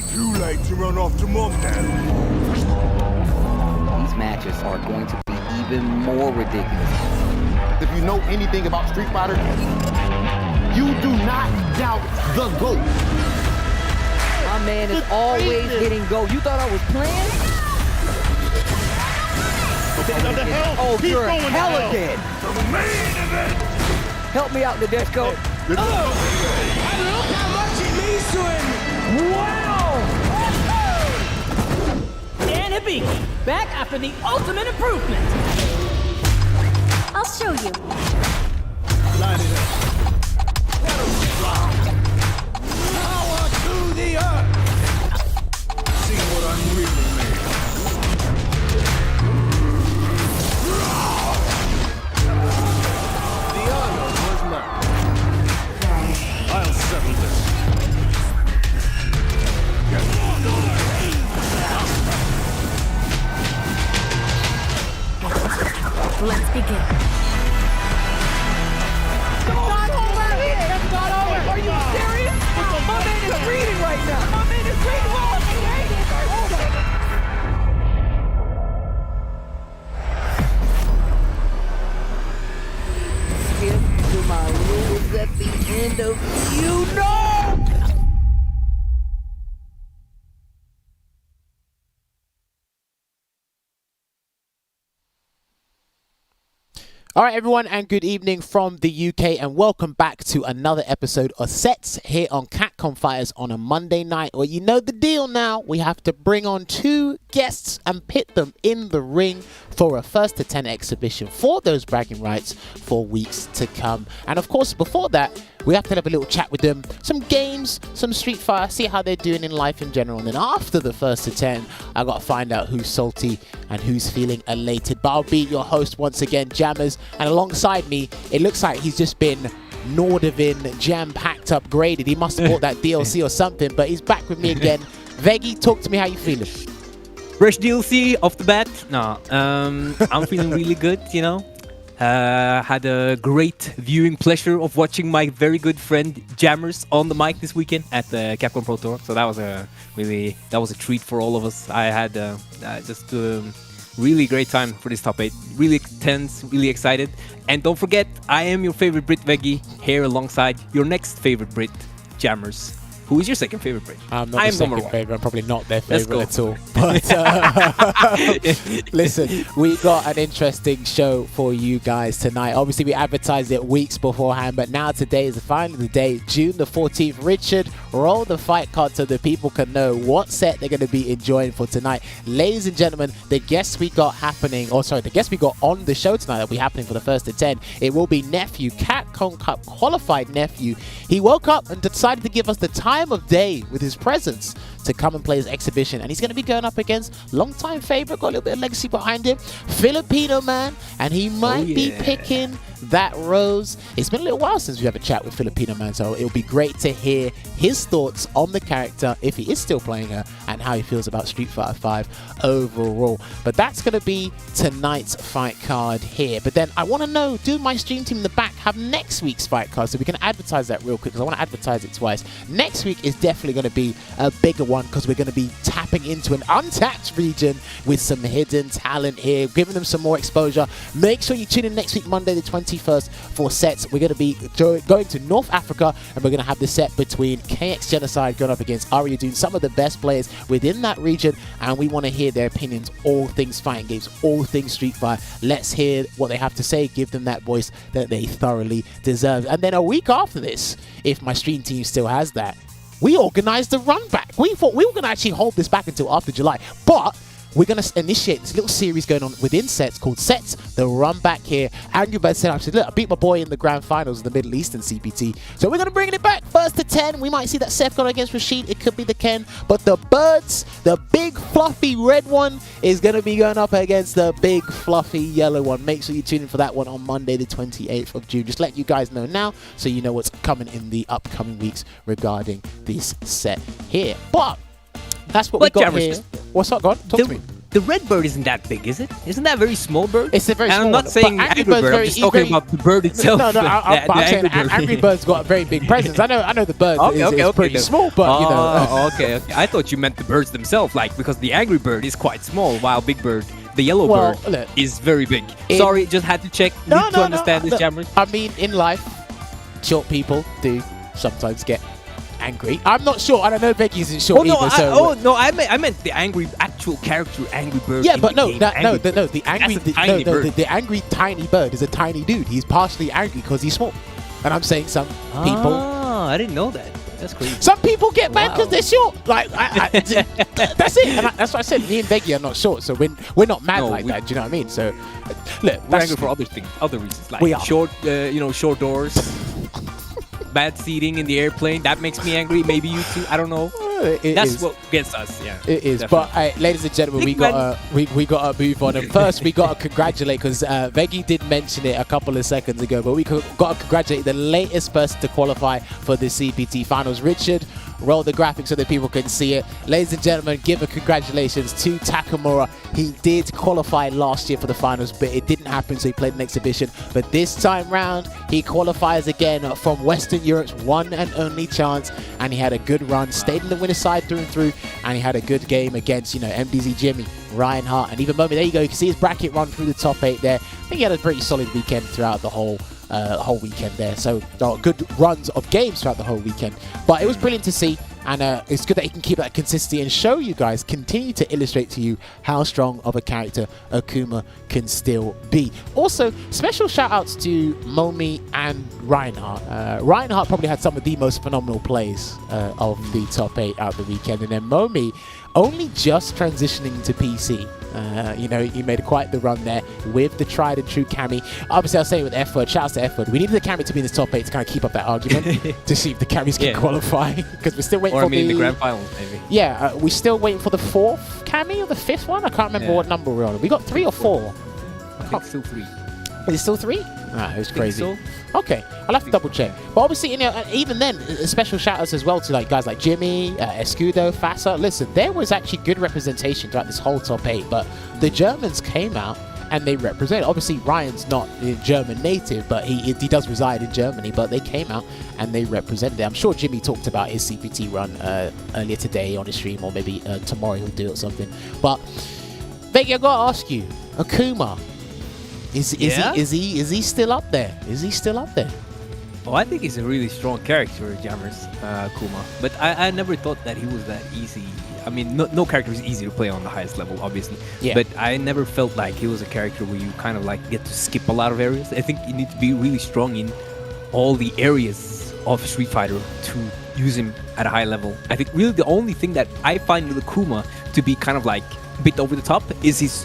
be too late to run off to Mom now. These matches are going to be even more ridiculous. If you know anything about Street Fighter, you do not doubt the GOAT. My man is always hitting go. You thought I was playing? Oh, you're hell again. The main event. Help me out, Nadeshko. Look how much it means to him! Wow! And Veggey, back after the ultimate improvement. I'll show you. Line it up. Power to the earth. See what I'm really made of. The honor was mine. I'll settle this. Let's begin. That's not over. Are you serious? My man is reading right now. My man is reading. Skip to my rules at the end of you know. All right, everyone, and good evening from the UK, and welcome back to another episode of Sets here on Capcom Fighters on a Monday night. Well, you know the deal now. We have to bring on two guests and pit them in the ring for a 1st to 10 exhibition for those bragging rights for weeks to come. And of course, before that, we have to have a little chat with them, some games, some Street Fighter, see how they're doing in life in general. And then after the 1st to 10, I got to find out who's salty and who's feeling elated. But I'll be your host once again, Jammerz. And alongside me, it looks like he's just been Nordivin jam-packed upgraded. He must have bought that DLC or something, but he's back with me again. Veggey, talk to me how you feeling. Fresh DLC off the bat. No, I'm feeling really good, you know. Had a great viewing pleasure of watching my very good friend Jammerz on the mic this weekend at the Capcom Pro Tour. So that was a treat for all of us. I had just really great time for this top 8. Really tense, really excited. And don't forget, I am your favorite Brit, Veggey, here alongside your next favorite Brit, Jammerz. Who is your second favorite Brit? I'm not the second favorite. I'm probably not their favorite at all. But listen, we got an interesting show for you guys tonight. Obviously, we advertised it weeks beforehand, but now today is finally the day, June the 14th. Richard, roll the fight card so the people can know what set they're going to be enjoying for tonight. Ladies and gentlemen, the guests we got the guests we got on the show tonight that will be happening for the 1st to 10. It will be Nephew, Capcom Cup qualified Nephew. He woke up and decided to give us the time of day with his presence to come and play his exhibition, and he's going to be going up against long-time favorite, got a little bit of legacy behind him, Filipinoman, and he might be picking that rose. It's been a little while since we have a chat with Filipinoman, so it'll be great to hear his thoughts on the character, if he is still playing her, and how he feels about Street Fighter 5 overall. But that's going to be tonight's fight card here. But then I want to know, do my stream team in the back have next week's fight card so we can advertise that real quick, because I want to advertise it twice. Next week is definitely going to be a bigger one, because we're going to be tapping into an untapped region with some hidden talent here, giving them some more exposure. Make sure you tune in next week, Monday the 21st, for sets. We're going to be going to North Africa, and we're going to have the set between KX Genocide going up against Aria Dune, some of the best players within that region, and we want to hear their opinions, all things fighting games, all things Street Fighter. Let's hear what they have to say, give them that voice that they thoroughly deserve. And then a week after this, if my stream team still has that, we organized the run back. We thought we were going to actually hold this back until after July, but we're going to initiate this little series going on within Sets called Sets, the run back here. Andrew Bed said, look, I beat my boy in the grand finals of the Middle Eastern CPT. So we're going to bring it back 1st to 10. We might see that Seth going against Rashid. It could be the Ken. But the birds, the big fluffy red one, is going to be going up against the big fluffy yellow one. Make sure you tune in for that one on Monday the 28th of June. Just let you guys know now so you know what's coming in the upcoming weeks regarding this set here. But that's what we got here. What's up, God? Talk to me. the red bird isn't that big, is it? Isn't that a very small bird? It's a very and small I'm not one, saying but Angry Bird's Bird. I'm very- just he's talking very- about the bird itself. No, no, but I'm saying Bird. Angry Bird's got a very big presence. I know the bird is pretty no. small, but you know. Oh, okay. I thought you meant the birds themselves, like because the Angry Bird is quite small, while Big Bird, the yellow Well, bird, look, is very big. Sorry, just had to check. Need to understand this, look, Jammerz. I mean, in life, short people do sometimes get angry. I'm not short. I don't know Veggey isn't short either. I meant the actual character, Angry Bird. Yeah, in but the no, game, the Angry Bird. the angry tiny bird is a tiny dude. He's partially angry because he's small. And I'm saying some people. Oh, I didn't know that. That's crazy. Some people get mad because Wow. they're short. Like, that's it. And that's what I said. Me and Veggey are not short, so we're not mad like that. Do you know what I mean? So, look, We're that's angry for other things, other reasons, like We are. short, short doors, bad seating in the airplane. That makes me angry. Maybe you too. I don't know. it That's is. what gets us. Yeah, It is, definitely. but ladies and gentlemen, we Big man. gotta we gotta move on. And first, we gotta congratulate because Veggey did mention it a couple of seconds ago, but we gotta congratulate the latest person to qualify for the CPT finals. Richard, roll the graphic so that people can see it. Ladies and gentlemen, give a congratulations to Takamura. He did qualify last year for the finals, but it didn't happen, so he played an exhibition. But this time round, he qualifies again from Western Europe's one and only chance, and he had a good run, stayed in the winner's side through and through, and he had a good game against, MDZ Jimmy, Ryan Hart, and even Momi. There you go. You can see his bracket run through the top 8 there. I think he had a pretty solid weekend throughout the whole weekend there. So good runs of games throughout the whole weekend. But it was brilliant to see. And it's good that he can keep that consistency and show you guys, continue to illustrate to you how strong of a character Akuma can still be. Also, special shout outs to Momi and Reinhardt. Reinhardt probably had some of the most phenomenal plays of the top 8 out the weekend. And then Momi only just transitioning to PC. He made quite the run there with the tried and true Cammy. Obviously, I'll say with F-Word, shout out to F-Word. We needed the Cammy to be in the top 8 to kind of keep up that argument to see if the Cammys can qualify. Because we're still waiting for the grand final, maybe. Yeah, we're still waiting for the 4th Cammy or the 5th one. I can't remember what number we're on. We got 3 or 4. I think still 3. Is it still 3? Ah, it was crazy. So. Okay, I'll have to double check. But obviously, even then, special shout outs as well to guys like Jimmy, Escudo, Fassa. Listen, there was actually good representation throughout this whole top 8, but the Germans came out and they represented. Obviously, Ryan's not a German native, but he does reside in Germany, but they came out and they represented it. I'm sure Jimmy talked about his CPT run earlier today on his stream, or maybe tomorrow he'll do it or something. But, Veggey, I gotta ask you, Akuma, is he still up there? Is he still up there? Oh, I think he's a really strong character, Jammerz Kuma. But I never thought that he was that easy. I mean, no character is easy to play on the highest level, obviously. Yeah. But I never felt like he was a character where you kind of get to skip a lot of areas. I think you need to be really strong in all the areas of Street Fighter to use him at a high level. I think really the only thing that I find with Akuma to be kind of a bit over the top is his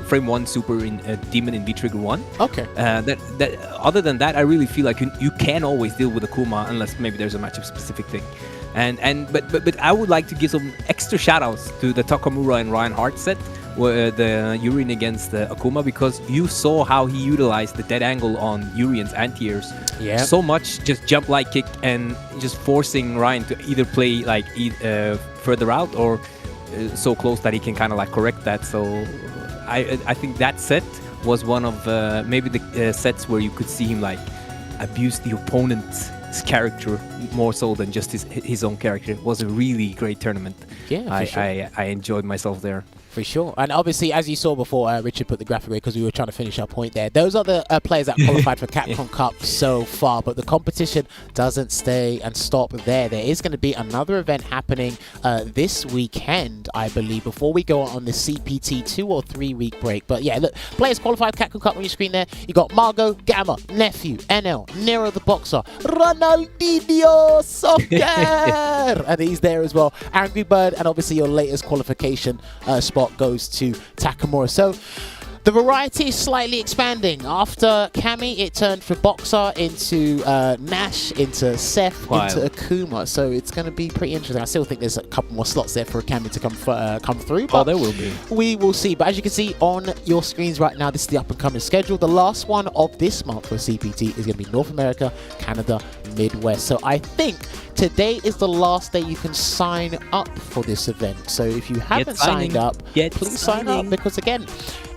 frame 1 super in Demon in V-Trigger 1. Okay. That other than that, I really feel like you can always deal with Akuma unless maybe there's a matchup specific thing. But I would like to give some extra shout outs to the Takamura and Ryan Hart set, the Urien against Akuma, because you saw how he utilized the dead angle on Urien's anti-airs so much, just jump light kick and just forcing Ryan to either play further out or so close that he can kind of correct that. So I think that set was one of maybe the sets where you could see him abuse the opponent's character more so than just his own character. It was a really great tournament. Yeah, for sure. I enjoyed myself there. For sure. And obviously, as you saw before, Richard put the graphic away because we were trying to finish our point there. Those are the players that qualified for Capcom Cup so far, but the competition doesn't stay and stop there. There is going to be another event happening this weekend, I believe, before we go on the CPT 2 or 3 week break. But yeah, look, players qualified for Capcom Cup on your screen there. You got Margot, Gamma, Nephew, NL, Nero the Boxer, Ronaldinho Soccer! And he's there as well. Angry Bird, and obviously your latest qualification spot goes to Takamura. So The variety is slightly expanding. After Cammy, it turned from Boxer into Nash, into Seth, into Akuma. So it's going to be pretty interesting. I still think there's a couple more slots there for a Cammy to come through. But there will be. We will see. But as you can see on your screens right now, this is the up-and-coming schedule. The last one of this month for CPT is going to be North America, Canada, Midwest. So I think today is the last day you can sign up for this event. So if you haven't signed up, please sign up, because again,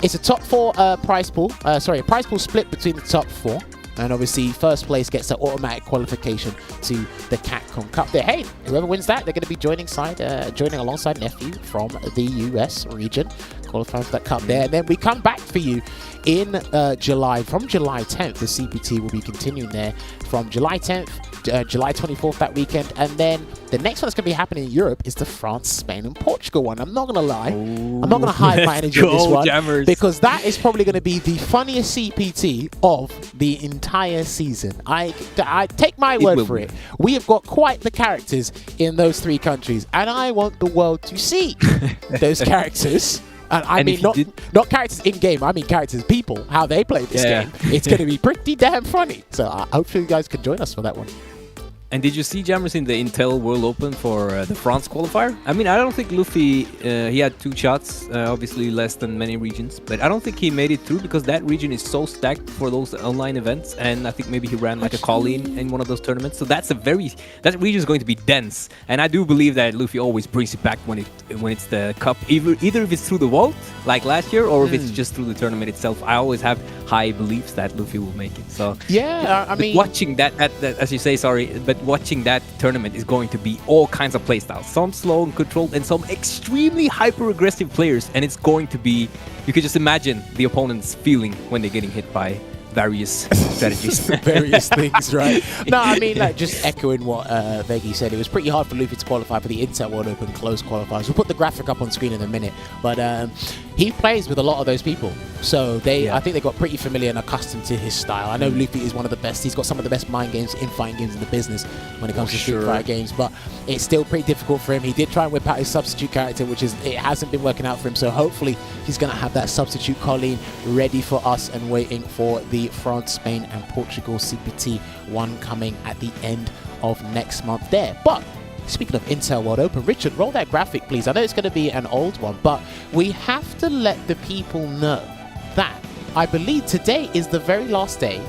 it's a top 4 prize pool. A prize pool split between the top 4. And obviously, first place gets an automatic qualification to the Capcom Cup. There, hey, whoever wins that, they're going to be joining alongside Nephew from the US region, qualifying for that cup there. And then we come back for you in July. From July 10th, the CPT will be continuing there from July 10th, July 24th that weekend. And then the next one that's going to be happening in Europe is the France, Spain, and Portugal one. I'm not going to lie. I'm not going to hide my energy on this one, Jammerz. because that is probably going to be the funniest CPT of the entire season. I take my word for it. We have got quite the characters in those 3 countries, and I want the world to see those characters. And I mean, not characters in game. I mean characters, people, how they play this game. It's going to be pretty damn funny. So hopefully you guys can join us for that one. And did you see Jammerz in the Intel World Open for the France qualifier? I mean, I don't think Luffy, he had 2 shots, obviously less than many regions, but I don't think he made it through because that region is so stacked for those online events, and I think maybe he ran like a call-in in one of those tournaments. So that region is going to be dense, and I do believe that Luffy always brings it back when it's the cup, either if it's through the vault like last year or if it's just through the tournament itself. I always have high beliefs that Luffy will make it. So yeah, I mean, watching that as you say, but watching that tournament is going to be all kinds of playstyles, some slow and controlled and some extremely hyper aggressive players, and it's going to be, you could just imagine the opponents feeling when they're getting hit by various strategies. Various things, right? No, I mean, like, just echoing what Veggey said, it was pretty hard for Luffy to qualify for the Intel World Open closed qualifiers. We'll put the graphic up on screen in a minute, but he plays with a lot of those people, so I think they got pretty familiar and accustomed to his style. I know Luffy is one of the best. He's got some of the best mind games in fighting games in the business when it comes to Street Fighter games, but it's still pretty difficult for him. He did try and whip out his substitute character, it hasn't been working out for him, so hopefully he's going to have that substitute Colleen ready for us and waiting for the France, Spain, and Portugal CPT 1 coming at the end of next month there. But speaking of Intel World Open, Richard, roll that graphic, please. I know it's going to be an old one, but we have to let the people know that I believe today is the very last day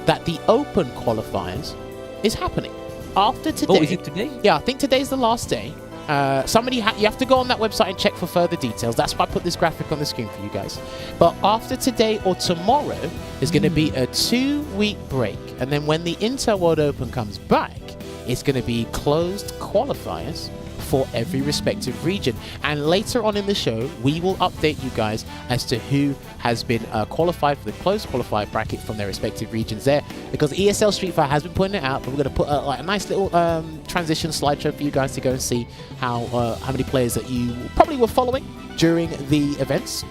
that the Open qualifiers is happening. After today... Oh, is it today? Yeah, I think today's the last day. You have to go on that website and check for further details. That's why I put this graphic on the screen for you guys. But after today or tomorrow, there's going to be a 2-week break. And then when the Intel World Open comes back, it's going to be closed qualifiers for every respective region. And later on in the show, we will update you guys as to who has been qualified for the closed qualifier bracket from their respective regions there. Because ESL Street Fighter has been putting it out, but we're going to put a nice little transition slideshow for you guys to go and see how many players that you probably were following during the events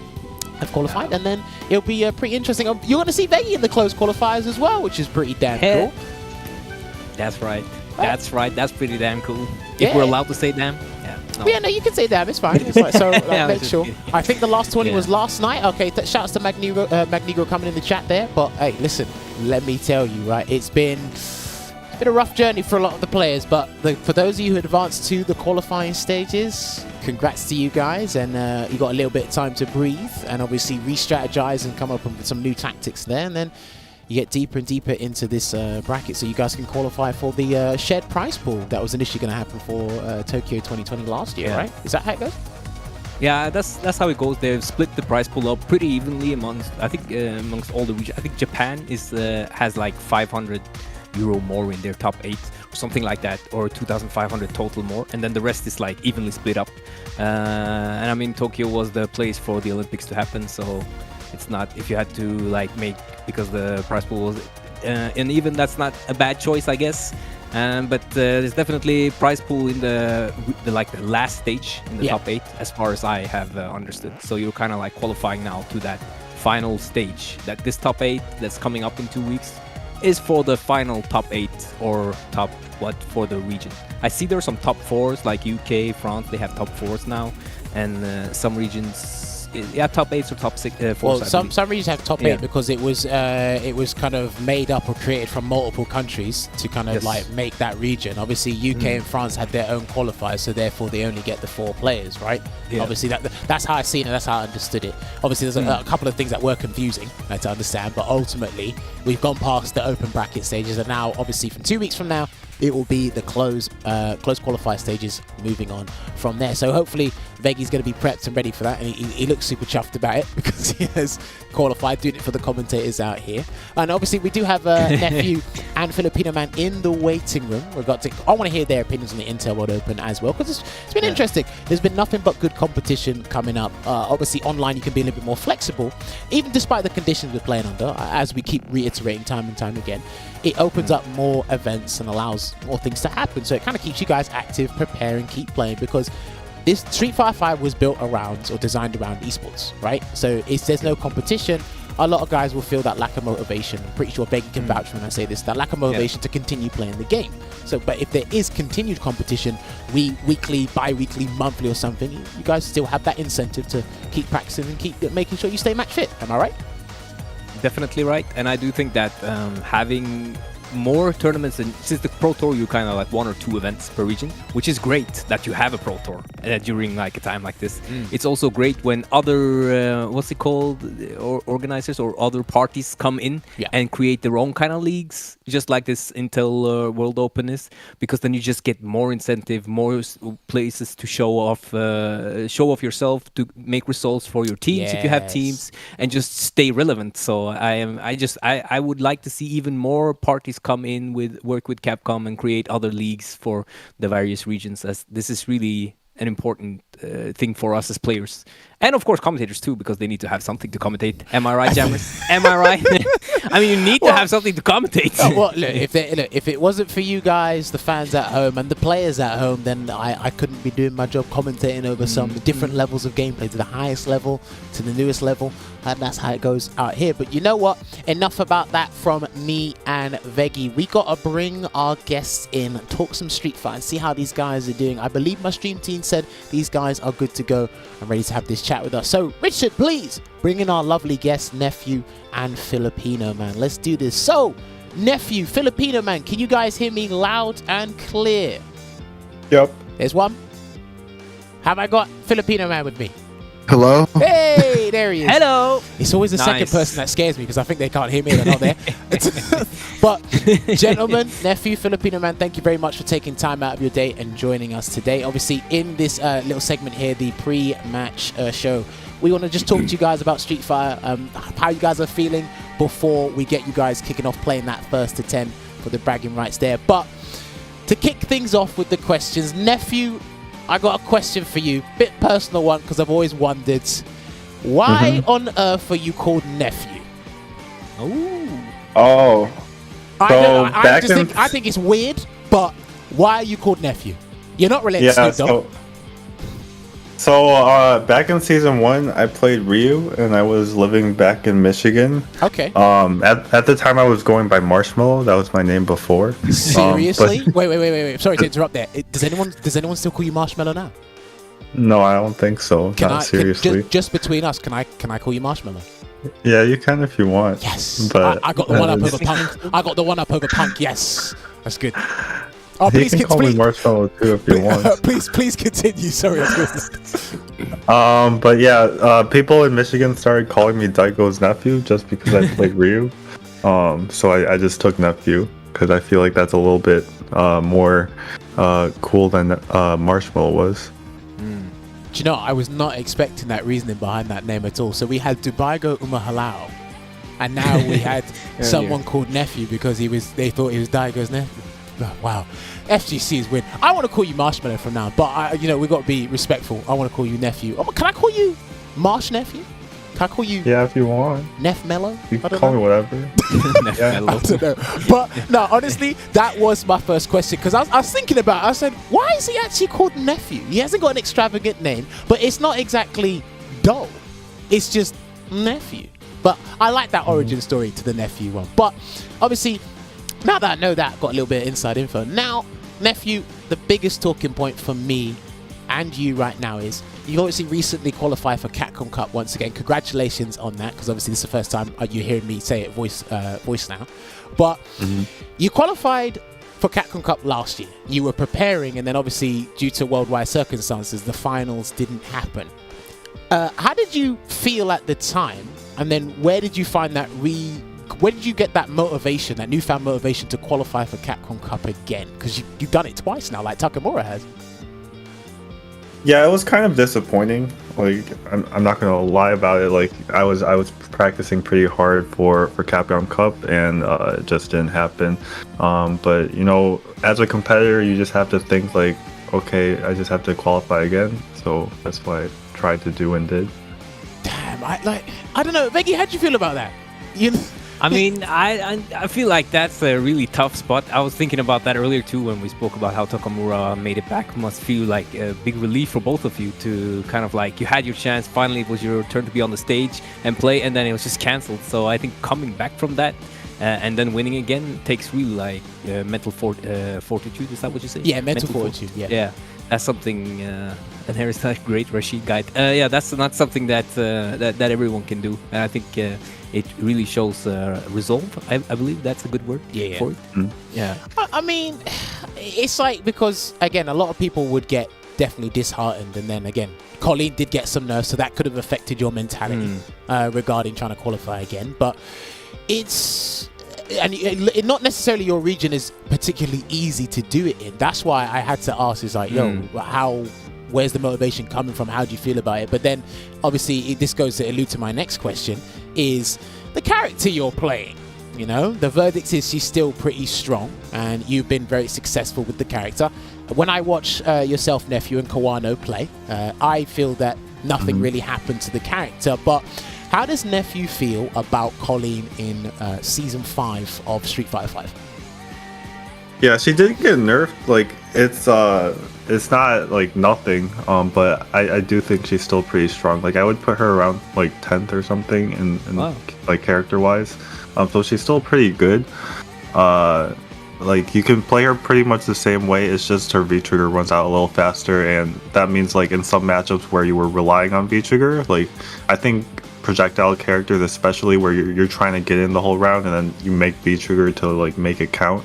have qualified. And then it'll be pretty interesting. You're going to see Veggey in the closed qualifiers as well, which is pretty damn cool. That's right. That's right. That's pretty damn cool. Yeah. If we're allowed to say damn. Yeah. No. Yeah, no, you can say damn. It's fine. It's like, so make sure. I think the last 20 was last night. Okay, shouts to Magnigo coming in the chat there. But hey, listen, let me tell you, right? It's been a rough journey for a lot of the players. But for those of you who advanced to the qualifying stages, congrats to you guys. And you got a little bit of time to breathe and obviously re-strategize and come up with some new tactics there. And then you get deeper and deeper into this bracket, so you guys can qualify for the shared prize pool that was initially going to happen for Tokyo 2020 last year, right? Is that how it goes? Yeah, that's how it goes. They've split the prize pool up pretty evenly amongst all the regions. I think Japan has like 500 euro more in their top 8 or something like that, or 2,500 total more, and then the rest is like evenly split up. And I mean, Tokyo was the place for the Olympics to happen, so it's not, if you had to like make, because the prize pool was and even that's not a bad choice, I guess. But there's definitely prize pool in the last stage in the top 8, as far as I have understood. So you're kind of like qualifying now to that final stage. That this top 8 that's coming up in 2 weeks is for the final top 8 or top for the region. I see there are some top 4s like UK, France. They have top 4s now, and some regions top 8 or top 6. Well, 4s, some regions have top 8 Yeah. because it was kind of made up or created from multiple countries to kind of Yes. like make that region. Obviously, UK and France had their own qualifiers, so therefore they only get the 4 players, right? Yeah. Obviously, that's how I seen it. That's how I understood it. Obviously, there's a couple of things that were confusing to understand, but ultimately we've gone past the open bracket stages, and now, obviously, from 2 weeks from now, it will be the close qualifier stages moving on from there. So hopefully Veggey's going to be prepped and ready for that, and he looks super chuffed about it because he has qualified, doing it for the commentators out here. And obviously we do have Nephew and Filipinoman in the waiting room. I want to hear their opinions on the Intel World Open as well, because it's been interesting. There's been nothing but good competition coming up. Obviously online you can be a little bit more flexible, even despite the conditions we're playing under, as we keep reiterating time and time again. It opens up more events and allows more things to happen. So it kind of keeps you guys active, preparing, keep playing, because this Street Fighter 5 was built around or designed around esports, right? So if there's no competition, a lot of guys will feel that lack of motivation. I'm pretty sure Veggey can vouch when I say this, that lack of motivation to continue playing the game. So, but if there is continued competition, weekly, bi-weekly, monthly or something, you guys still have that incentive to keep practicing and keep making sure you stay match fit. Am I right? Definitely right, and I do think that having more tournaments, and since the Pro Tour you kind of like 1 or 2 events per region, which is great that you have a Pro Tour during like a time like this. It's also great when other what's it called, organizers or other parties come in and create their own kind of leagues, just like this Intel World Open is, because then you just get more incentive, more places to show off yourself, to make results for your teams if you have teams, and just stay relevant. So I would like to see even more parties come in work with Capcom and create other leagues for the various regions, as this is really an important thing for us as players. And of course commentators too, because they need to have something to commentate. Am I right, Jammerz? Am I right? I mean, you need to have something to commentate. Well, look, if it wasn't for you guys, the fans at home and the players at home, then I couldn't be doing my job commentating over some different levels of gameplay, to the highest level, to the newest level, and that's how it goes out here. But you know what? Enough about that from me and Veggey. We got to bring our guests in, talk some Street Fighter, and see how these guys are doing. I believe my stream team said these guys are good to go and ready to have this chat with us. So, Richard, please bring in our lovely guests, Nephew and Filipinoman. Let's do this. So, Nephew, Filipinoman, can you guys hear me loud and clear? Yep. There's one. Have I got Filipinoman with me? Hello? Hey, there he is. Hello. It's always the second person that scares me because I think they can't hear me. They're not there. But, gentlemen, Nephew, Filipinoman, thank you very much for taking time out of your day and joining us today. Obviously, in this little segment here, the pre-match show, we want to just talk to you guys about Street Fighter, how you guys are feeling before we get you guys kicking off playing that first to 10 for the bragging rights there. But to kick things off with the questions, Nephew, I got a question for you, bit personal one, because I've always wondered, why on earth are you called Nephew? Oh. I think it's weird, but why are you called Nephew? You're not related to Snoop Dogg. So back in season 1, I played Ryu, and I was living back in Michigan. Okay. At the time, I was going by Marshmallow. That was my name before. Seriously? Wait. Sorry to interrupt there. Does anyone still call you Marshmallow now? No, I don't think so. Seriously. Just between us, can I call you Marshmallow? Yeah, you can if you want. Yes. But I got the one up over Punk. I got the one up over Punk. Yes. That's good. Oh, you can call me Marshmallow too if you want. Please continue. Sorry. But yeah, people in Michigan started calling me Daiko's nephew just because I played Ryu. So I just took Nephew because I feel like that's a little bit more cool than Marshmallow was. Do you know, I was not expecting that reasoning behind that name at all. So we had Dubaigo Umahalao, and now we had someone called Nephew because they thought he was Daigo's nephew. Oh, wow. FGC is weird. I want to call you Marshmallow from now, but we got to be respectful. I want to call you Nephew. Oh, can I call you Marsh Nephew? Can I call you? Yeah, if you want. Neff Mellow? You can call me whatever. I don't know. But no, honestly, that was my first question because I was thinking about it. I said, why is he actually called Nephew? He hasn't got an extravagant name, but it's not exactly dull. It's just Nephew. But I like that origin story to the Nephew one. But obviously, now that I know that, I've got a little bit of inside info. Now, Nephew, the biggest talking point for me and you right now is you obviously recently qualified for Capcom Cup once again. Congratulations on that, because obviously this is the first time you're hearing me say it voice now. But you qualified for Capcom Cup last year. You were preparing, and then obviously due to worldwide circumstances, the finals didn't happen. How did you feel at the time? And then where did you find that where did you get that motivation, that newfound motivation to qualify for Capcom Cup again? Because you've done it twice now, like Takamura has. Yeah, it was kind of disappointing. Like, I'm not gonna lie about it. Like, I was practicing pretty hard for Capcom Cup, and it just didn't happen. But you know, as a competitor, you just have to think like, okay, I just have to qualify again. So that's what I tried to do and did. Damn, I don't know, Veggey, how'd you feel about that? I mean, I feel like that's a really tough spot. I was thinking about that earlier too when we spoke about how Takamura made it back. Must feel like a big relief for both of you to kind of like, you had your chance, finally it was your turn to be on the stage and play, and then it was just cancelled. So I think coming back from that and then winning again takes really like mental fortitude. Is that what you say? Yeah, mental fortitude. Yeah, that's something. And here is that great Rashid guide. Yeah, that's not something that that everyone can do. And I think it really shows resolve. I believe that's a good word for it. Yeah. I mean, it's like, because again, a lot of people would get definitely disheartened, and then again, Colleen did get some nerves, so that could have affected your mentality regarding trying to qualify again. But it's, and not necessarily your region is particularly easy to do it in. That's why I had to ask, is like, yo, where's the motivation coming from? How do you feel about it? But then obviously this goes to allude to my next question, is the character you're playing. You know, the verdict is she's still pretty strong, and you've been very successful with the character. When I watch yourself, Nephew, and Kawano play, I feel that nothing really happened to the character. But how does Nephew feel about Colleen in Season 5 of Street Fighter 5? Yeah, she did get nerfed. Like, it's not like nothing, but I do think she's still pretty strong. Like, I would put her around like 10th or something in like character wise. So she's still pretty good. Like, you can play her pretty much the same way. It's just her V trigger runs out a little faster, and that means like in some matchups where you were relying on V trigger, like I think projectile characters, especially where you're trying to get in the whole round and then you make V trigger to like make it count.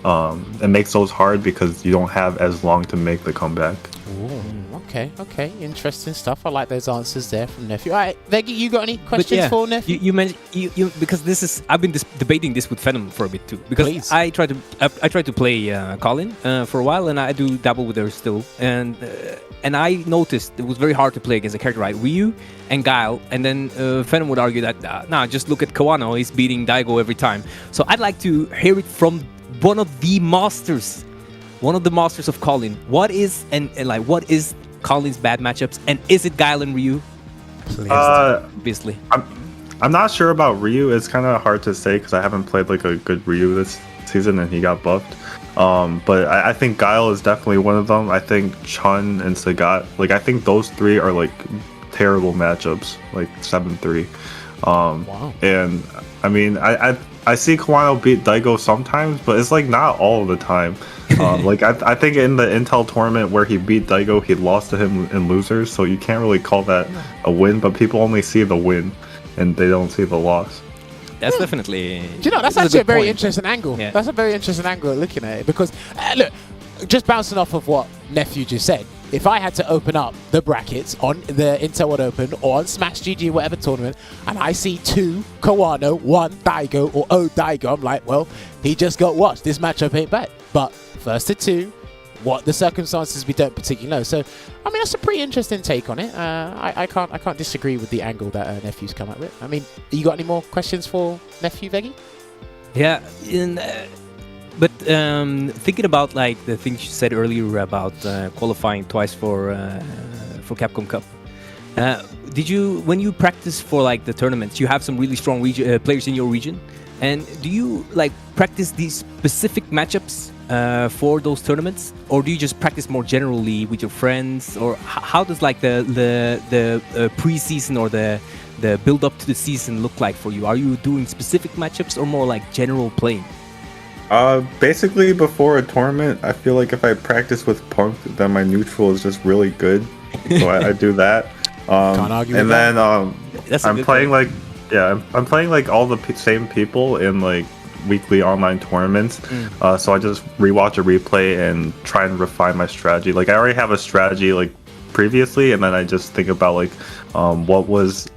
It makes those hard because you don't have as long to make the comeback. Ooh, okay, interesting stuff. I like those answers there from Nephew. All right, Veggey, you got any questions for Nephew? You mentioned you because this is, I've been debating this with Venom for a bit too, because Please. I tried to play Colin for a while, and I do dabble with her still, and I noticed it was very hard to play against a character like Ryu and Guile, and then Venom would argue that nah, just look at Kawano, he's beating Daigo every time. So I'd like to hear it from one of the masters of Colin. What is what is Colin's bad matchups, and is it Guile and Ryu? Please. Obviously. I'm not sure about Ryu. It's kind of hard to say because I haven't played like a good Ryu this season, and he got buffed. But I think Guile is definitely one of them. I think Chun and Sagat, like I think those three are like terrible matchups, like 7-3. Wow. And I mean, I see Kawano beat Daigo sometimes, but it's like not all the time. Like I think in the Intel tournament where he beat Daigo, he lost to him in losers, so you can't really call that a win. But people only see the win, and they don't see the loss. That's definitely. Do you know, that's actually a very interesting angle. Yeah. That's a very interesting angle of looking at it, because look, just bouncing off of what Nephew just said, if I had to open up the brackets on the Intel World Open or on Smash GG, whatever tournament, and I see 2 Kawano, 1 Daigo, or 0 Daigo, I'm like, well, he just got watched. This matchup ain't bad. But first to 2, what the circumstances we don't particularly know. So, I mean, that's a pretty interesting take on it. I can't disagree with the angle that Nephew's come up with. I mean, you got any more questions for Nephew, Veggey? Yeah, but thinking about like the things you said earlier about qualifying twice for Capcom Cup, did you, when you practice for like the tournaments, you have some really strong players in your region, and do you like practice these specific matchups for those tournaments, or do you just practice more generally with your friends, or how does like the pre-season or the build up to the season look like for you? Are you doing specific matchups or more like general playing? Basically, before a tournament, I feel like if I practice with Punk, then my neutral is just really good. So I do that. Can't argue and with then That's a I'm good playing point. I'm playing like all the same people in like weekly online tournaments. So I just rewatch a replay and try and refine my strategy. Like I already have a strategy like previously, and then I just think about like what was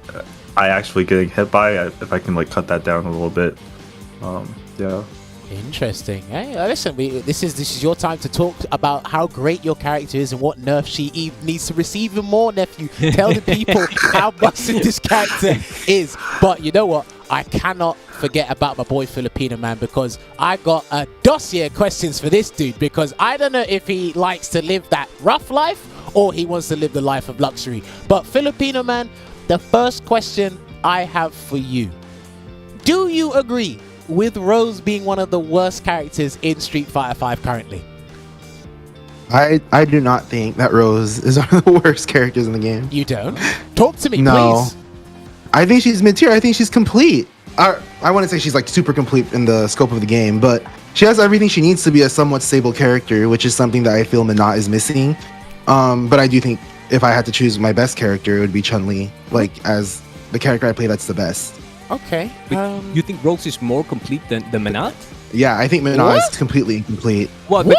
I actually getting hit by, if I can like cut that down a little bit. Yeah. Interesting. Hey, listen, this is your time to talk about how great your character is and what nerf she needs to receive even more, Nephew. Tell the people how busted this character is. But you know what? I cannot forget about my boy Filipinoman, because I got a dossier of questions for this dude, because I don't know if he likes to live that rough life or he wants to live the life of luxury. But Filipinoman, the first question I have for you. Do you agree with Rose being one of the worst characters in Street Fighter V currently? I do not think that Rose is one of the worst characters in the game. You don't? Talk to me, No. please. I think she's mid-tier. I think she's complete. I wouldn't say she's like super complete in the scope of the game, but she has everything she needs to be a somewhat stable character, which is something that I feel Minot is missing. But I do think if I had to choose my best character, it would be Chun-Li. Like, as the character I play that's the best. Okay. But you think Rose is more complete than Minot? Yeah, I think Minot is completely incomplete. What? But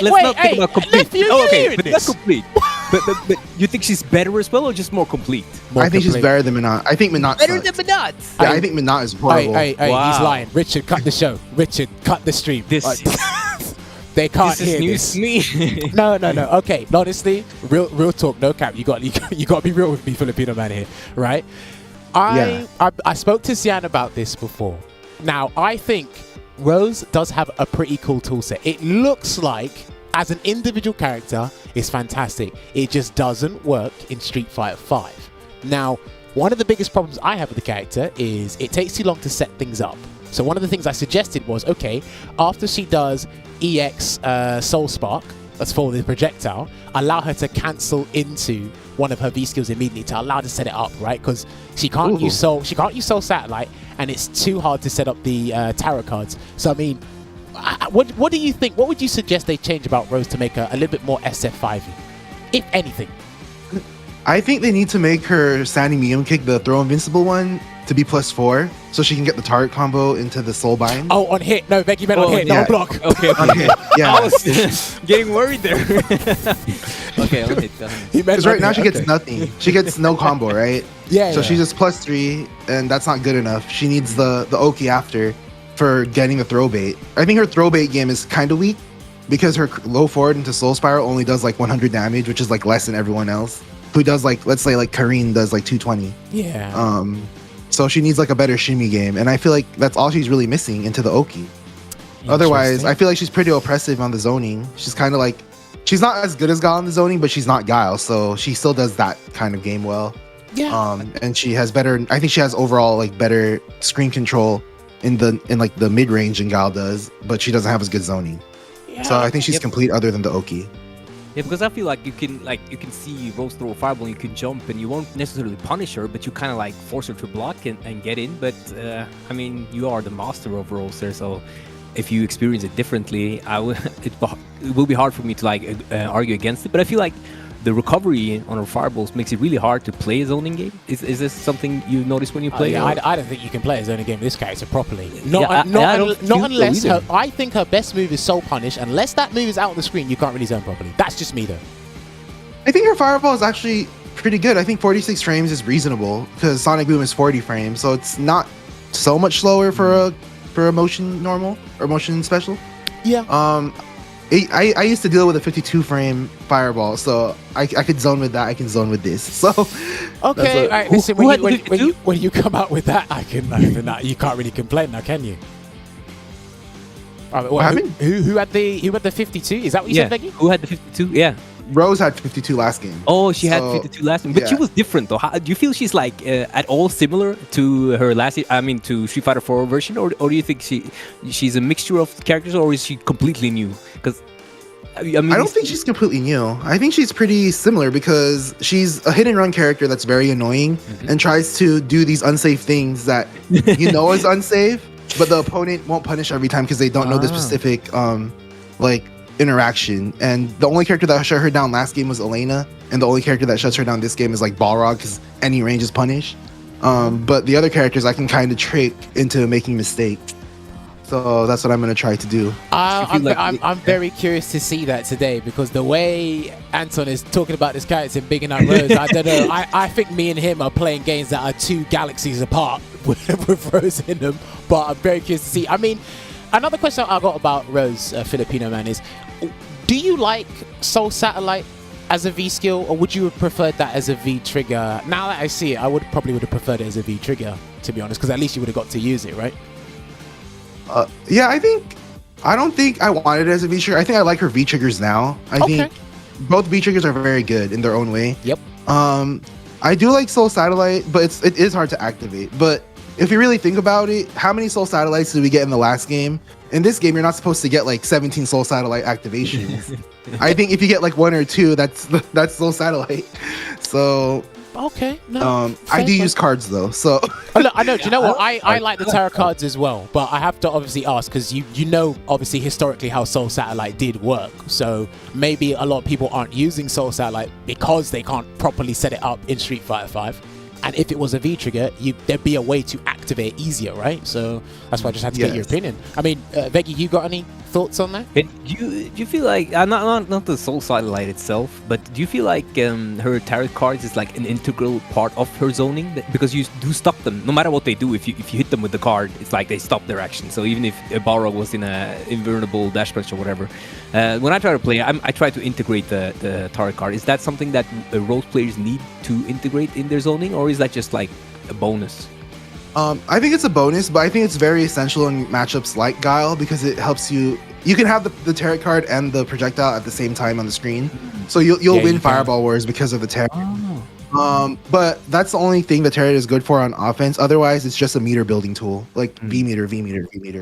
let's not think about complete. Nephew, Oh, okay, you're but hearing that's this? complete. But you think she's better as well, or just more complete? I think she's better than Minot. I think Minot Better sucks. than Minot. Yeah, I think Minot is horrible. Hey, he's Wow. lying. Richard, cut the show. Richard, cut the stream. This- they can't This is hear news this. to me. No. Okay, honestly, real talk, no cap. You got to be real with me, Filipino man here, right? I spoke to Sian about this before. Now, I think Rose does have a pretty cool toolset. It looks like, as an individual character, it's fantastic. It just doesn't work in Street Fighter V. Now, one of the biggest problems I have with the character is it takes too long to set things up. So one of the things I suggested was, okay, after she does EX Soul Spark, that's for the projectile, allow her to cancel into one of her V skills immediately to allow her to set it up, right? Because she can't use Soul Satellite, and it's too hard to set up the tarot cards. So I mean, what do you think? What would you suggest they change about Rose to make her a little bit more SF5y, if anything? I think they need to make her standing medium kick, the throw invincible one, to be +4, so she can get the target combo into the soul bind. Oh, on hit. No, Veggey meant on hit, yeah. no block. Okay. Yeah. I was getting worried there. Okay, on hit. He meant Because right on now hit, she gets okay. nothing. She gets no combo, right? Yeah. So she's just +3, and that's not good enough. She needs the Oki after for getting the throw bait. I think her throw bait game is kind of weak because her low forward into Soul Spiral only does like 100 damage, which is like less than everyone else. Who does like, let's say like Karine does like 220. Yeah. So she needs like a better shimmy game, and I feel like that's all she's really missing into the Oki. Otherwise, I feel like she's pretty oppressive on the zoning. She's kind of like, she's not as good as Guile on the zoning, but she's not Guile, so she still does that kind of game well. Yeah. And she has better, I think she has overall like better screen control in like the mid range than Guile does, but she doesn't have as good zoning. So I think she's complete other than the Oki. Yeah, because I feel like you can see Rose throw a fireball and you can jump and you won't necessarily punish her, but you kind of like force her to block and get in. But I mean, you are the master of Rose there, so if you experience it differently, it will be hard for me to like argue against it. But I feel like the recovery on her fireballs makes it really hard to play a zoning game. Is this something you notice when you play? Yeah, I don't think you can play a zoning game with this character properly. I Not unless either. I think her best move is Soul Punish. Unless that move is out on the screen, you can't really zone properly. That's just me though. I think her fireball is actually pretty good. I think 46 frames is reasonable because Sonic Boom is 40 frames, so it's not so much slower for a motion normal or motion special. Yeah. I used to deal with a 52 frame fireball, so I could zone with that. I can zone with this. So Okay, all right, listen, who had when you come out with that, you can't really complain now, can you? What happened? Who had the 52? Is that what you said, Veggey? Who had the 52? Yeah. Rose had 52 last game. Oh, she had So, 52 last time, but she yeah. was different though. Do you feel she's like at all similar to her last? I mean, to Street Fighter 4 version, or do you think she's a mixture of characters, or is she completely new? Because I mean, I don't think she's completely new. I think she's pretty similar because she's a hit and run character that's very annoying and tries to do these unsafe things that you know is unsafe, but the opponent won't punish every time because they don't know the specific like interaction. And the only character that shut her down last game was Elena, and the only character that shuts her down this game is like Balrog because any range is punished. But the other characters I can kind of trick into making mistakes. So that's what I'm going to try to do. I'm very curious to see that today, because the way Anton is talking about this character and bigging up Rose, I don't know. I think me and him are playing games that are 2 galaxies apart with Rose in them. But I'm very curious to see. I mean, another question I got about Rose, Filipinoman, is do you like Soul Satellite as a V skill, or would you have preferred that as a V trigger? Now that I see it, I probably would have preferred it as a V trigger, to be honest, because at least you would have got to use it, right? Yeah, I don't think I wanted it as a V trigger. I think I like her V triggers now. I think both V triggers are very good in their own way. Yep. I do like Soul Satellite, but it is hard to activate. But if you really think about it, how many Soul Satellites did we get in the last game? In this game, you're not supposed to get like 17 Soul Satellite activations. I think if you get like 1 or 2, that's Soul Satellite. So okay, no. I do use cards though, so I know. Do you know what? I like the tarot cards as well, but I have to obviously ask, because you know obviously historically how Soul Satellite did work. So maybe a lot of people aren't using Soul Satellite because they can't properly set it up in Street Fighter 5. And if it was a V trigger, there'd be a way to activate easier, right? So that's why I just had to get your opinion. I mean, Veggey, you got any thoughts on that? Do you feel like not the Soul Satellite itself, but do you feel like her tarot cards is like an integral part of her zoning? Because you do stop them no matter what they do. If you hit them with the card, it's like they stop their action. So even if Balrog was in a invulnerable dash punch or whatever, when I try to play, I try to integrate the tarot card. Is that something that Rose players need to integrate in their zoning, or is that just like a bonus? I think it's a bonus, but I think it's very essential in matchups like Guile, because it helps you. You can have the tarot card and the projectile at the same time on the screen, so you'll win Fireball Wars because of the tarot. But that's the only thing the tarot is good for on offense. Otherwise, it's just a meter building tool, like V meter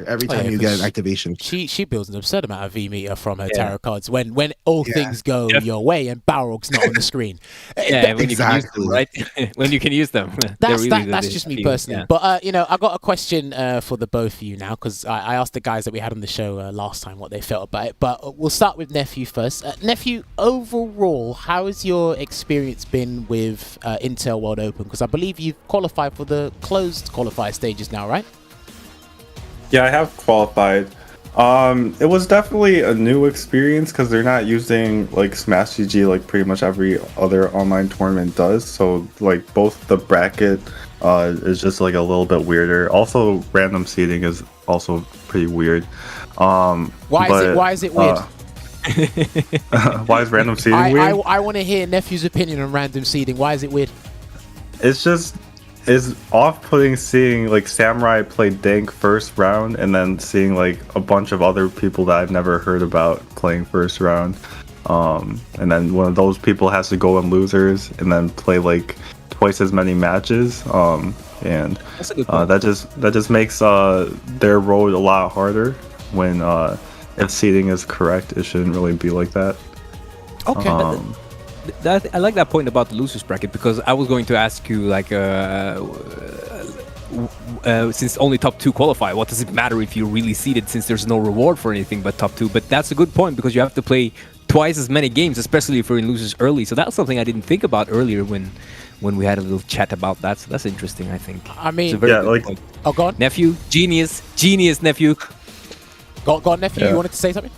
every time you get an activation. She builds an absurd amount of V meter from her tarot cards when all things go your way and Balrog's not on the screen. When you can use them, right? When you can use them. That's just me personally. But I got a question for the both of you now, because I asked the guys that we had on the show last time what they felt about it. But we'll start with Nephew first. Nephew, overall, how has your experience been with Intel World Open? Because I believe you've qualified for the closed qualifier stages now, right? Yeah, I have qualified. It was definitely a new experience because they're not using like Smash GG like pretty much every other online tournament does. So like both the bracket is just like a little bit weirder. Also, random seeding is also pretty weird. Why is it weird? Why is random seeding weird? I want to hear Nephew's opinion on random seeding. Why is it weird? It's off-putting seeing like Samurai play Dank first round and then seeing like a bunch of other people that I've never heard about playing first round. And then one of those people has to go in losers and then play like twice as many matches. And that just makes their road a lot harder when if seeding is correct, it shouldn't really be like that. Okay. I like that point about the losers bracket, because I was going to ask you like since only top 2 qualify, what does it matter if you're really seeded, since there's no reward for anything but top 2? But that's a good point, because you have to play twice as many games, especially if you're in losers early. So that's something I didn't think about earlier when we had a little chat about that. So that's interesting, I think. I mean, point. Oh, go on. Nephew, genius, Nephew. Go on, Nephew. You wanted to say something?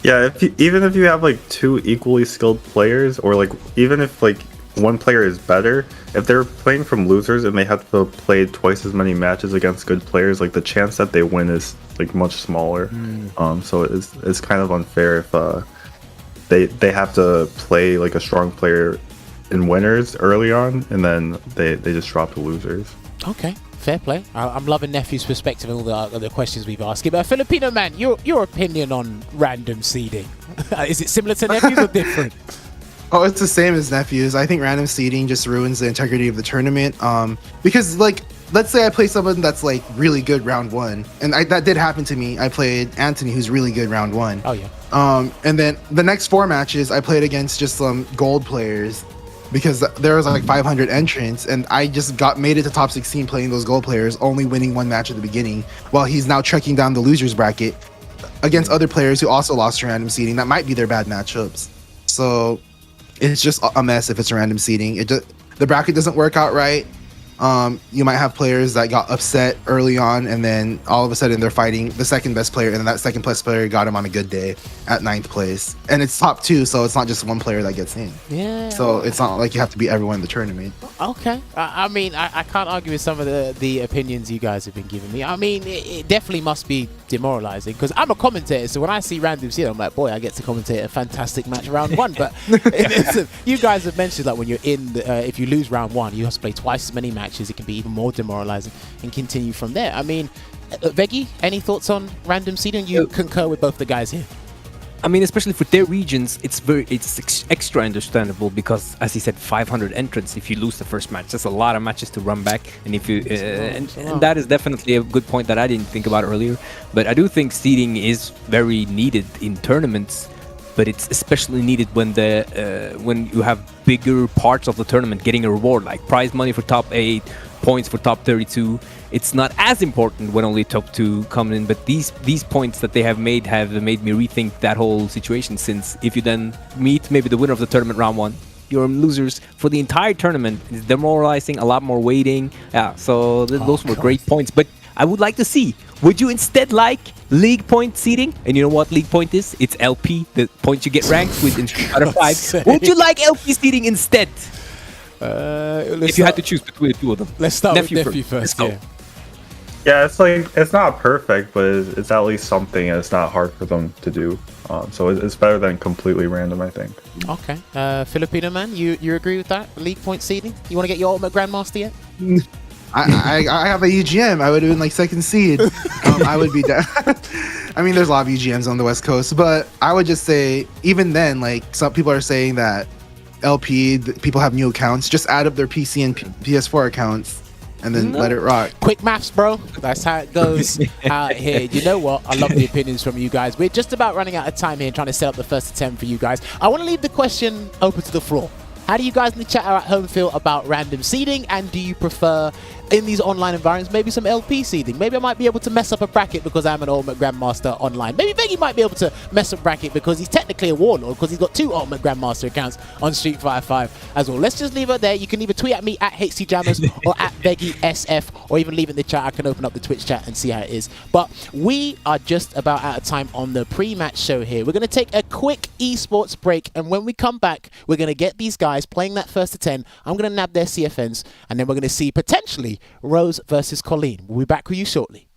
Yeah, even if you have like 2 equally skilled players, or like even if like one player is better, if they're playing from losers and they have to play twice as many matches against good players, like the chance that they win is like much smaller. So it's kind of unfair if they have to play like a strong player in winners early on, and then they just drop to losers. Okay. Fair play. I'm loving Nephew's perspective and all the questions we've asked him. Filipinoman, your opinion on random seeding. Is it similar to Nephew's or different? Oh, it's the same as Nephew's. I think random seeding just ruins the integrity of the tournament. Because like, let's say I play someone that's like really good round 1, and that did happen to me. I played Anthony, who's really good round 1. Oh yeah. And then the next 4 matches I played against just some gold players, because there was like 500 entrants, and I just made it to top 16 playing those gold players, only winning one match at the beginning, while he's now trekking down the losers bracket against other players who also lost to random seeding. That might be their bad matchups. So it's just a mess if it's random seeding. The bracket doesn't work out right. You might have players that got upset early on, and then all of a sudden they're fighting the second best player, and then that second best player got him on a good day at 9th place. And it's top 2, so it's not just one player that gets in. Yeah. So it's not like you have to beat everyone in the tournament. Okay. I mean, I can't argue with some of the opinions you guys have been giving me. I mean, it definitely must be demoralizing, because I'm a commentator, so when I see random seed, I'm like, boy, I get to commentate a fantastic match round 1. But you guys have mentioned that when you're in, if you lose round 1, you have to play twice as many matches. It can be even more demoralizing and continue from there. I mean, Veggey, any thoughts on random seeding? You concur with both the guys here. I mean, especially for their regions, it's extra understandable because, as he said, 500 entrants. If you lose the first match, that's a lot of matches to run back. And if you and that is definitely a good point that I didn't think about earlier. But I do think seeding is very needed in tournaments. But it's especially needed when when you have bigger parts of the tournament getting a reward, like prize money for top 8, points for top 32. It's not as important when only top 2 come in, but these points that they have made me rethink that whole situation, since if you then meet maybe the winner of the tournament round 1, you're losers for the entire tournament. It's demoralizing, a lot more waiting. Yeah, so those were great points. But I would like to see, would you instead like league point seeding? And you know what league point is? It's LP, the points you get ranked with in Street Fighter 5. Would you like LP seeding instead? If you had to choose between the two of them. Let's start with Nephew first. Yeah, it's like, it's not perfect, but it's at least something, and it's not hard for them to do. So it's better than completely random, I think. Okay. Filipinoman, you agree with that? League point seeding? You want to get your Ultimate Grandmaster yet? I have a UGM. I would have been like 2nd seed. I would be down. I mean, there's a lot of UGMs on the West Coast, but I would just say, even then, like, some people are saying that LP, people have new accounts. Just add up their PC and PS4 accounts and then let it rock. Quick maths, bro. That's how it goes out here. You know what? I love the opinions from you guys. We're just about running out of time here, trying to set up the first attempt for you guys. I want to leave the question open to the floor. How do you guys in the chat or at home feel about random seeding, and do you prefer, in these online environments, maybe some LP seeding? Maybe I might be able to mess up a bracket because I'm an Ultimate Grandmaster online. Maybe Veggey might be able to mess up a bracket because he's technically a Warlord, because he's got 2 Ultimate Grandmaster accounts on Street Fighter 5 as well. Let's just leave it there. You can either tweet at me at HCJammers or at VeggeySF, or even leave it in the chat. I can open up the Twitch chat and see how it is. But we are just about out of time on the pre-match show here. We're going to take a quick esports break, and when we come back, we're going to get these guys playing that first to 10. I'm going to nab their CFNs, and then we're going to see potentially Rose versus Colleen. We'll be back with you shortly.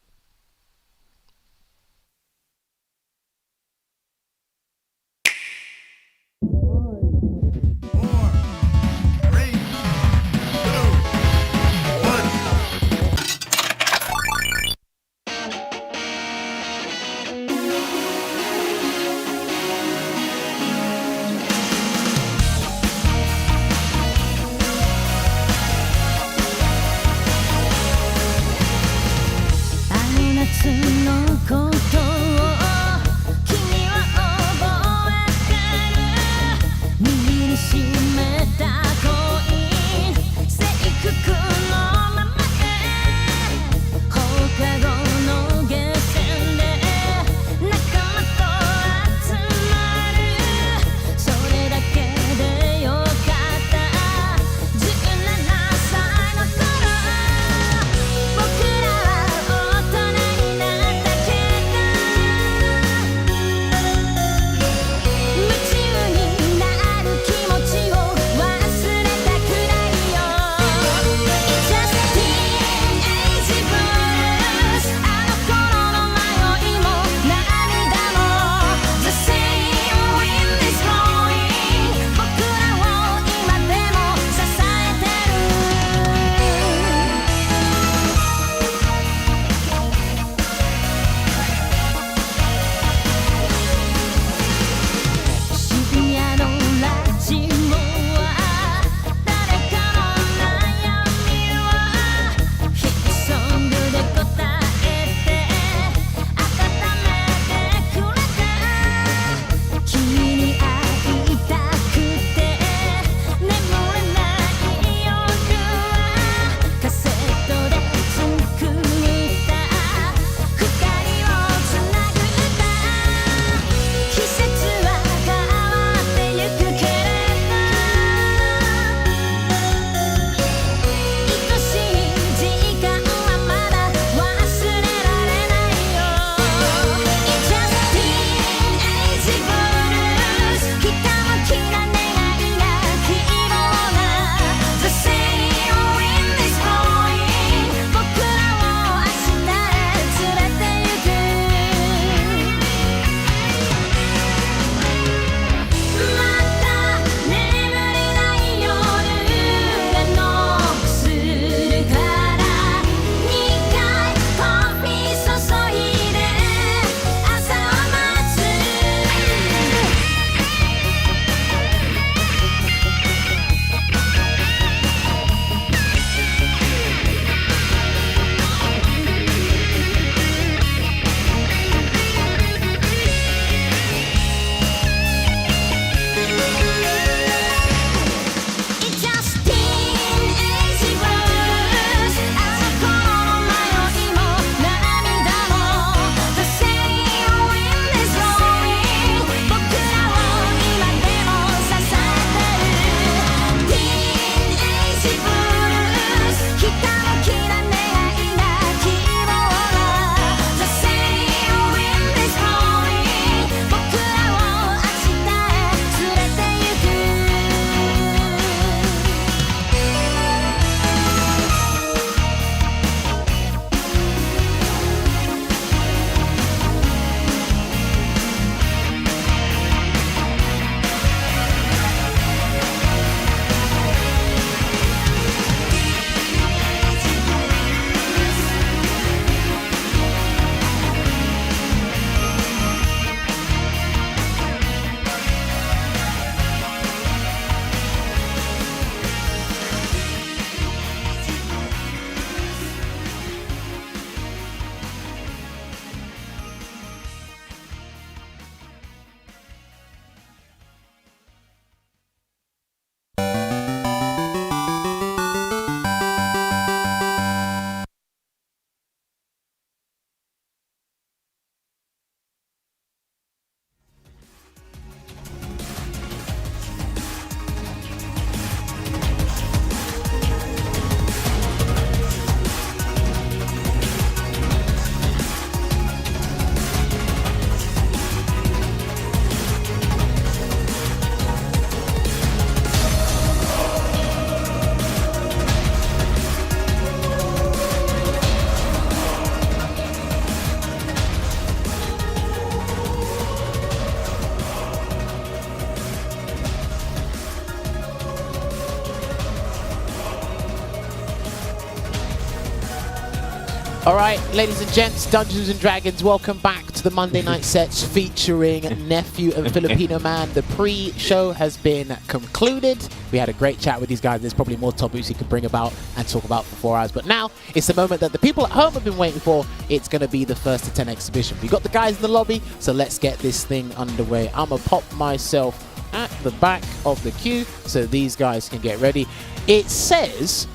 All right, ladies and gents, Dungeons and Dragons, welcome back to the Monday Night Sets featuring Nephew and Filipinoman. The pre-show has been concluded. We had a great chat with these guys. There's probably more topics you could bring about and talk about for 4 hours. But now it's the moment that the people at home have been waiting for. It's going to be the first to 10 exhibition. We got the guys in the lobby, so let's get this thing underway. I'm going to pop myself at the back of the queue so these guys can get ready. It says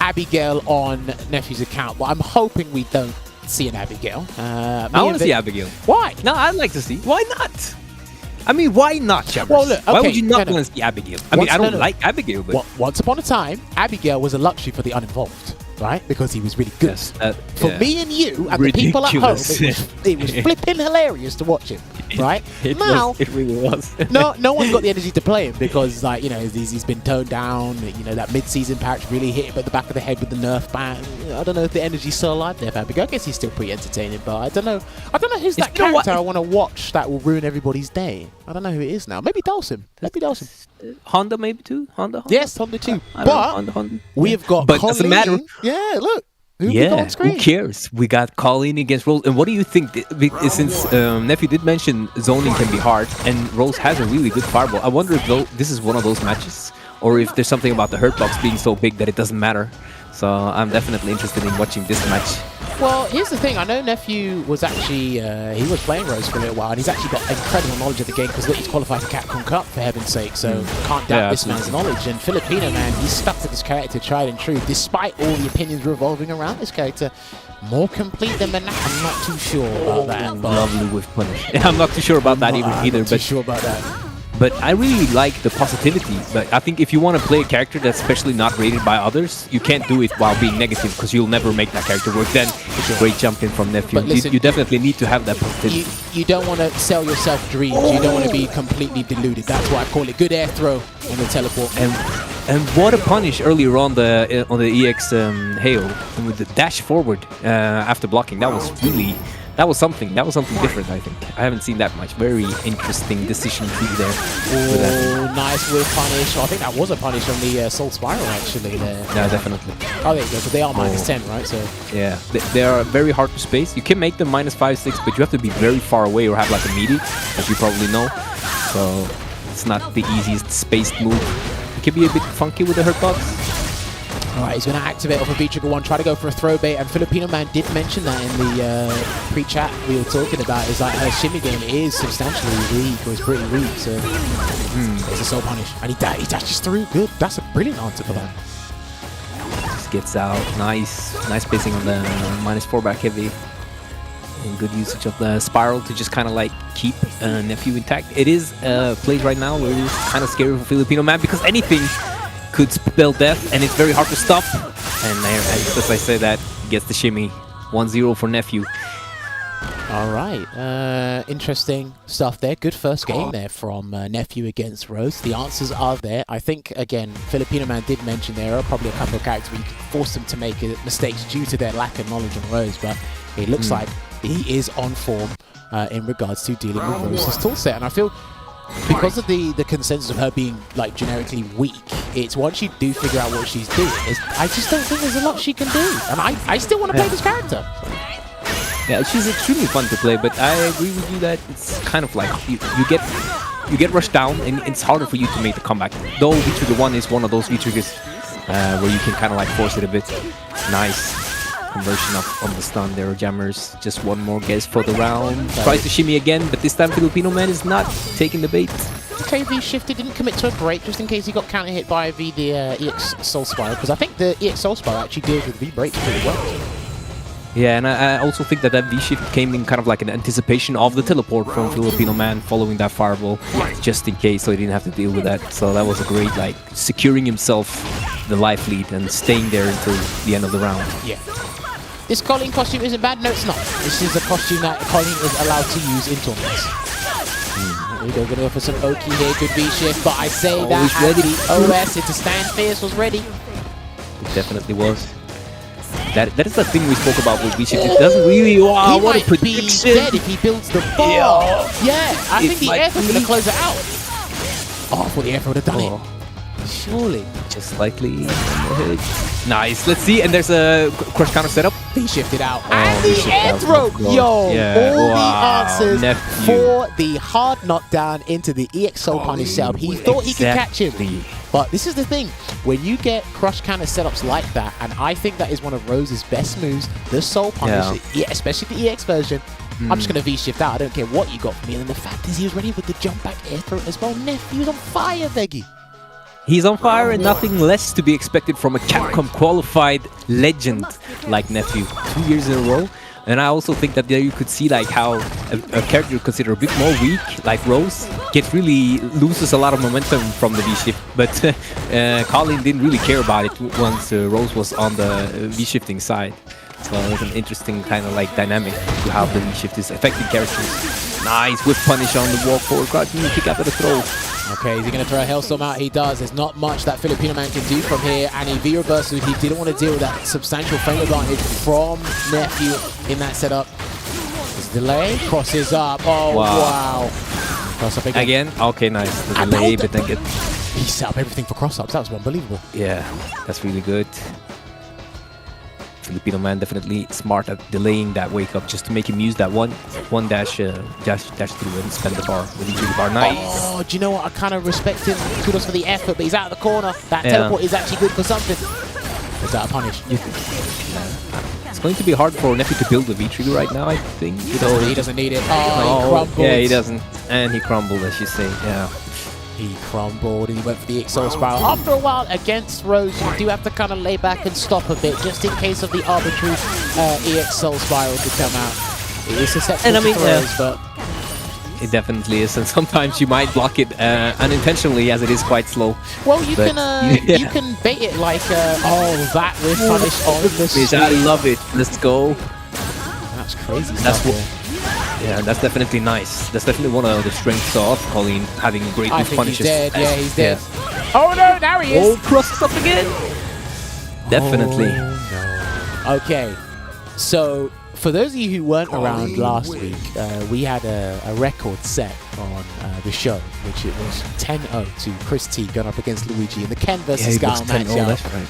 Abigail on Nephew's account, but I'm hoping we don't see an Abigail. I want to see Abigail. Why? No, I'd like to see. Why not? I mean, why not, Jammerz? Well, look, okay, why would you not want to see Abigail? I mean, I don't like Abigail, but... Once upon a time, Abigail was a luxury for the uninvolved, right? Because he was really good. Yes, for me and you and the people at home, it was flipping hilarious to watch him, right? It really was. no one's got the energy to play him because, like, you know, he's been toned down. You know, that mid-season patch really hit him at the back of the head with the nerf ban. I don't know if the energy's still alive there for Abigail. I guess he's still pretty entertaining, but I don't know who's that character I want to watch that will ruin everybody's day. I don't know who it is now. Maybe Dawson. Honda maybe too? Honda? Yes, Honda too. Honda. We have got But Colleen. doesn't matter. Yeah, look. Who cares? We got Colleen against Rose. And what do you think? Since Nephew did mention zoning can be hard, and Rose has a really good fireball, I wonder if this is one of those matches, or if there's something about the hurt box being so big that it doesn't matter. So I'm definitely interested in watching this match. Well, here's the thing. I know Nephew was actually, he was playing Rose for a little while, and he's actually got incredible knowledge of the game because look, he's qualified for Capcom Cup, for heaven's sake, so can't doubt this man's knowledge. And Filipinoman, he's stuck to this character tried and true, despite all the opinions revolving around this character. More complete than Manak, I'm not too sure about that. But Lovely with punish. I'm not too sure about that either. But sure about that. But I really like the positivity. But I think if you want to play a character that's especially not rated by others, you can't do it while being negative because you'll never make that character work. Then great jump in from Nephew. But listen, you definitely need to have that positivity. You don't want to sell yourself dreams. You don't want to be completely deluded. That's why I call it good air throw on the teleport. And what a punish earlier on the EX Hail with the dash forward after blocking. That was something. That was something different, I think. I haven't seen that much. Very interesting decision tree there. Oh, nice whiff punish. I think that was a punish on the Soul Spiral, actually. There. Yeah, definitely. Oh, there you go. So they are -10, right? So yeah, they are very hard to space. You can make them -5, -6, but you have to be very far away or have like a meaty, as you probably know. So it's not the easiest spaced move. It can be a bit funky with the hurt box. Alright, he's going to activate off of V-Trigger 1, try to go for a throw bait, and Filipinoman did mention that in the pre-chat we were talking about, is that her shimmy game is substantially weak, or is pretty weak, so there's a soul punish, and he dashes through, good, that's a brilliant answer for that. Just gets out, nice spacing on the -4 back heavy, and good usage of the spiral to just kind of like keep Nephew intact. It is played right now where it's kind of scary for Filipinoman, because anything could spell death, and it's very hard to stop. And as I say that, gets the shimmy. 1-0 for Nephew. All right, interesting stuff there. Good first game there from Nephew against Rose. The answers are there. I think, again, Filipinoman did mention there are probably a couple of characters where you can force them to make mistakes due to their lack of knowledge on Rose, but it looks like he is on form in regards to dealing with Rose's toolset. And I feel, because of the consensus of her being like generically weak, it's once you do figure out what she's doing, I just don't think there's a lot she can do, and I still want to play this character. Yeah, she's extremely fun to play, but I agree with you that it's kind of like you get rushed down, and it's harder for you to make the comeback. Though V-Trigger 1 is one of those V-Triggers where you can kind of like force it a bit. Nice conversion on the stun there. Jammerz just one more guess for the round. Tries to shimmy again, but this time Filipinoman is not taking the bait. Okay, V shifted, didn't commit to a break just in case he got counter hit by the EX Soul Spiral, because I think the EX Soul Spiral actually deals with V breaks pretty well. Yeah, and I also think that V shift came in kind of like an anticipation of the teleport from Filipinoman following that fireball, just in case, so he didn't have to deal with that. So that was a great, like, securing himself the life lead and staying there until the end of the round. Yeah. This Colleen costume isn't bad. No, it's not. This is a costume that Colleen is allowed to use in tournaments. We're going to go for some Oki here. Good V-shift, but I say that the OS into Stand Fierce was ready. It definitely was. That is the thing we spoke about with V-shift. It doesn't really... Wow, what a prediction! He might be dead if he builds the bar. Yeah, I think the air throw is going to close it out. Oh, I thought the air throw would have done it. Surely. Just slightly. Nice. Let's see. And there's a crush counter setup. He shifted out. And the shifted air out. throw. Yo, Yeah, all wow, the answers Nephew. for the hard knockdown into the EX Soul Punish setup. He thought he could catch him. Exactly. But this is the thing. When you get crush counter setups like that, and I think that is one of Rose's best moves, the Soul Punish, especially the EX version, I'm just going to V-shift out. I don't care what you got for me. And the fact is he was ready with the jump back air throw as well. Nephew's on fire, Veggey. He's on fire and nothing less to be expected from a Capcom qualified legend like Nephew. 2 years in a row. And I also think that there you could see like how a character considered a bit more weak, like Rose, loses a lot of momentum from the V-shift. But Colin didn't really care about it once Rose was on the V-shifting side. So it was an interesting kind of like dynamic to how the V-shift is affecting characters. Nice whip punish on the walk forward, crouching kick after the throw. Okay, is he going to throw a Hailstorm out? He does. There's not much that Filipinoman can do from here, and he V-reversal. He didn't want to deal with that substantial frame advantage from Nephew in that setup. His delay crosses up. Oh, wow. Cross up Again? Okay, nice. The delay, but then he set up everything for cross-ups. That was unbelievable. Yeah, that's really good. Filipinoman definitely smart at delaying that wake up just to make him use that one dash through and spend the bar with each of the bar. Nice. Oh, do you know what? I kind of respect him. Kudos for the effort, but he's out of the corner. That teleport is actually good for something. Is that a punish? It's going to be hard for Nephew to build the V-trigger right now, I think. He doesn't need it. Oh, he crumbled. Yeah, he doesn't. And he crumbled, as you say. Yeah. He crumbled and he went for the EX Soul Spiral. After a while, against Rose, you do have to kind of lay back and stop a bit, just in case of the arbitrary EX Soul Spiral to come out. It is susceptible to Rose, but... It definitely is, and sometimes you might block it unintentionally, as it is quite slow. Well, you can bait it like, oh, that with punish on the street. I love it. Let's go. That's crazy. Yeah, that's definitely nice. That's definitely one of the strengths of Colleen, having great I think punishes. he's dead. Yeah, he's dead. Oh no, now he is. Oh, crosses up again. Definitely. Oh, no. Okay, so for those of you who weren't around last week, we had a record set on the show, which it was 10-0 to Chris T going up against Luigi in the Ken versus Gal matchup. That's right.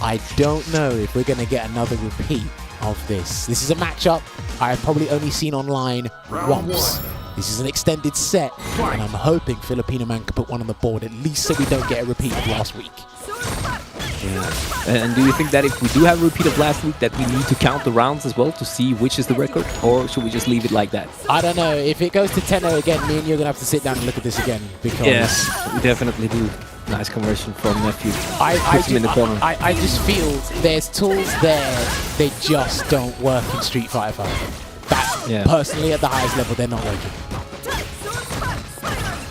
I don't know if we're going to get another repeat of this. This is a matchup I've probably only seen online once. This is an extended set, and I'm hoping Filipinoman can put one on the board, at least so we don't get a repeat of last week. Yeah. And do you think that if we do have a repeat of last week, that we need to count the rounds as well to see which is the record, or should we just leave it like that? I don't know. If it goes to 10-0 again, me and you're going to have to sit down and look at this again, because... Yes, we definitely do. Nice conversion from Nephew. I just feel there's tools there, they just don't work in Street Fighter 5. That, personally, at the highest level, they're not working.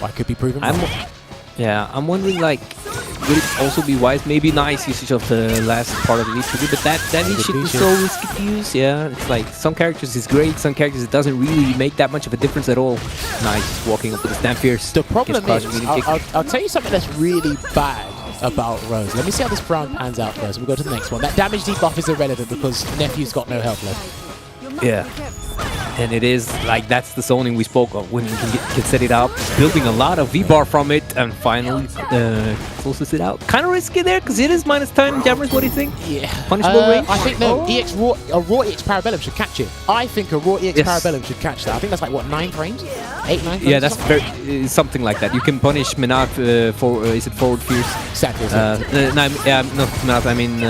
I could be proven wrong. I'm wondering, like, would it also be wise? Maybe nice usage of the last part of the V-trigger, but that V-shift is so risky to use. Yeah, it's like some characters is great, some characters it doesn't really make that much of a difference at all. Nice, walking up with the stand fierce. The problem is, I'll tell you something that's really bad about Rose. Let me see how this round pans out first. We'll go to the next one. That damage debuff is irrelevant because Nephew's got no health left. Yeah. And it is like that's the zoning we spoke of when you can set it up, building a lot of V-bar from it, and finally closes it out. Kind of risky there because it is -10. Jammerz, what do you think? Yeah. Punishable range? I think no. A raw EX Parabellum should catch it. I think a raw EX Parabellum should catch that. I think that's like what, 9 frames? 8, 9 frames? Yeah, that's very, something like that. You can punish Menat for is it forward fierce? Exactly. Not Menat. I mean.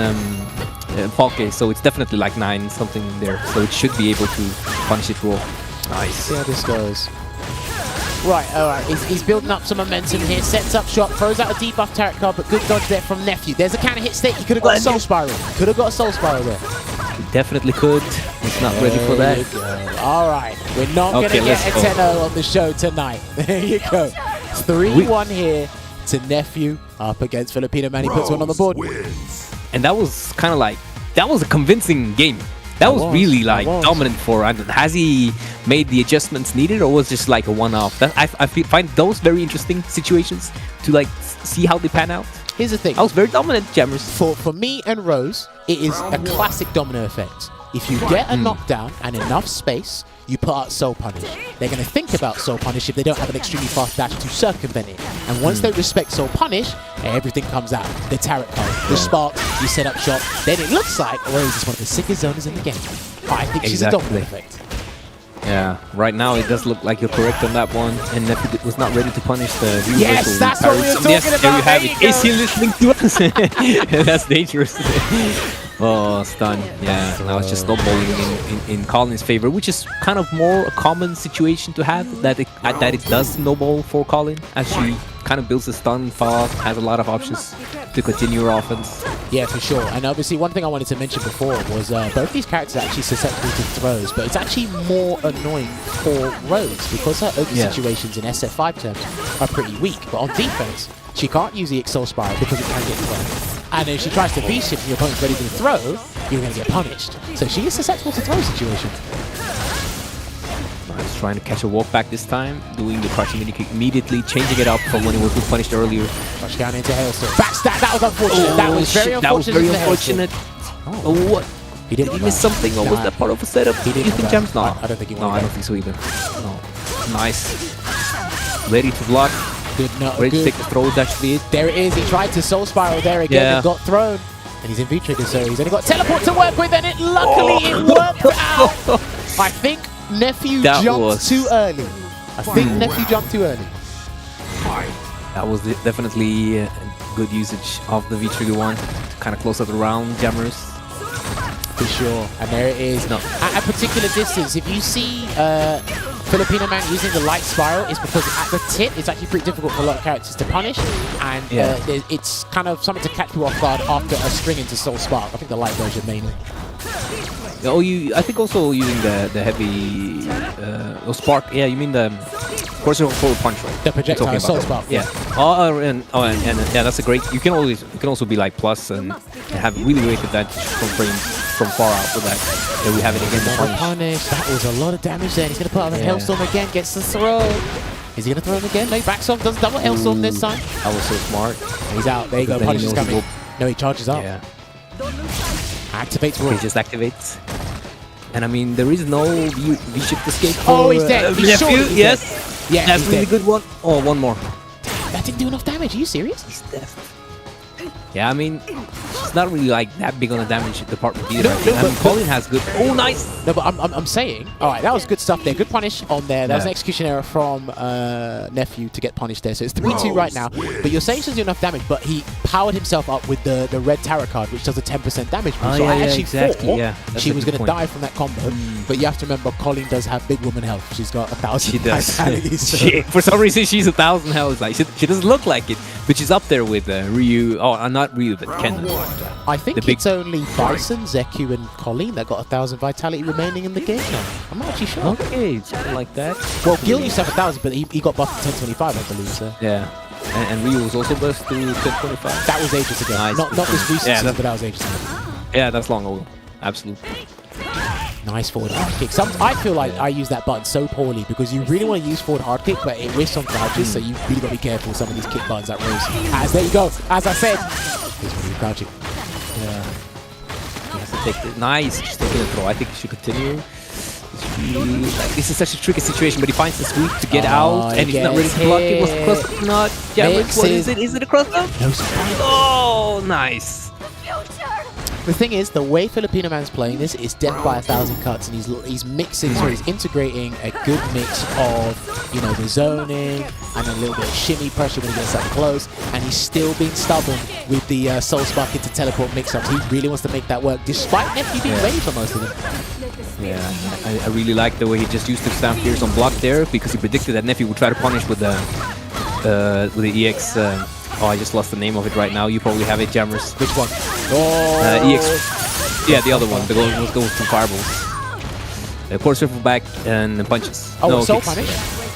Falke, so it's definitely like 9 something there, so it should be able to punish it raw. Nice. See how this goes. Right, alright, he's building up some momentum here, sets up shot, throws out a debuff turret card, but good dodge there from Nephew. There's a counter hit state, he could have got a Soul Spiral. Could have got a Soul Spiral there. He definitely could. He's not ready for that. Alright, we're not going to get a 10-0 on the show tonight. There you go. It's 3-1 here to Nephew up against Filipinoman. He puts one on the board. And that was kind of like, that was a convincing game. That was really like dominant for Andrew. Has he made the adjustments needed, or was just like a one-off? I find those very interesting situations to like see how they pan out. Here's the thing. I was very dominant, Jammerz. For me and Rose, it is a classic domino effect. If you get a knockdown and enough space, you put out Soul Punish. They're going to think about Soul Punish if they don't have an extremely fast dash to circumvent it. And once they respect Soul Punish, everything comes out. The Tarot card, the Sparks, You set up shop, then it looks like Rose is one of the sickest zoners in the game. I think she's a dominant effect. Yeah, right now it does look like you're correct on that one, and Nephew was not ready to punish the universal. Yes, that's what we were talking yes, about. There you have There it. you Is he listening to us? That's dangerous. Oh, stun. Yeah, now it's just snowballing in Colin's favor, which is kind of more a common situation to have, that it does snowball for Colin, as she kind of builds a stun fast, has a lot of options to continue her offense. Yeah, for sure. And obviously, one thing I wanted to mention before was both these characters are actually susceptible to throws, but it's actually more annoying for Rose because her open situations in SF5 terms are pretty weak. But on defense, she can't use the Exalt Spiral because it can get thrown. And if she tries to V-shift and your opponent's ready to throw, you're going to get punished. So she is susceptible to throw situations. Nice, trying to catch a walk back this time, doing the crouching mini kick immediately, changing it up from when it was punished earlier. Rush down into Hailstorm. Backstab, that was unfortunate. That was very unfortunate. That was very unfortunate. Oh, what? He didn't miss something, or was that part of a setup? He didn't. You think Jammerz? No, I don't think he No, I don't think so either. No. Nice. Ready to block. Good, no, Ready good. to take the throws, actually. There it is. He tried to Soul Spiral there again and got thrown. And he's in V-Trigger, so he's only got Teleport to work with, and luckily it worked out. I think Nephew jumped too early. I think Nephew jumped too early. That was definitely a good usage of the V-Trigger one to kind of close out the round, Jammerz. For sure. And there it is. No. At a particular distance, if you see Filipinoman using the light spiral, it's because at the tip, it's actually pretty difficult for a lot of characters to punish. And it's kind of something to catch people off guard after a string into Soul Spark. I think the light version mainly. Oh, I think also using the heavy spark. Yeah, you mean the Course forward punch, right? The projectile Soul Spark. Yeah. And yeah, that's a great. You can also be like plus and have really great advantage from far out with that. Yeah, we have it again. The punish. That was a lot of damage there. He's gonna put out the Hailstorm again. Gets the throw. Is he gonna throw him again? No, he backs off. Does double Hailstorm this time. That was so smart. He's out. There you go. Punish is coming. No, he charges up. Yeah. Activates Roar. He just activates. And I mean, there is no V-shift escape for Oh, he's dead. He's Nephew. short. Yes. Yeah, that's really good one. Oh, one more. That didn't do enough damage. Are you serious? He's dead. Yeah, I mean, it's not really like that big on the damage department either. I mean, Colin has good. Oh, nice. No, but I'm saying, all right, that was good stuff there. Good punish on there. That was an execution error from Nephew to get punished there. So it's 3-2 right now. But you're saying he doesn't do enough damage, but he powered himself up with the red tarot card, which does a 10% damage boost. So I actually thought she was going to die from that combo. But you have to remember, Colin does have big woman health. She's got 1,000 vitalities. So. For some reason, she's 1,000 health. Like she doesn't look like it, but she's up there with Ryu. Oh, not Ryu, but Ken. I think it's only Bison, Zeku, and Colleen that got 1,000 vitality remaining in the game now. I'm not actually sure. Okay, something like that. Well, Gil used to have 1,000, but he got buffed to 1025, I believe. So. Yeah. And Ryu was also buffed to 1025. That was ages ago. Nice. Not this recent season, but that was ages ago. Yeah, that's long ago. Absolutely. Nice forward hard kick. I feel like I use that button so poorly because you really want to use forward hard kick, but it whiffs on crouches, so you really got to be careful with some of these kick buttons that Rose. There you go. As I said, he's really crouching. Yeah. He has to take the nice. Just taking a throw. I think he should continue. This is such a tricky situation, but he finds the sweep to get out, and he's not ready to block it. Was the cross up not? Jammerz, what is it? Is it a cross up? No surprise. Oh, nice. The thing is, the way Filipinoman's playing this is death by 1,000 cuts, and he's mixing, he's integrating a good mix of, you know, the zoning and a little bit of shimmy pressure when he gets up close, and he's still being stubborn with the Soul Spark into teleport mix-ups. He really wants to make that work, despite Nephew being ready for most of them. Yeah, I really like the way he just used the Stamp Fears on block there, because he predicted that Nephew would try to punish with the EX. Oh, I just lost the name of it right now. You probably have it, Jammerz. Which one? EX. Yeah, the other one. The goes from fireballs. Of course, circle back and punches. Oh, no, Soul kicks. Punish?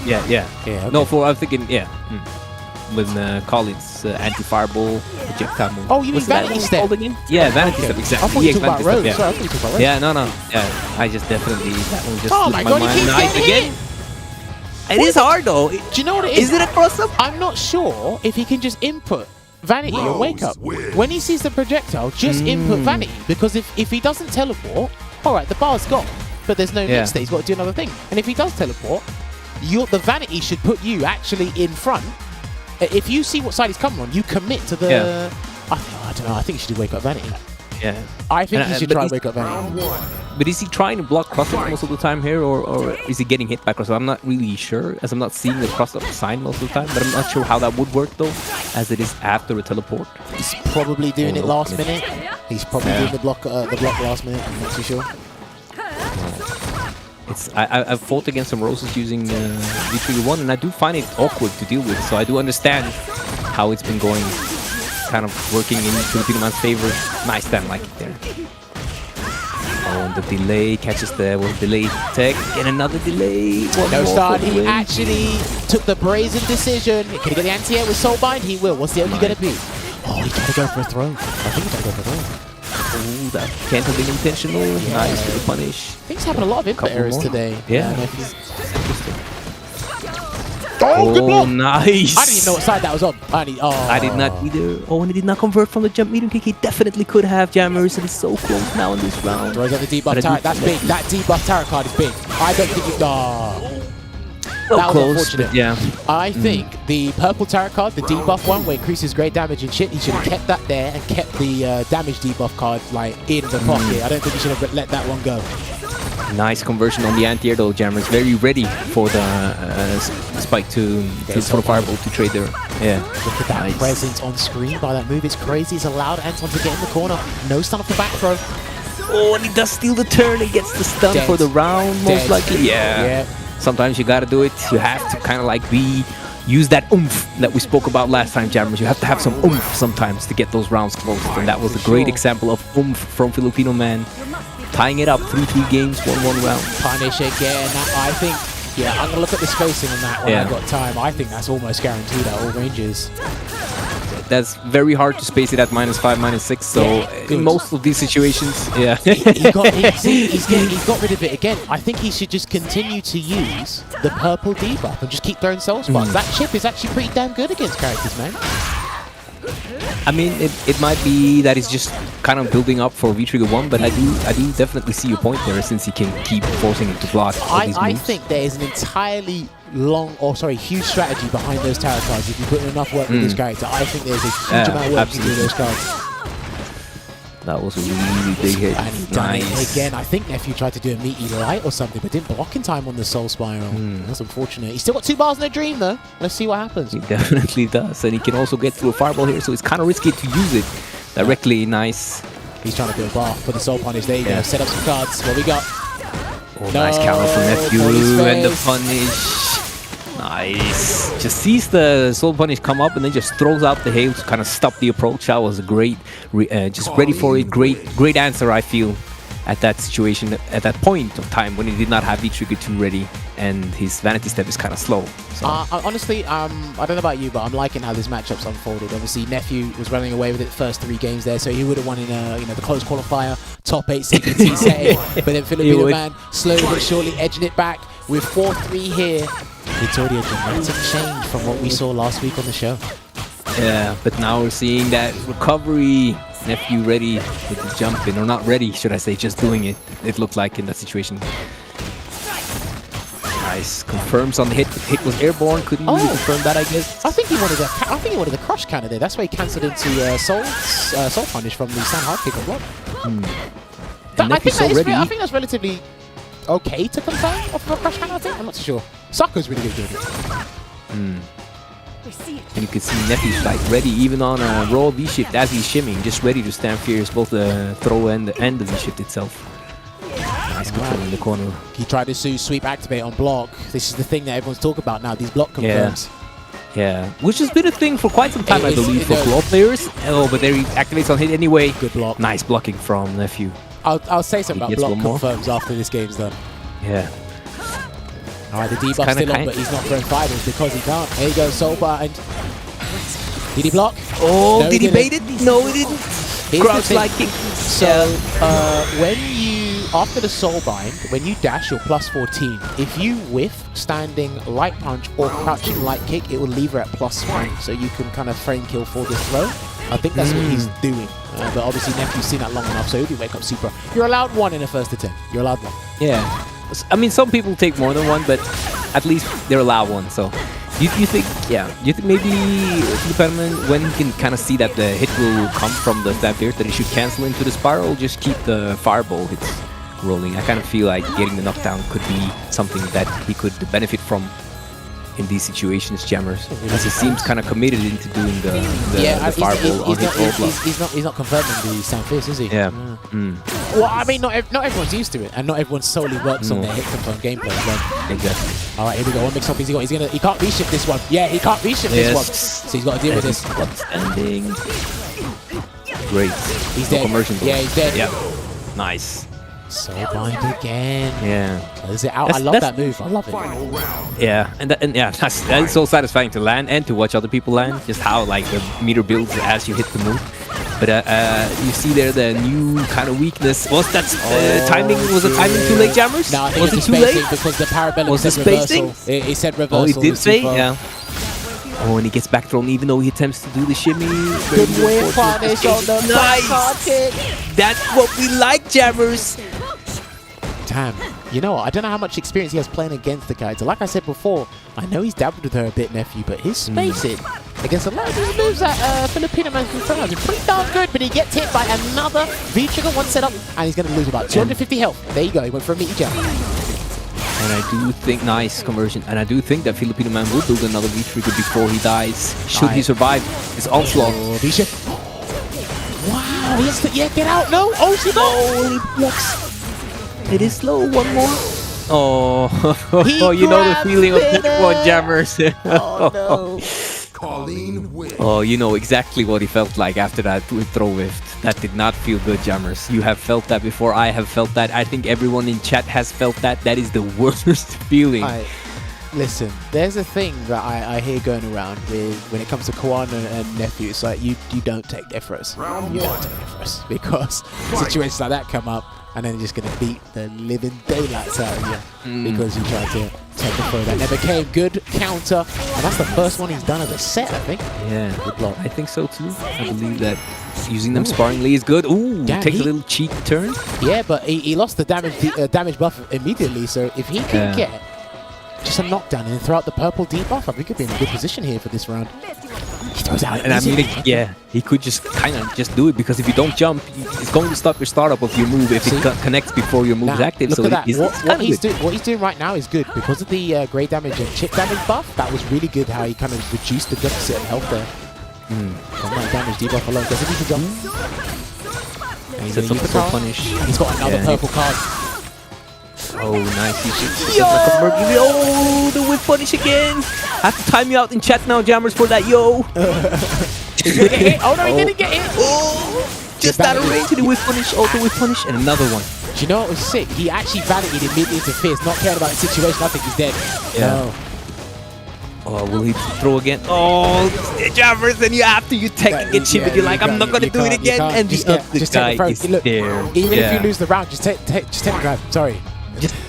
Yeah. Okay. No, I'm thinking, with Colin's anti-fireball projectile move. Oh, you mean Vanity Step? Yeah, Vanity Step, exactly. I thought you were talking about Rose. Yeah. Sorry, I thought you were talking about Rose. Yeah, no. Yeah, I just definitely, that one just Oh slipped my my god, mind. he keeps Nice getting again. It is hard though. Do you know what it is? Is it a cross-up? I'm not sure if he can just input Vanity or Wake Up. When he sees the projectile, just input Vanity, because if he doesn't teleport, alright, the bar's gone, but there's no mix there, he's got to do another thing. And if he does teleport, the Vanity should put you actually in front. If you see what side he's coming on, you commit to the I don't know. I think he should wake up Vanity. Yeah. I think he should try and he's- wake up Vanity. But is he trying to block cross-up most of the time here, or is he getting hit by cross-up? I'm not really sure, as I'm not seeing the cross-up sign most of the time, but I'm not sure how that would work, though, as it is after a teleport. He's probably doing it last minute. He's probably doing the block last minute. I'm not too sure. I've fought against some Roses using V3-1, and I do find it awkward to deal with, so I do understand how it's been going, kind of working in Filipinoman's favor. Nice stand like it there. Oh, and the delay catches the delay tech, and another delay. No start. He actually took the brazen decision. Can he get the anti-air with Soulbind? He will. What's the only going to be? Oh, he's got to go for a throw. I think he's got to go for a throw. Oh, that can't have been intentional. Nice for the punish. Things happen a lot of input errors today. Yeah. Oh, good block! Nice. I didn't even know what side that was on. I did not either. Oh, and he did not convert from the jump medium kick. He definitely could have. Jammerz, and he's so close now in this round. Throws out the debuff tarot. That's big. That debuff tarot card is big. I don't think you... that was unfortunate. Yeah. I think the purple tarot card, the debuff one, where it increases great damage and shit, he should have kept that there and kept the damage debuff card like in the pocket. I don't think he should have let that one go. Nice conversion on the anti-air though, Jammerz. Very ready for the spike to for the fireball to trade there. Yeah. Look at that presence on screen by that move. It's crazy. It's allowed Anton to get in the corner. No stun off the back throw. Oh, and he does steal the turn and gets the stun for the round, most likely. Yeah. Sometimes you gotta do it. You have to kind of like use that oomph that we spoke about last time, Jammerz. You have to have some oomph sometimes to get those rounds closed. And that was a great example of oomph from Filipinoman. Tying it up 3-3 games, 1-1 round. Punish again. I think, I'm going to look at the spacing on that when I got time. I think that's almost guaranteed at all ranges. That's very hard to space it at -5, -6. So in most of these situations, he's got rid of it again. I think he should just continue to use the purple debuff and just keep throwing soul sparks. That chip is actually pretty damn good against characters, man. I mean, it might be that it's just kind of building up for V-Trigger-1, but I do definitely see your point there, since he can keep forcing it to block. I think there is an entirely huge strategy behind those tarot cards. If you put in enough work with this character, I think there's a huge amount of work to do with those cards. That was a really big hit. And he done it again. I think Nephew tried to do a meaty light or something, but didn't block in time on the Soul Spiral. That's unfortunate. He's still got 2 bars in a dream, though. Let's see what happens. He definitely does. And he can also get through a fireball here, so it's kind of risky to use it directly. Nice. He's trying to do a bar for the Soul Punish. There you go. Set up some cards. What we got? Oh, nice counter from Nephew. And the punish. Nice. Just sees the Soul Punish come up and then just throws out the hail to kind of stop the approach. That was a great, just ready for it. Great answer, I feel, at that situation, at that point of time when he did not have V-Trigger 2 ready and his Vanity Step is kind of slow. So. Honestly, I don't know about you, but I'm liking how this matchup's unfolded. Obviously, Nephew was running away with it the first 3 games there, so he would have won in the close qualifier, top 8 CPT setting. But then Filipinoman slowly but surely edging it back with 4-3 here. It's already a dramatic change from what we saw last week on the show. Yeah, but now we're seeing that recovery. Nephew ready with the jump in, or not ready, should I say, just doing it. It looked like in that situation. Nice, confirms on the hit. The hit was airborne. Couldn't really confirm that, I guess. I think he wanted a crush counter there. That's why he cancelled into Soul Punish from the stand hard kick on block. I think that's relatively okay to confirm off of a crush counter. I think I'm not too sure. Sokko's really good doing it. And you can see Nephew's like ready, even on a raw V-shift as he's shimming, just ready to stand fierce, both the throw and the V-shift itself. Nice control in the corner. He tried to sweep activate on block. This is the thing that everyone's talking about now, these block confirms. Yeah, which has been a thing for quite some time, I believe, for claw players. Oh, but there he activates on hit anyway. Good block. Nice blocking from Nephew. I'll say something about block confirms after this game's done. Yeah. Alright, the debuff's still on, but he's not throwing fighters because he can't. There you go, Soulbind. Did he block? Oh, no, did he bait it? No, he didn't. Crouch like kick. So, when you, after the Soulbind, when you dash, you're plus 14. If you whiff standing light punch or crouching light kick, it will leave her at +1. So you can kind of frame kill for the throw. I think that's what he's doing. But obviously, Nephew's seen that long enough, so he'll be Wake Up Super. You're allowed 1 in a first attempt. You're allowed 1. Yeah. I mean, some people take more than 1, but at least they're allowed 1, so You think, yeah, you think maybe Filipinoman, when he can kind of see that the hit will come from the Stampede, that he should cancel into the spiral, just keep the fireball hits rolling? I kind of feel like getting the knockdown could be something that he could benefit from in these situations, Jammerz, as he seems kind of committed into doing the fireball on his roll block. He's not confirming the Stampede, is he? Yeah. Well, I mean, not everyone's used to it, and not everyone solely works on their hit confirm gameplay as well. Exactly. All right, here we go. One mix up. He can't reshift this one. Yeah, he can't reshift this one. So he's got to deal with this. Ending. Great. He's No dead. conversion. Yeah, he's dead. Yeah. Nice. So blind again. Yeah. Close it out. I love that move. I love it. Yeah, and yeah, that's so satisfying to land and to watch other people land. Just how like the meter builds as you hit the move. But you see there the new kind of weakness. Was that timing? Was the timing too late, Jammerz? No, I think was it's it too late? because the parabellum Was said it spacing? reversal. It said reversal. Oh, it did say, super. yeah. Oh, and he gets back thrown even though he attempts to do the shimmy. Good whip punish on the back kick. That's what we like, Jammerz. Damn. You know what? I don't know how much experience he has playing against the character. Like I said before, I know he's dabbled with her a bit, Nephew, but his spacing against a lot of these moves that Filipinoman can throw is pretty darn good, but he gets hit by another V-trigger one setup, and he's going to lose about 250 health. There you go. He went for a meaty jump. And I do think, nice conversion, and I do think that Filipinoman will build another V-trigger before he dies, should he survive his onslaught. V-shift. Wow, he has to, yeah, get out. No, oh, she he blocks. It is slow, one more. Oh, He you know the feeling of grabbed that one, Jammerz. Oh, no. Colleen wins. Oh, you know exactly what he felt like after that throw whiff. That did not feel good, Jammerz. You have felt that before. I have felt that. I think everyone in chat has felt that. That is the worst feeling. Listen, there's a thing that I hear going around with when it comes to Kwan and Nephew. It's like you don't take their throws. You don't take their throws because situations like that come up, and then you're just going to beat the living daylights out of you because you tried to take a throw that never came. Good counter, and that's the first one he's done of the set, I think. Yeah, good block. I think so too. I believe that using them sparingly is good. Ooh, Damn, takes a little cheat turn. Yeah, but he lost the damage buff immediately, so if he can get just a knockdown and then throw out the purple debuff, I think he'd be in a good position here for this round. He throws out And I mean, he could just kind of just do it, because if you don't jump, it's going to stop your startup of your move if it connects before your move is active. Look So at that. it's What he's doing right now is good because of the grey damage and chip damage buff. That was really good how he kind of reduced the deficit of health there. From that damage debuff alone. Does he jump? And Sets up the full punish. He's got another purple card. Oh, nice. Oh, the whip punish again. I have to time you out in chat now, Jammerz, for that, yo. He's gonna get hit. Oh, no, he didn't get hit. Oh, just out of range to the whip punish, auto whip punish, and another one. Do you know what was sick? He actually validated immediately into Fierce, not caring about the situation. I think he's dead. Yeah. No. Oh, will he throw again? Oh, Jammerz, and after you take it, get chip, you're like, I'm not gonna do it again. And the other guy is there. Even if you lose the round, just take the grab. Sorry.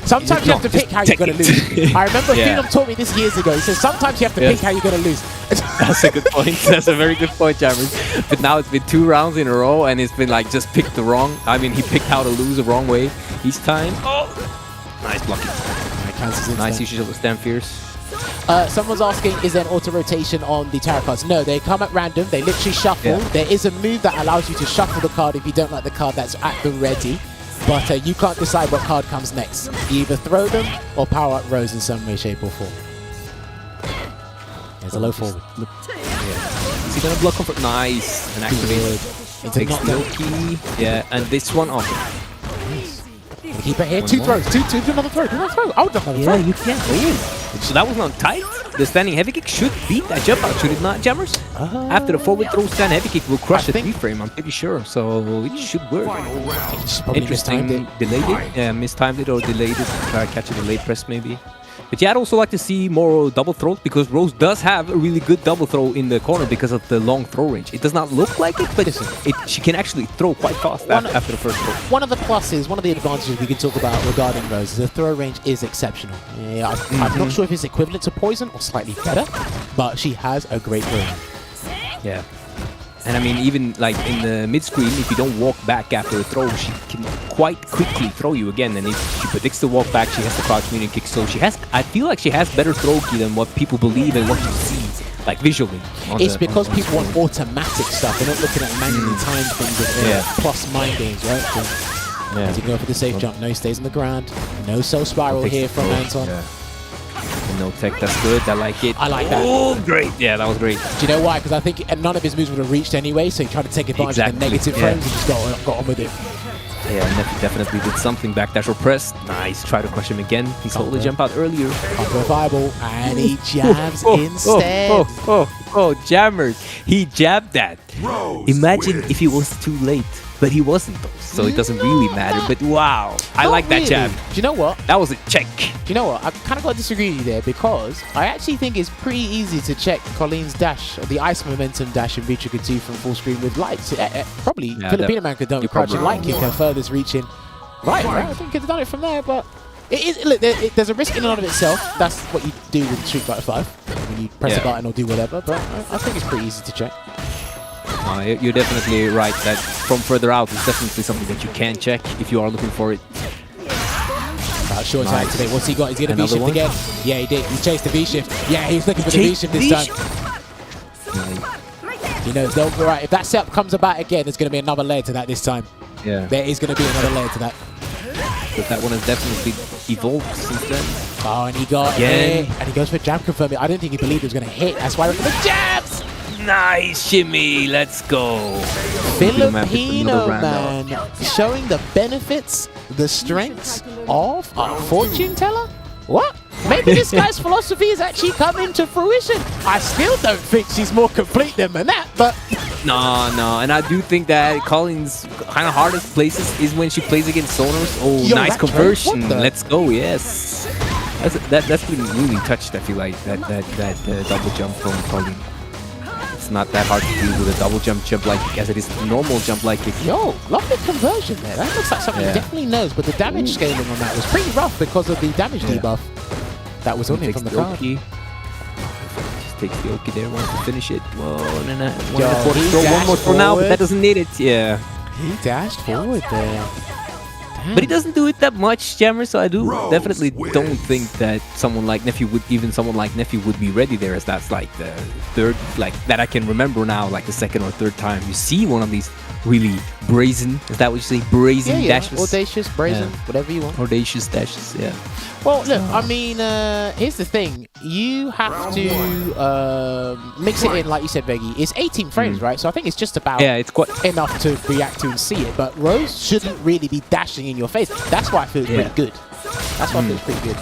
Sometimes you have to pick how you're going to lose. I remember Phenom taught me this years ago. He says sometimes you have to pick how you're going to lose. That's a good point. That's a very good point, Jammerz. But now it's been 2 rounds in a row, and it's been like just picked the wrong. I mean, he picked how to lose the wrong way each time. Oh, nice blocking. Nice usage of the Stand Fierce. Someone's asking, is there an auto rotation on the tarot cards? No, they come at random. They literally shuffle. There is a move that allows you to shuffle the card if you don't like the card that's at the ready. But you can't decide what card comes next. You either throw them or power up Rose in some way, shape, or form. There's a low forward. Is he gonna block comfort? Nice. And activate. Into key. Yeah, and this one off. Nice. Keep it here. Two throws. Two. Do another throw. Do another throw. I would do another throw. Yeah, you can. Oh. So that was not tight. The standing heavy kick should beat that jump out, should it not, Jammerz? After the forward throw, stand heavy kick will crush the 3-frame, I'm pretty sure. So it should work. Interesting. Delayed it. Yeah, mistimed it or delayed it. Try to catch a delayed press maybe. But yeah, I'd also like to see more double throws, because Rose does have a really good double throw in the corner because of the long throw range. It does not look like it, but she can actually throw quite fast after the first throw. One of the pluses, one of the advantages we can talk about regarding Rose is the throw range is exceptional. Yeah, I'm not sure if it's equivalent to Poison or slightly better, but she has a great throw range. Yeah. And I mean, even like in the mid-screen, if you don't walk back after a throw, she can quite quickly throw you again. And if she predicts the walk back, she has the crouch medium kick. So she has, I feel like she has better throw key than what people believe and what you see, like visually. It's because people want automatic stuff. They're not looking at manually timed things with plus mind games, right? So, as you go for the safe jump, no, he stays on the ground. No cell spiral here from Anton. No tech, that's good. I like it. I like that. Oh, great. Yeah, that was great. Do you know why? Because I think none of his moves would have reached anyway, so he tried to take advantage of the negative frames and just got on with it. Yeah, Nephew definitely did something. Backdash or press. Nice. Try to crush him again. He saw the jump out earlier. Upper fireball, and he jabs instead. Jammerz. He jabbed that. Imagine if he was too late, but he wasn't though, so it doesn't really matter. But wow, I like that jab. Do you know what? That was a check. Do you know what? I kind of got to disagree with you there because I actually think it's pretty easy to check Colleen's dash, or the ice momentum dash in Vitrica 2 from full screen with lights. Probably Filipinoman could have done with crouching light kick, her furthest reaching. Right? I think could have done it from there, but it is. Look, there's a risk in and of itself. That's what you do with Street Fighter 5 when you press a button or do whatever. But I think it's pretty easy to check. You're definitely right that from further out, it's definitely something that you can check if you are looking for it. Short time today. What's he got? He's going to V-shift again. Yeah, he did. He chased the V-shift. Yeah, he's looking for the V-shift this time. He knows, right, if that setup comes about again, there's going to be another layer to that this time. Yeah. There is going to be another layer to that. But that one has definitely evolved since then. Oh, and he got it. And he goes for jab confirming. I didn't think he believed it was going to hit. That's why I went for the jabs. Nice shimmy. Let's go. Filipinoman showing the benefits, the strengths of a fortune teller? What? Maybe this guy's philosophy is actually coming to fruition. I still don't think she's more complete than that, but... No. And I do think that Colleen's kind of hardest places is when she plays against Sonars. Oh, nice conversion. Let's go, yes. That's been really touched, I feel like, that double jump from Colleen. It's not that hard to do with a double jump like kick as it is a normal jump like kick. Yo, lovely conversion there. That looks like something he definitely knows, but the damage scaling on that was pretty rough because of the damage debuff that was on him from the card. Just takes the Oki there, wants to finish it. Whoa, one more for now, but that doesn't need it. Yeah. He dashed forward there. But he doesn't do it that much, Jammerz, so I definitely don't think that someone like Nephew would be ready there, as that's like the third, like that I can remember now, like the second or third time you see one of these really brazen, is that what you say? Brazen dashes? Audacious, brazen, whatever you want. Audacious dashes, yeah. Well, look, I mean, here's the thing. You have to mix it in, like you said, Veggey. It's 18 frames, right? So I think it's just about it's quite enough to react to and see it. But Rose shouldn't really be dashing in your face. That's why I feel it's pretty good. That's why I feel it's pretty good.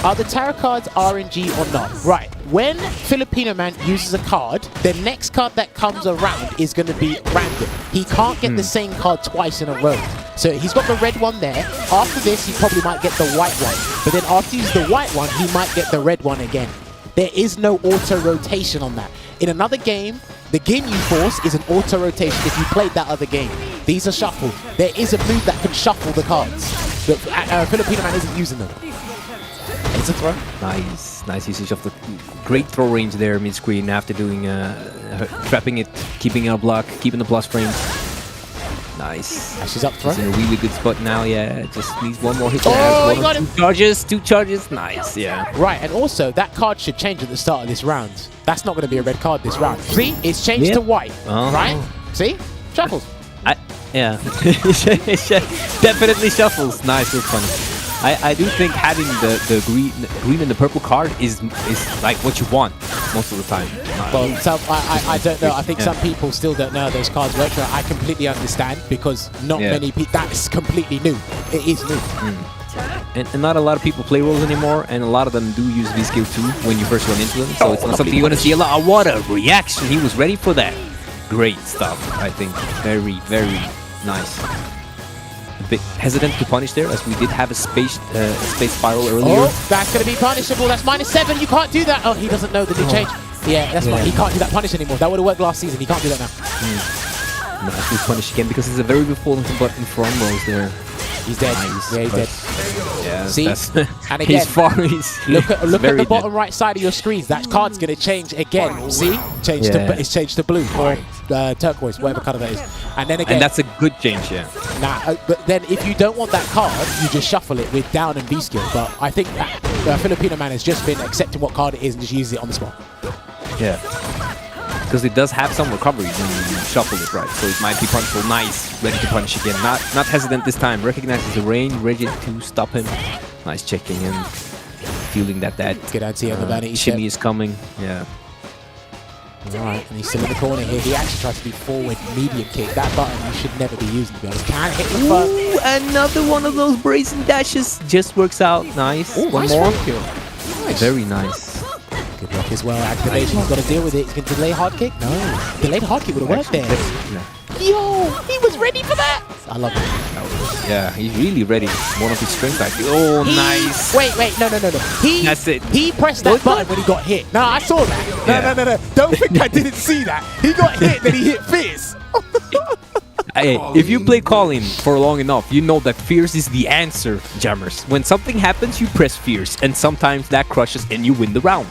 Are the tarot cards RNG or not? Right. When Filipinoman uses a card, the next card that comes around is going to be random. He can't get the same card twice in a row. So he's got the red one there. After this, he probably might get the white one. But then after he uses the white one, he might get the red one again. There is no auto-rotation on that. In another game, the Ginyu Force is an auto-rotation if you played that other game. These are shuffled. There is a move that can shuffle the cards. But Filipinoman isn't using them. It's a throw. Nice usage of the great throw range there mid-screen after doing trapping it, keeping it a block, keeping the plus frames. Nice. She's up throw. She's in a really good spot now, yeah. Just needs one more hit. Oh, he got him. Two charges. Nice, yeah. Right, and also that card should change at the start of this round. That's not going to be a red card this round. See, it's changed to white, right? See, shuffles. Yeah, definitely shuffles. Nice, that's funny. I do think having the green and the purple card is like what you want most of the time. Well, I don't know. I think some people still don't know how those cards work. So I completely understand because not many people. That's completely new. It is new. And not a lot of people play roles anymore, and a lot of them do use V-Skill 2 when you first run into them. So it's not something you're going to see a lot. What a reaction! He was ready for that. Great stuff, I think. Very, very nice. A bit hesitant to punish there, as we did have a space spiral earlier. Oh, that's going to be punishable. That's -7. You can't do that. Oh, he doesn't know the new change. Yeah, that's fine. He can't do that punish anymore. That would have worked last season. He can't do that now. No, have to punish again because it's a very good falling button from Rose there. He's dead. Nice. Yeah, he's dead. Yeah, see, And again, look at the dead. bottom right side of your screens. That card's going to change again. See? It's changed to blue or turquoise, whatever color that is. And then again, And that's a good change, yeah. now, but then if you don't want that card, you just shuffle it with down and B skill. But I think that Filipinoman has just been accepting what card it is and just using it on the spot. Yeah. Because it does have some recovery when you shuffle it right. So it might be punchable. Nice. Ready to punch again. Not hesitant this time. Recognizes the rain. Ready to stop him. Nice checking in. Feeling that Good anti on the vanity shimmy step. is coming. Yeah. Alright, and he's still in the corner here. He actually tries to do forward medium kick. That button you should never be using, to be honest. Can't hit the front. Ooh, another one of those brazen dashes. Just works out. Nice. Ooh, One nice more. front kill. Nice. Very nice. Good block as well. Activation, he's got to deal with it. He's going to delay hard kick. No. Delayed hard kick would have worked there. Yo, he was ready for that. I love it. Yeah, he's really ready. One of his strengths, I feel. Oh, nice. Wait, no. That's it. He pressed that button when he got hit. No, I saw that. No. Don't think I didn't see that. He got hit, then he hit Fierce. Hey, if you play Colin for long enough, you know that Fierce is the answer, Jammerz. When something happens, you press Fierce, and sometimes that crushes and you win the round.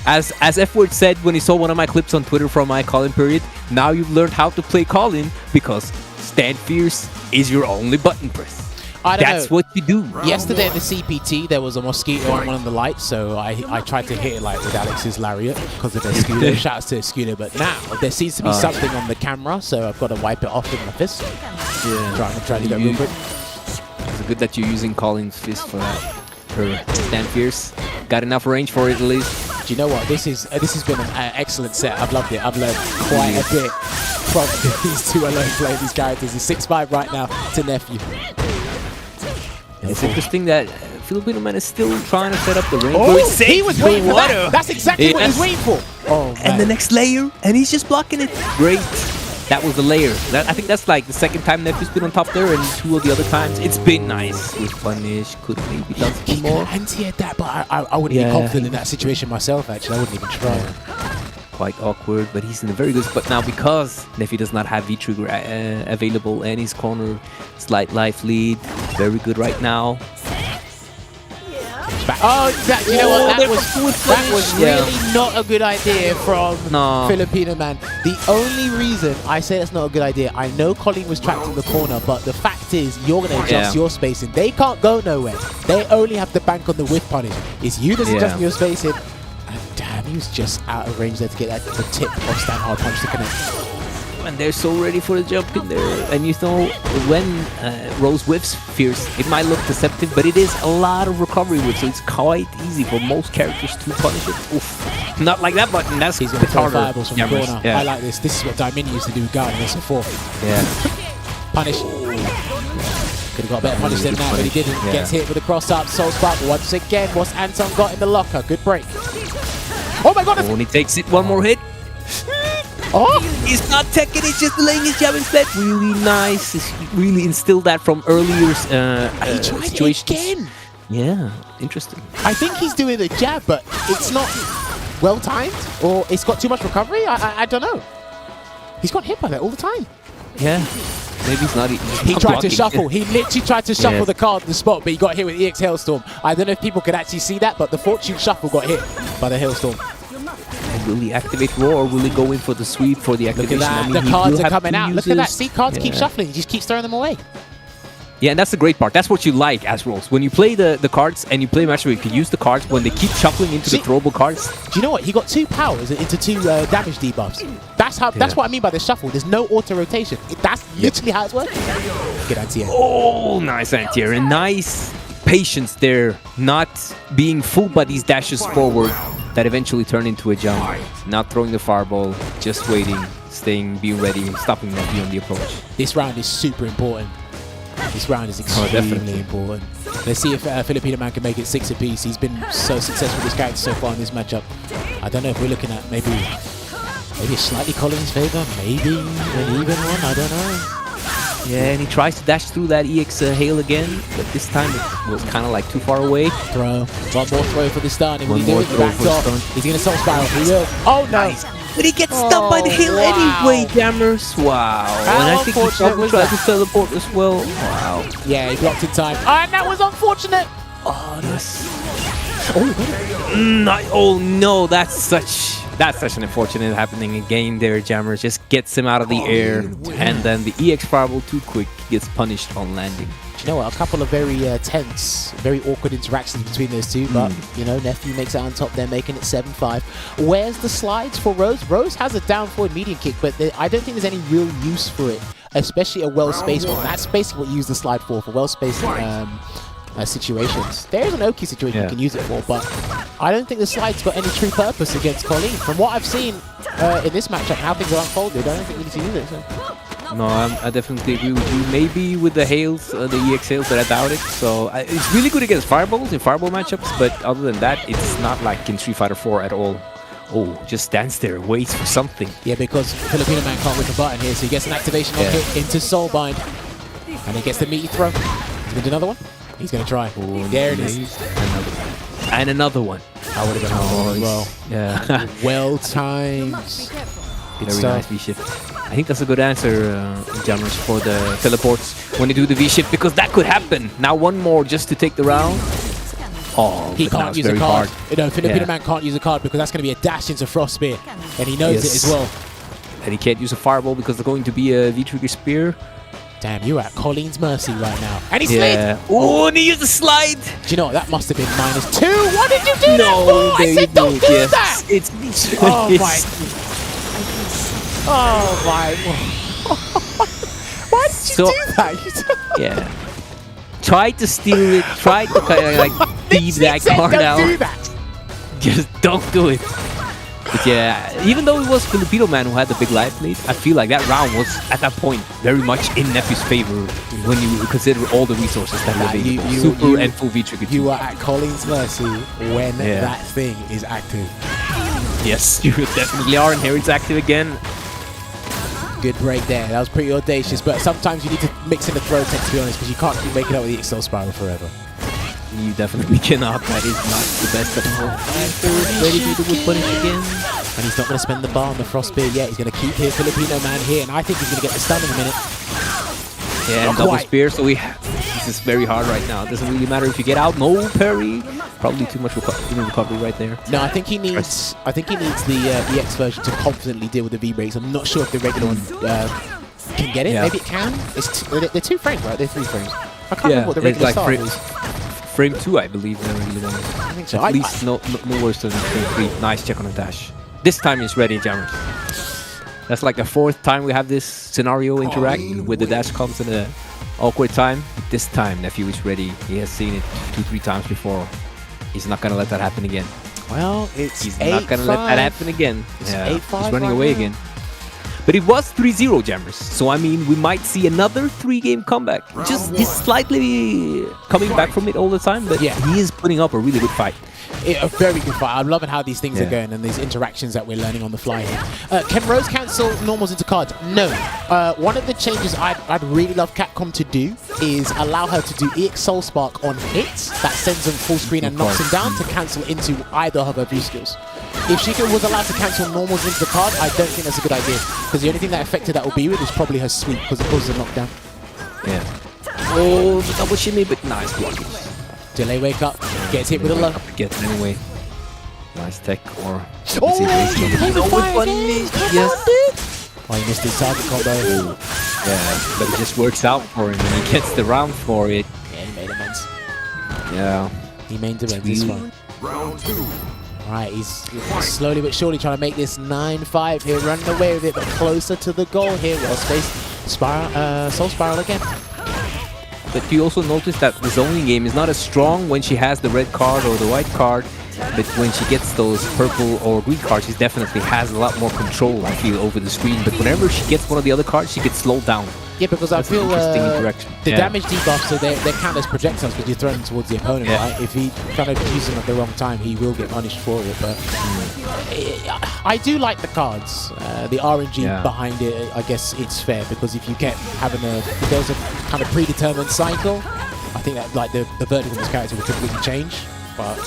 As F-Word said when he saw one of my clips on Twitter from my Colin period, now you've learned how to play Colin because stand Fierce is your only button press. That's what you do. Yesterday at the CPT, there was a mosquito on one of the lights, so I tried to hit it like with Alex's lariat because of Escudo. Shouts to Escudo, but now there seems to be something on the camera, so I've got to wipe it off with my fist. Yeah. Try to do that real quick. It's good that you're using Colin's fist for that. For stand Fierce. Got enough range for it at least. Do you know what? This has been an excellent set. I've loved it. I've learned quite a bit from these two alone playing these characters. It's 6-5 right now to Nephew. It's interesting that Filipinoman is still trying to set up the range. Oh, he was waiting for that. That's exactly what he was waiting for. Oh, man. And the next layer, and he's just blocking it. Great. That was the layer. I think that's like the second time Nephew's been on top there, and 2 of the other times it's been nice. With punish, could maybe done something more. Anti-hit that, but I wouldn't be confident in that situation myself, actually. I wouldn't even try. Quite awkward, but he's in a very good spot now because Nephew does not have V-Trigger available, and his corner slight life lead. Very good right now. Oh, you know what? That was really not a good idea from Filipinoman. The only reason I say that's not a good idea, I know Colin was trapped in the corner, but the fact is you're going to adjust your spacing. They can't go nowhere. They only have to bank on the whiff punish. It's you that's adjusting your spacing. And damn, he was just out of range there to get the tip of stand hard punch to connect. And they're so ready for the jump in there. And you know, when Rose whiffs Fierce, it might look deceptive, but it is a lot of recovery with, so it's quite easy for most characters to punish it. Oof. Not like that button. That's He's going to throw harder. fireballs from the corner. I like this. This is what Daimini used to do with Guard in SO4. Yeah. Punish. Could have got a better punish than that, but he didn't. Gets hit with a cross-up. Soul Spark once again. What's Anton got in the locker? Good break. Oh my god! When he takes it, one more hit. Oh! He's not teching it, just delaying his jab instead. Really nice. It's really instilled that from earlier situations. Again. Yeah, interesting. I think he's doing the jab, but it's not well timed, or it's got too much recovery. I don't know. He's got hit by that all the time. Yeah. Maybe he's not. He tried to shuffle. He literally tried to shuffle the card in the spot, but he got hit with EX Hailstorm. I don't know if people could actually see that, but the Fortune Shuffle got hit by the Hailstorm. Will he activate Roar, or will he go in for the sweep for the activation? Look at that. I mean, the cards are coming out. Look at that. See, cards keep shuffling. He just keeps throwing them away. Yeah, and that's the great part. That's what you like as Rose. When you play the cards and you play match where you can use the cards when they keep shuffling into the throwable cards. Do you know what? He got 2 powers into 2 damage debuffs. That's how. That's what I mean by the shuffle. There's no auto rotation. That's literally how it's working. Good anti-air. Oh, nice anti-air. And nice patience there. Not being fooled by these dashes forward that eventually turn into a jump. Not throwing the fireball, just waiting, being ready, stopping Nephew on the approach. This round is super important. This round is extremely important. Let's see if Filipinoman can make it 6 apiece. He's been so successful with this character so far in this matchup. I don't know if we're looking at maybe a slightly Colin's favor, maybe an even one. I don't know. Yeah, and he tries to dash through that EX Hail again, but this time it was kind of like too far away. Throw. One more throw for the stun. Will he do it? Backed off. He's going to Soul Spiral. He will. Oh, no. Nice. But he gets stunned by the Hail anyway, Jammerz. Wow. How and I think he probably tried to teleport as well. Wow. Yeah, he blocked in time. And that was unfortunate. Oh, yes. Oh no, that's such an unfortunate happening again there. Jammerz just gets him out of the air, and then the EX fireball too quick gets punished on landing. Do you know what? A couple of very tense, very awkward interactions between those two, but you know, Nephew makes it on top. They're making it 7-5. Where's the slides for Rose? Rose has a down forward medium kick, but I don't think there's any real use for it, especially a well-spaced one. That's basically what you use the slide for well-spaced situations. There's an Oki situation you can use it for, but I don't think the slide's got any true purpose against Colleen. From what I've seen in this matchup, how things are unfolded, I don't think you need to use it. So. No, I definitely agree with you. Maybe with the hails, the EX hails, but I doubt it. So it's really good against fireballs in fireball matchups, but other than that, it's not like in Street Fighter 4 at all. Oh, just stands there, waits for something. Yeah, because Filipinoman can't whip a button here, so he gets an activation on hit into Soulbind, and he gets the meaty throw. He's gonna do another one. He's gonna try. Oh, there it is. And another one. I would have been as well. Yeah. Well timed. Very nice V-shift. I think that's a good answer, Jammerz, for the teleports when you do the V-shift, because that could happen. Now one more just to take the round. Oh, he can't use a card. You know, Filipinoman can't use a card because that's going to be a dash into Frost Spear, and he knows it as well. And he can't use a fireball because there's going to be a V-trigger spear. Damn, you're at Colleen's mercy right now. And he slid! Oh, and he used the slide! Do you know what? That must have been -2. What did you do that for? I said don't do that! It's oh my... Oh my... Why did you do that? Yeah. Try to steal it. Try to kind of like thieve that card out. Don't do that! Just don't do it. But yeah, even though it was Filipinoman who had the big life lead, I feel like that round was, at that point, very much in Nephew's favor when you consider all the resources that were available. Super and full V-trigger. You are at Colleen's mercy when that thing is active. Yes, you definitely are, and here it's active again. Good break there. That was pretty audacious, but sometimes you need to mix in the throw tech, to be honest, because you can't keep making up with the XL Spiral forever. You definitely cannot. That is not the best of all. Ready to do the wood punish again. And he's not going to spend the bar on the Frost Spear yet. He's going to keep here Filipinoman here, and I think he's going to get the stun in a minute. Yeah, and double spear, so this is very hard right now. It doesn't really matter if you get out. No parry. Probably too much recovery right there. No, I think he needs the EX version to confidently deal with the V-breaks. I'm not sure if the regular one can get it. Maybe it can. They're 2 frames, right? They're 3 frames. I can't remember what the regular start is. Frame 2, I believe, the regular one. I think so. At least no worse than frame 3. Nice check on the dash. This time he's ready, Jammerz. That's like the 4th time we have this scenario interact with the dash comes in an awkward time. This time, Nephew is ready. He has seen it 2-3 times before. He's not gonna let that happen again. Well, he's not gonna let that happen again. It's yeah, 8-5 he's running right away now. again. But it was 3-0, Jammerz. So, I mean, we might see another 3-game comeback. Just he's slightly coming back from it all the time, but yeah, he is putting up a really good fight. A very good fight. I'm loving how these things are going and these interactions that we're learning on the fly here. Can Rose cancel normals into cards? No. One of the changes I'd really love Capcom to do is allow her to do EX Soul Spark on hits. That sends him full screen and knocks him down to cancel into either of her V skills. If she was allowed to cancel normals into the card, I don't think that's a good idea. Because the only thing that affected that will be with is probably her sweep, because it causes a knockdown. Yeah. Oh, the double shimmy, but nice blocking. Delay wake up, gets hit with a low. Gets anyway. Nice tech or... Yes. Oh, he missed his target combo. Yeah, but it just works out for him and he gets the round for it. Yeah, he made amends. Yeah. He made amends this one. Round 2. Alright, he's slowly but surely trying to make this 9-5 here, running away with it, but closer to the goal here. Well spaced. Soul Spiral again. But you also notice that the zoning game is not as strong when she has the red card or the white card, but when she gets those purple or green cards, she definitely has a lot more control, I feel, over the screen. But whenever she gets one of the other cards, she gets slowed down. Yeah, because That's I feel the yeah. damage debuffs, so they count as projectiles because you throw them towards the opponent, right? If he kind of uses them at the wrong time, he will get punished for it. But I do like the cards. The RNG behind it, I guess it's fair, because if you kept having if there's a kind of predetermined cycle, I think that like the verdict of this character would completely change. But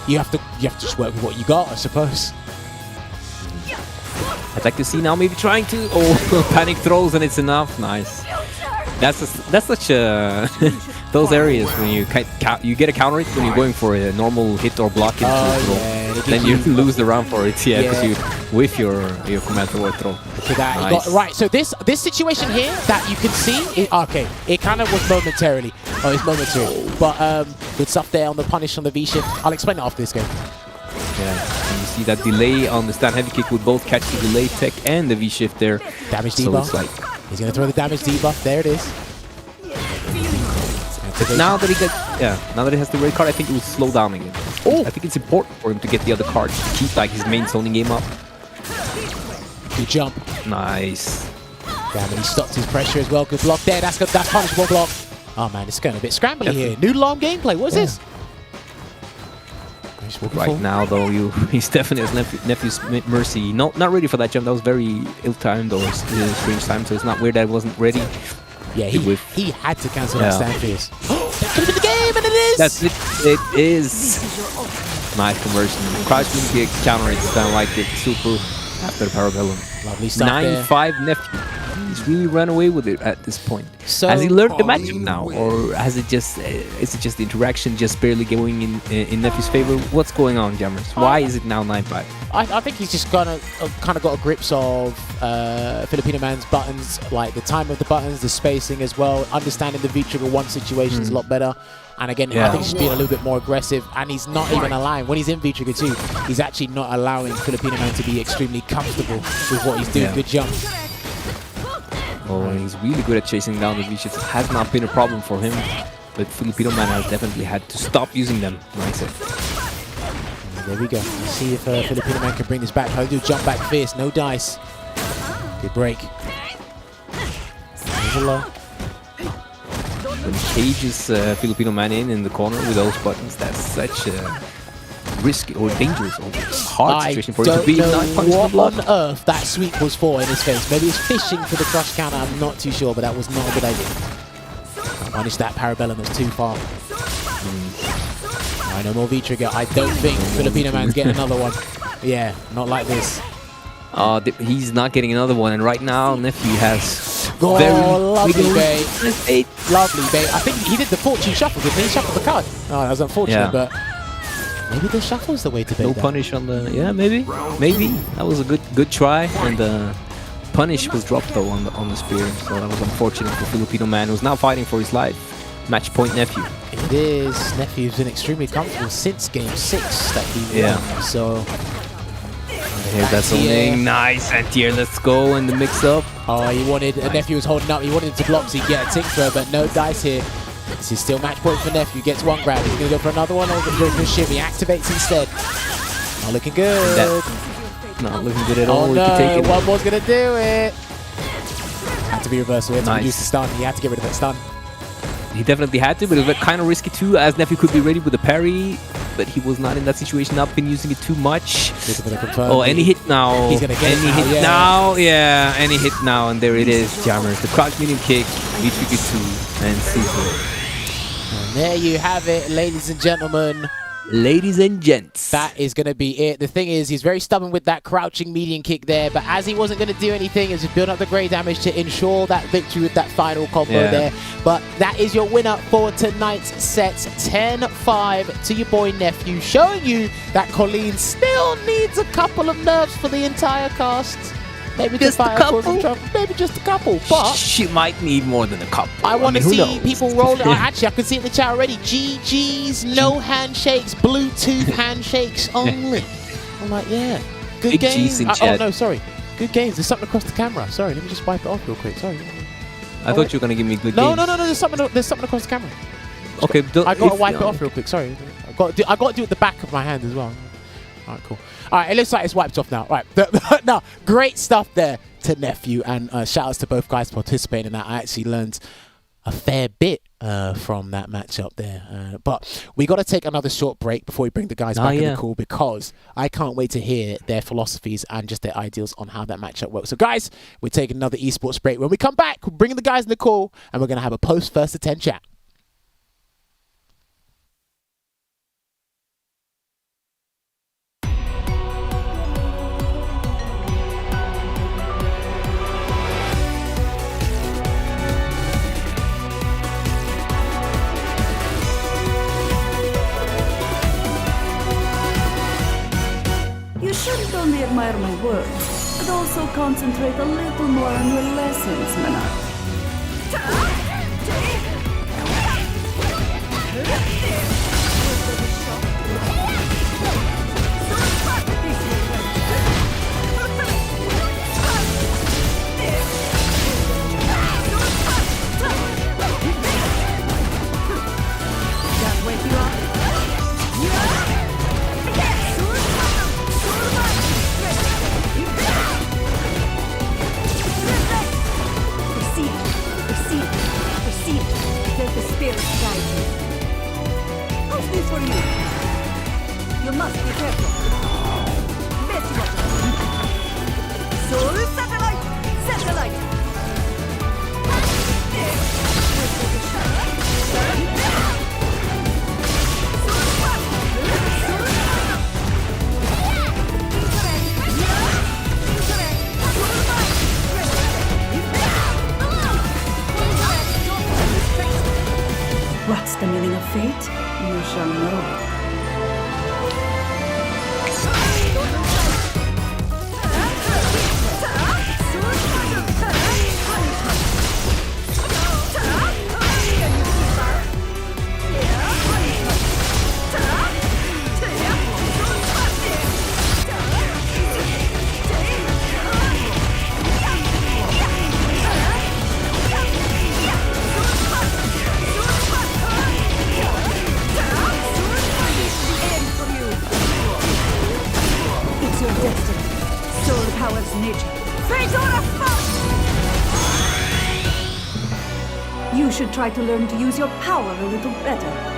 you have to just work with what you got, I suppose. I'd like to see now maybe trying to... Oh, panic throws and it's enough. Nice. that's such a those areas when you get a counter hit when you're going for a normal hit or block into throw. Then you lose the round for it, because you whiff your command throw or throw. Look at that. Nice. Right, so this situation here that you can see, okay, it kind of was momentarily. Oh, it's momentary. But good stuff there on the punish on the V-shift. I'll explain it after this game. Yeah, and you see that delay on the stand heavy kick would both catch the delay tech and the V-shift there. Damage so debuff. it's like, he's going to throw the damage debuff. There it is. Now that he has the red card, I think it will slow down again. Oh. I think it's important for him to get the other card to keep like his main zoning game up. Good jump. Nice. Damn, and he stopped his pressure as well. Good block there. That's punishable block. Oh man, it's going a bit scrambly here. Noodle arm gameplay. What is this? Right now, though, he's definitely as Nephew's mercy. Not ready for that jump. That was very ill-timed or strange time, so it's not weird that it wasn't ready. Yeah, he had to cancel that stand fierce. That could have been the game, and it is! That's it. It is. Nice conversion. Crouch kick, counter it, sound like it. Super after the Parabellum. Lovely stuff 9-5 Nephew. He's really run away with it at this point. So has he learned the matchup now, or has it just is it just the interaction just barely going in Nephew's favor? What's going on, Jammerz? Why is it now 9-5? I think he's just kind of got a grips of Filipinoman's buttons, like the time of the buttons, the spacing as well, understanding the V-trigger 1 situations a lot better. And again, I think he's being a little bit more aggressive, and he's not even allowing, when he's in V-trigger 2, he's actually not allowing Filipinoman to be extremely comfortable with what he's doing. Good jump. Oh, and he's really good at chasing down the V-shifts. It has not been a problem for him, but Filipinoman has definitely had to stop using them. Nice. There we go. Let's see if Filipinoman can bring this back. He'll do jump back fierce, no dice. Good break. Low. When he cages Filipinoman in the corner with those buttons, that's such a risky or dangerous or hard situation for him to be. I don't know what on earth that sweep was for in his face. Maybe he's fishing for the crush counter, I'm not too sure, but that was not a good idea. Can't punish that Parabellum, that's too far. No more V-trigger. I don't think Filipinoman's getting another one. Yeah, not like this. He's not getting another one, and right now Nephew has lovely bait. Lovely bait. I think he did the fortune shuffle, didn't he? He shuffled the card. Oh, that was unfortunate, but maybe the shuffle's the way to bait. No punish on the maybe that was a good try, and the punish was dropped though on the spear, so that was unfortunate for Filipinoman, who's now fighting for his life. Match point Nephew. It is. Nephew's been extremely comfortable since game 6 that he won. So here's that zoning. Nice anti-air. Let's go in the mix-up. Oh, he wanted. Nephew was holding up. He wanted to block so he get a tick throw, but no dice here. This is still match point for Nephew. Gets one grab. He's going to go for another one, or go for a shimmy. Activates instead. Not looking good. Not looking good at all. Oh no, one more's going to do it. Had to be reversal. He had to reduce the stun. He had to get rid of that stun. He definitely had to, but it was kind of risky too, as Nephew could be ready with the parry, but he was not in that situation. Not been using it too much. Oh, any hit now. He's gonna get any hit now. Yeah, any hit now, and there it is. Jammerz, the crouch medium kick, V-trigger 2, and super. And there you have it, ladies and gentlemen. Ladies and gents. That is going to be it. The thing is, he's very stubborn with that crouching median kick there, but as he wasn't going to do anything, it was just build up the grey damage to ensure that victory with that final combo there. But that is your winner for tonight's sets. 10-5 to your boy Nephew, showing you that Colleen still needs a couple of nerfs for the entire cast. Maybe just a couple. Maybe just a couple, but she might need more than a couple. I want to see people roll it. Actually, I can see it in the chat already. GG's, no handshakes, Bluetooth handshakes only. I'm like, yeah, good Big games. Oh no, sorry, good games. There's something across the camera. Sorry, let me just wipe it off real quick. Sorry. I thought you were gonna give me good games. No. There's something across the camera. Okay, I gotta wipe it off real quick. Sorry, I got to do it the back of my hand as well. All right, cool. All right, it looks like it's wiped off now. All right, no, great stuff there to Nephew, and shout outs to both guys participating in that. I actually learned a fair bit from that matchup there. But we got to take another short break before we bring the guys back in the call, because I can't wait to hear their philosophies and just their ideals on how that matchup works. So guys, we're taking another esports break. When we come back, we're bringing the guys in the call, and we're going to have a post first to 10 chat. admire my work, but also concentrate a little more on your lessons, Manat. What's the meaning of fate? You shall know. You should try to learn to use your power a little better.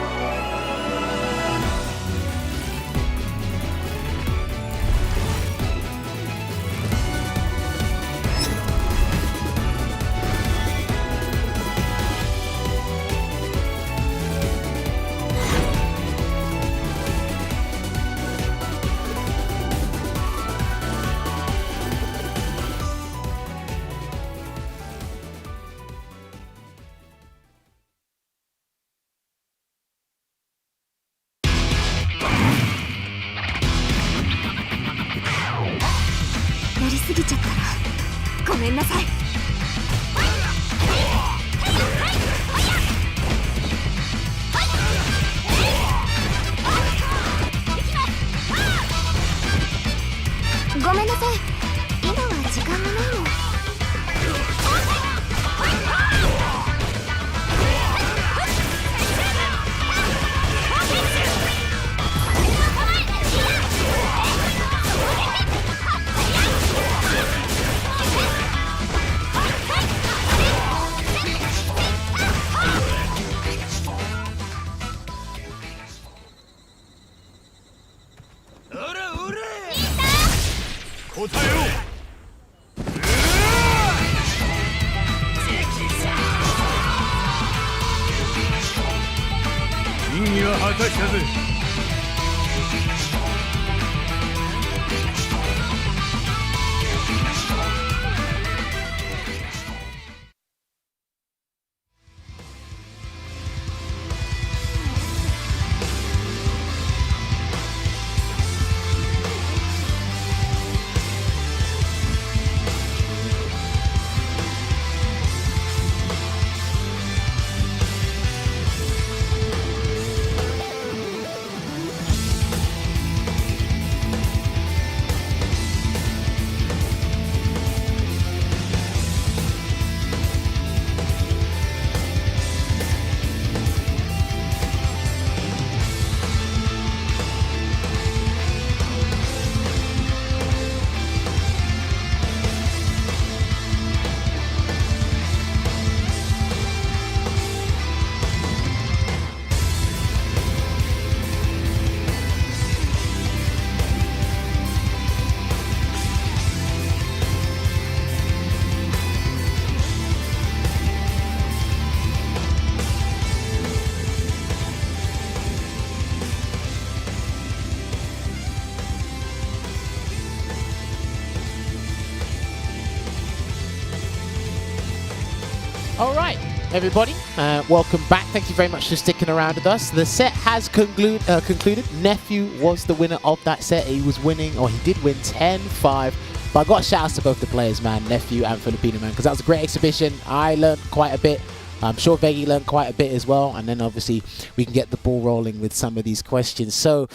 everybody. Welcome back. Thank you very much for sticking around with us. The set has concluded. Nephew was the winner of that set. He was winning, or he did win 10-5. But I got shouts to both the players, man, Nephew and Filipinoman, because that was a great exhibition. I learned quite a bit. I'm sure Veggey learned quite a bit as well. And then obviously we can get the ball rolling with some of these questions. So,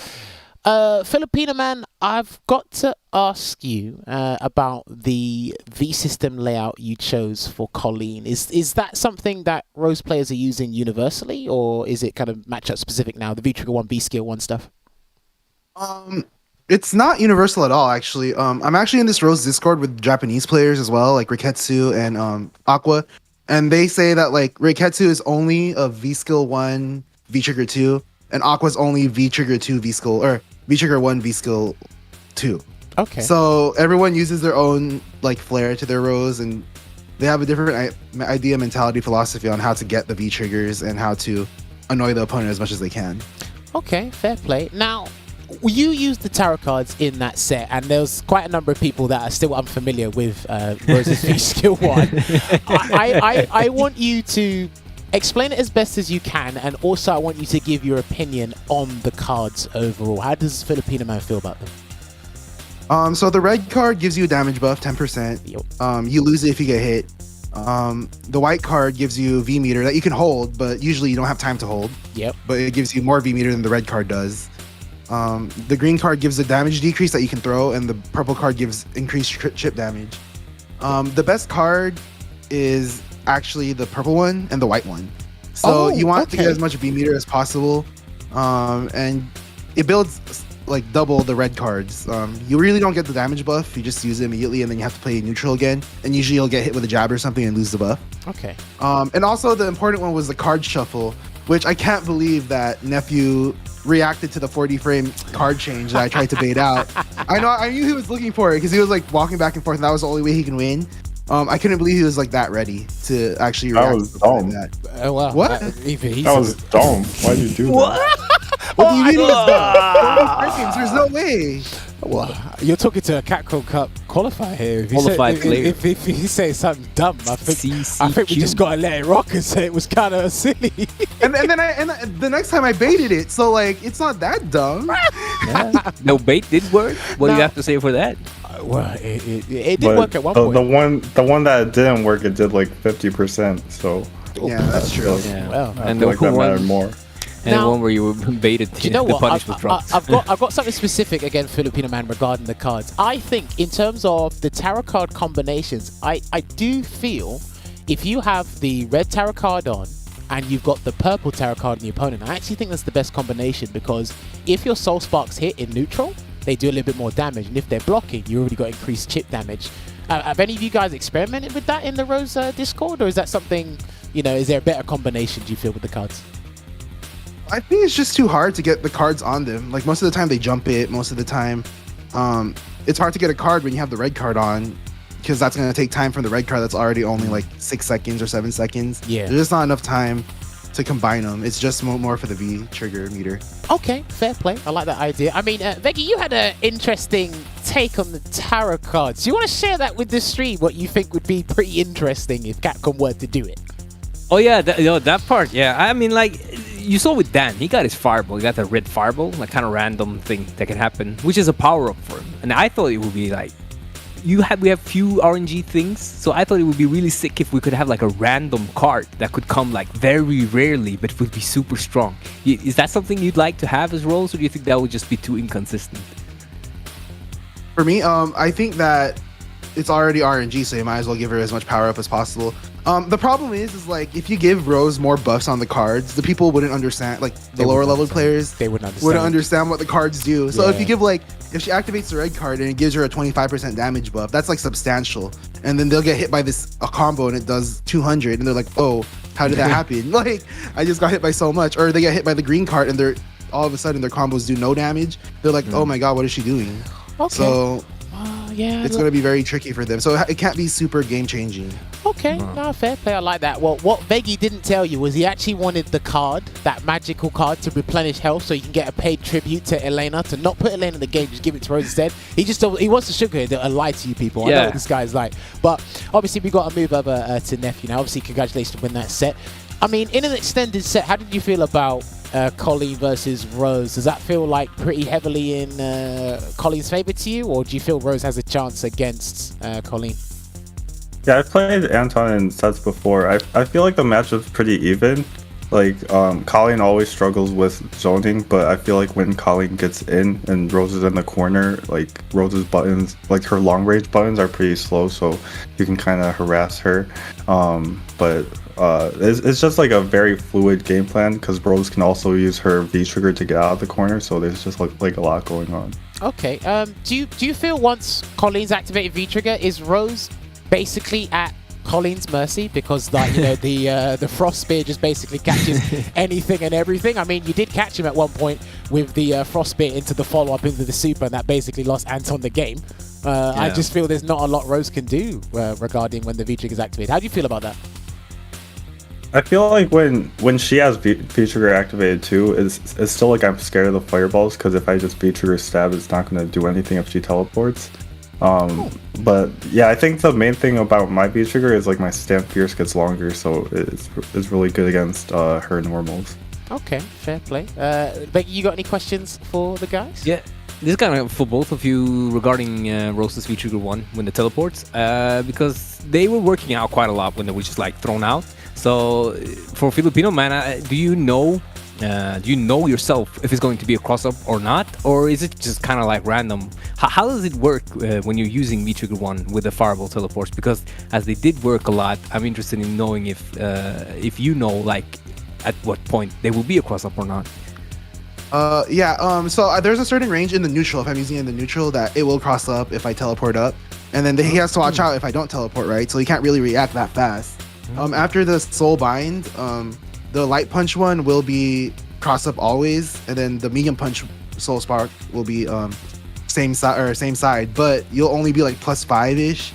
Filipinoman, I've got to ask you about the V-System layout you chose for Colleen. Is that something that Rose players are using universally, or is it kind of matchup specific now, the V-Trigger 1, B-Skill 1 stuff? It's not universal at all, actually. I'm actually in this Rose Discord with Japanese players as well, like Riketsu and Aqua. And they say that like Riketsu is only a V-Skill 1, V-Trigger 2, and Aqua's only V-Trigger 2, V-Skill, or V-Trigger 1, V-Skill 2. Okay. So everyone uses their own like flair to their Rose, and they have a different idea, mentality, philosophy on how to get the V-Triggers and how to annoy the opponent as much as they can. Okay, fair play. Now, you used the tarot cards in that set, and there's quite a number of people that are still unfamiliar with Rose's V-Skill 1. I want you to explain it as best as you can, and also I want you to give your opinion on the cards overall. How does Filipinoman feel about them? So the red card gives you a damage buff, 10%. Yep. You lose it if you get hit. The white card gives you V meter that you can hold, but usually you don't have time to hold. Yep. But it gives you more V meter than the red card does. The green card gives a damage decrease that you can throw, and the purple card gives increased chip damage. The best card is actually the purple one and the white one. So you want to get as much V meter as possible, and it builds like double the red cards. You really don't get the damage buff. You just use it immediately, and then you have to play neutral again. And usually you'll get hit with a jab or something and lose the buff. Okay. And also the important one was the card shuffle, which I can't believe that Nephew reacted to the 40 frame card change that I tried to bait out. I knew he was looking for it because he was like walking back and forth, and that was the only way he can win. I couldn't believe he was like that ready to actually react. That was dumb. Oh, wow. What? That was dumb. Why'd you do that? What do you mean it was dumb? There's no way. Well, you're talking to a Capcom Cup qualifier here. If he says something dumb, I think we just gotta let it rock and say it was kind of silly. and then the next time I baited it, so like it's not that dumb. Yeah. No bait did work. What do you have to say for that? Well, it did work at one point. The one that didn't work, it did like 50%. So yeah, that's true. Yeah. Well, I feel like that mattered more. And the one where you were baited, do you know the what? punishment drops. I've got something specific again, Filipinoman, regarding the cards. I think in terms of the tarot card combinations, I do feel if you have the red tarot card on and you've got the purple tarot card on the opponent, I actually think that's the best combination, because if your Soul Sparks hit in neutral, they do a little bit more damage, and if they're blocking, you already got increased chip damage. Have any of you guys experimented with that in the Rose Discord, or is that something, is there a better combination, do you feel, with the cards? I think it's just too hard to get the cards on them. Like most of the time they jump it. Most of the time, it's hard to get a card when you have the red card on, because that's going to take time from the red card that's already only like 6 seconds or 7 seconds. Yeah. There's just not enough time to combine them. It's just more for the V trigger meter. Okay, fair play. I like that idea. I mean, Veggey, you had an interesting take on the tarot cards. Do you want to share that with the stream, what you think would be pretty interesting if Capcom were to do it? Oh yeah, that part. Yeah, I mean, like you saw with Dan, he got his fireball. He got the red fireball, like kind of random thing that can happen, which is a power up for him. And I thought it would be like we have few RNG things, so I thought it would be really sick if we could have like a random card that could come like very rarely, but would be super strong. Is that something you'd like to have as roles, or do you think that would just be too inconsistent? For me, I think that it's already RNG, so you might as well give her as much power up as possible. The problem is like if you give Rose more buffs on the cards, the people wouldn't understand. Like the lower level players, they wouldn't understand what the cards do. So if you give if she activates the red card and it gives her a 25% damage buff, that's like substantial. And then they'll get hit by a combo and it does 200, and they're like, oh, how did that happen? Like I just got hit by so much. Or they get hit by the green card and they're all of a sudden their combos do no damage. They're like, oh my god, what is she doing? Okay. So Yeah, it's going to be very tricky for them. So it can't be super game changing. Okay, no, fair play. I like that. Well, what Veggey didn't tell you was he actually wanted the card, that magical card, to replenish health, so you can get a paid tribute to Elena. To not put Elena in the game, just give it to Rose instead. He wants to sugarcoat it and lie to you people. I know what this guy's like. But obviously, we got to move over to Nephew now. Obviously, congratulations on winning that set. I mean, in an extended set, how did you feel about Colleen versus Rose? Does that feel like pretty heavily in Colleen's favor to you, or do you feel Rose has a chance against Colleen? Yeah, I've played Anton in sets before. I feel like the match was pretty even. Like, Colleen always struggles with zoning, but I feel like when Colleen gets in and Rose is in the corner, like, Rose's buttons, like her long range buttons are pretty slow, so you can kind of harass her. But it's just like a very fluid game plan, because Rose can also use her V trigger to get out of the corner, so there's just like a lot going on. Okay, do you feel once Colleen's activated V trigger, is Rose basically at Colleen's mercy, because like, you know, the frost spear just basically catches anything and everything? I mean, you did catch him at one point with the frost spear into the follow-up into the super, and that basically lost Anton the game. I just feel there's not a lot Rose can do regarding when the V trigger is activated. How do you feel about that? I feel like when she has V trigger activated too, it's still like I'm scared of the fireballs, because if I just V trigger stab, it's not going to do anything if she teleports. But yeah, I think the main thing about my V trigger is like my Stamp Fierce gets longer, so it's really good against her normals. Okay, fair play. Becky, you got any questions for the guys? Yeah, this is kind of for both of you regarding Rose's V trigger 1 when the teleports, because they were working out quite a lot when they were just like thrown out. So for Filipinoman, do you know yourself if it's going to be a cross-up or not, or is it just kind of like random? How does it work when you're using V trigger 1 with the fireball teleports? Because as they did work a lot, I'm interested in knowing if you know, like, at what point they will be a cross-up or not. So there's a certain range in the neutral, if I'm using it in the neutral, that it will cross up if I teleport up, and then he has to watch out if I don't teleport, right? So he can't really react that fast. After the soul bind, the light punch one will be cross up always, and then the medium punch soul spark will be same side, but you'll only be like +5-ish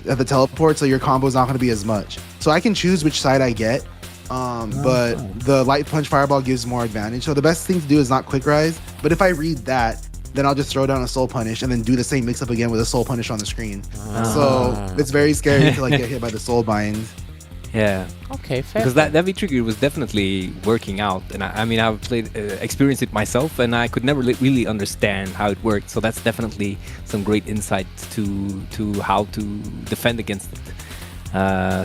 at the teleport, so your combo is not going to be as much. So I can choose which side I get, but the light punch fireball gives more advantage. So the best thing to do is not quick rise, but if I read that, then I'll just throw down a soul punish and then do the same mix up again with a soul punish on the screen. So it's very scary to like get hit by the soul bind. Yeah. Okay, fair. Because that V trigger was definitely working out, and I mean, I've experienced it myself, and I could never really understand how it worked. So that's definitely some great insight to how to defend against it.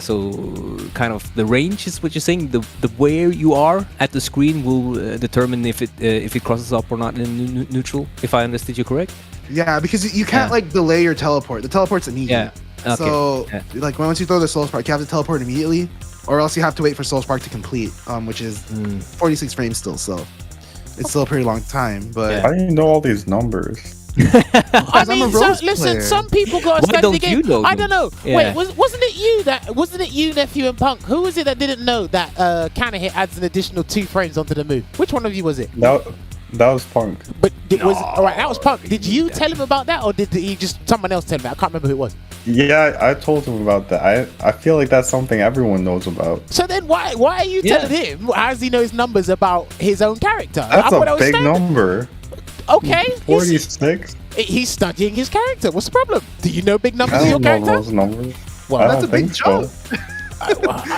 So kind of the range is what you're saying. The where you are at the screen will determine if it crosses up or not in neutral. If I understood you correct. Yeah, because you can't like delay your teleport. The teleport's immediate. Yeah. Okay. So, like, once you throw the Soul Spark, you have to teleport immediately, or else you have to wait for Soul Spark to complete, which is 46 frames still, so it's still a pretty long time. But How do you know all these numbers? I mean, listen, some people got to study the game. I don't know. Yeah. Wait, wasn't it you, Nephew and Punk? Who was it that didn't know that counter hit adds an additional 2 frames onto the move? Which one of you was it? That was Punk. But alright, that was Punk. Did you tell him about that, or did he just someone else tell him? I can't remember who it was. Yeah, I told him about that. I feel like that's something everyone knows about. So then why are you telling him? How does he know his numbers about his own character? That's a big number. Okay. 46? He's studying his character. What's the problem? Do you know big numbers of your character? I don't know those numbers. Well, that's a big jump.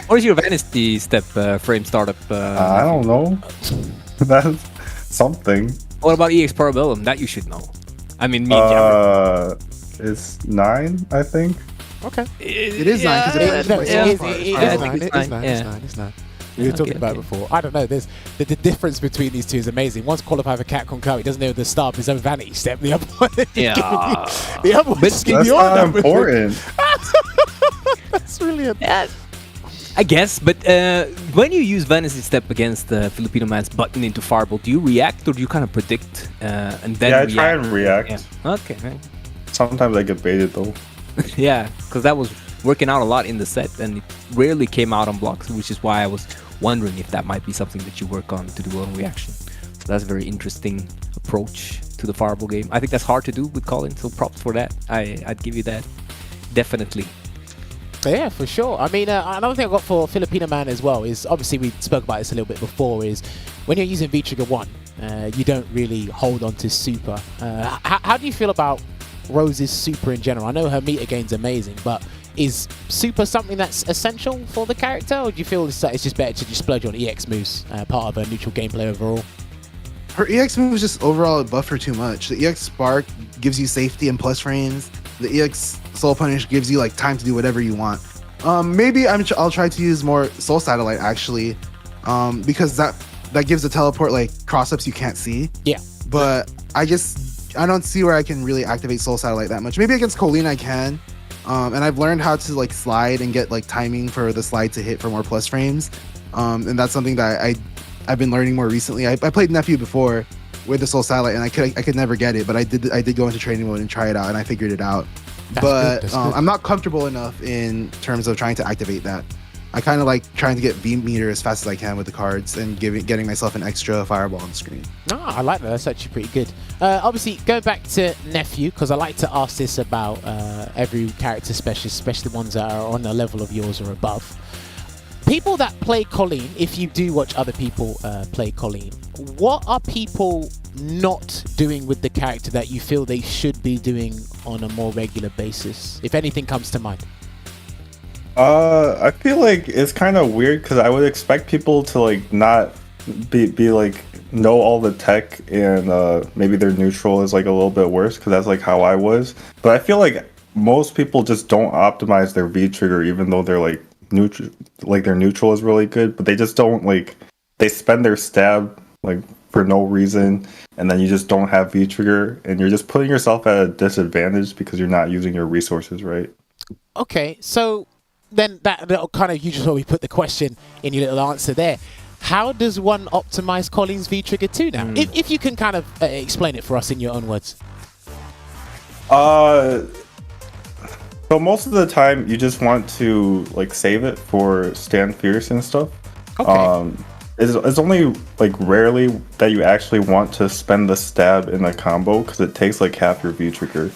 What is your vanity step frame startup? I don't know. That's something. What about EX Parabellum? That you should know. I mean, it's 9, I think. Okay. It is 9 because it's 9. We were talking about it before. I don't know. There's the difference between these two is amazing. One's qualified for Capcom Cup. He doesn't know the start of his own vanity step. The other one is giving you, the other one's giving you That's not important. That's brilliant. Yeah. I guess, but when you use Vanity Step against Filipinoman's button into Fireball, do you react or do you kind of predict and then I try and react. Yeah. Okay. Right. Sometimes I get baited though. Yeah, because that was working out a lot in the set and it rarely came out on blocks, which is why I was wondering if that might be something that you work on to do on reaction. So that's a very interesting approach to the Fireball game. I think that's hard to do with Colin, so props for that. I'd give you that. Definitely. Yeah, for sure. I mean, another thing I got for Filipinoman as well is, obviously we spoke about this a little bit before, is when you're using V-Trigger 1, you don't really hold on to super. How do you feel about Rose's super in general? I know her meter gain's amazing, but is super something that's essential for the character, or do you feel it's just better to just splurge on EX moves, part of her neutral gameplay overall? Her EX moves just overall buff her too much. The EX Spark gives you safety and plus frames. The EX Soul Punish gives you like time to do whatever you want. Maybe I'll try to use more Soul Satellite actually, because that gives a teleport like cross-ups you can't see. Yeah. But I don't see where I can really activate Soul Satellite that much. Maybe against Colleen I can. And I've learned how to like slide and get like timing for the slide to hit for more plus frames. And that's something that I've been learning more recently. I played Nephew before with the Soul Satellite, and I could never get it, but I did go into training mode and try it out, and I figured it out. That's good. I'm not comfortable enough in terms of trying to activate that. I kind of like trying to get V meter as fast as I can with the cards and getting myself an extra fireball on the screen. I like that. That's actually pretty good. Obviously, go back to Nephew, because I like to ask this about every character specialist, especially ones that are on the level of yours or above. People that play Colleen, if you do watch other people play Colleen, what are people not doing with the character that you feel they should be doing on a more regular basis, if anything comes to mind? I feel like it's kind of weird because I would expect people to like not be like know all the tech, and maybe their neutral is like a little bit worse because that's like how I was. But I feel like most people just don't optimize their V trigger, even though they're like neutral, like their neutral is really good, but they just don't like, they spend their stab like for no reason, and then you just don't have V trigger, and you're just putting yourself at a disadvantage because you're not using your resources right. Okay, so then that kind of, you just always put the question in your little answer there. How does one optimize Colleen's V trigger 2 now? If you can kind of explain it for us in your own words. So most of the time you just want to like save it for Stand Fierce and stuff. Okay. It's only like rarely that you actually want to spend the stab in a combo because it takes like half your V trigger.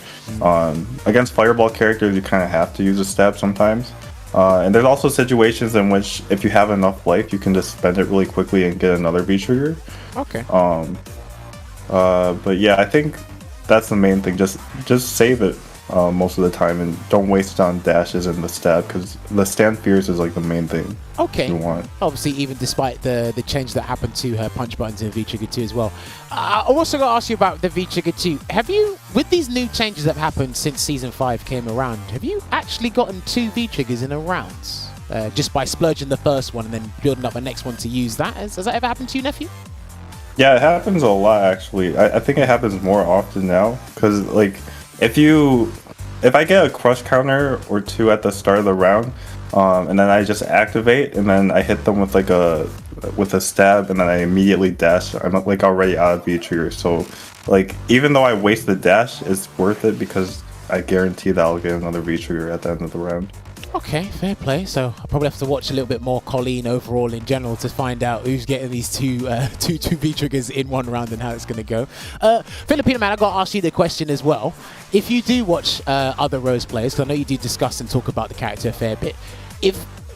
Against Fireball characters you kind of have to use a stab sometimes. And there's also situations in which if you have enough life you can just spend it really quickly and get another V trigger. Okay. But yeah, I think that's the main thing. Just save it most of the time and don't waste it on dashes and the stab, because the Stand Fierce is like the main thing. Okay. You want. Obviously, even despite the change that happened to her punch buttons in V-Trigger 2 as well. I also got to ask you about the V-Trigger 2. Have you, with these new changes that have happened since Season 5 came around, have you actually gotten 2 V-Triggers in a round? Just by splurging the first one and then building up the next one to use that? Has that ever happened to you, Nephew? Yeah, it happens a lot actually. I think it happens more often now, because like if I get a crush counter or 2 at the start of the round, and then I just activate and then I hit them with like a stab and then I immediately dash, I'm like already out of V trigger. So like even though I waste the dash, it's worth it because I guarantee that I'll get another V trigger at the end of the round. Okay, fair play. So I'll probably have to watch a little bit more Colleen overall in general to find out who's getting these two V-triggers in one round and how it's going to go. Filipinoman, I got to ask you the question as well. If you do watch other Rose players, because I know you do discuss and talk about the character a fair bit,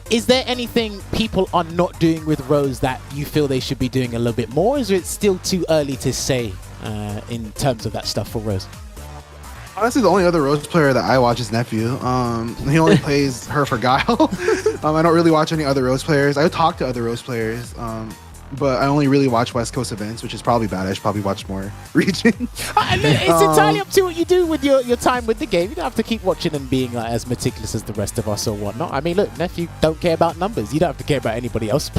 is there anything people are not doing with Rose that you feel they should be doing a little bit more? Or is it still too early to say in terms of that stuff for Rose? Honestly, the only other Rose player that I watch is Nephew. He only plays her for Guile. I don't really watch any other Rose players. I talk to other Rose players, but I only really watch West Coast events, which is probably bad. I should probably watch more region. It's entirely up to what you do with your time with the game. You don't have to keep watching and being like, as meticulous as the rest of us or whatnot. I mean, look, Nephew don't care about numbers. You don't have to care about anybody else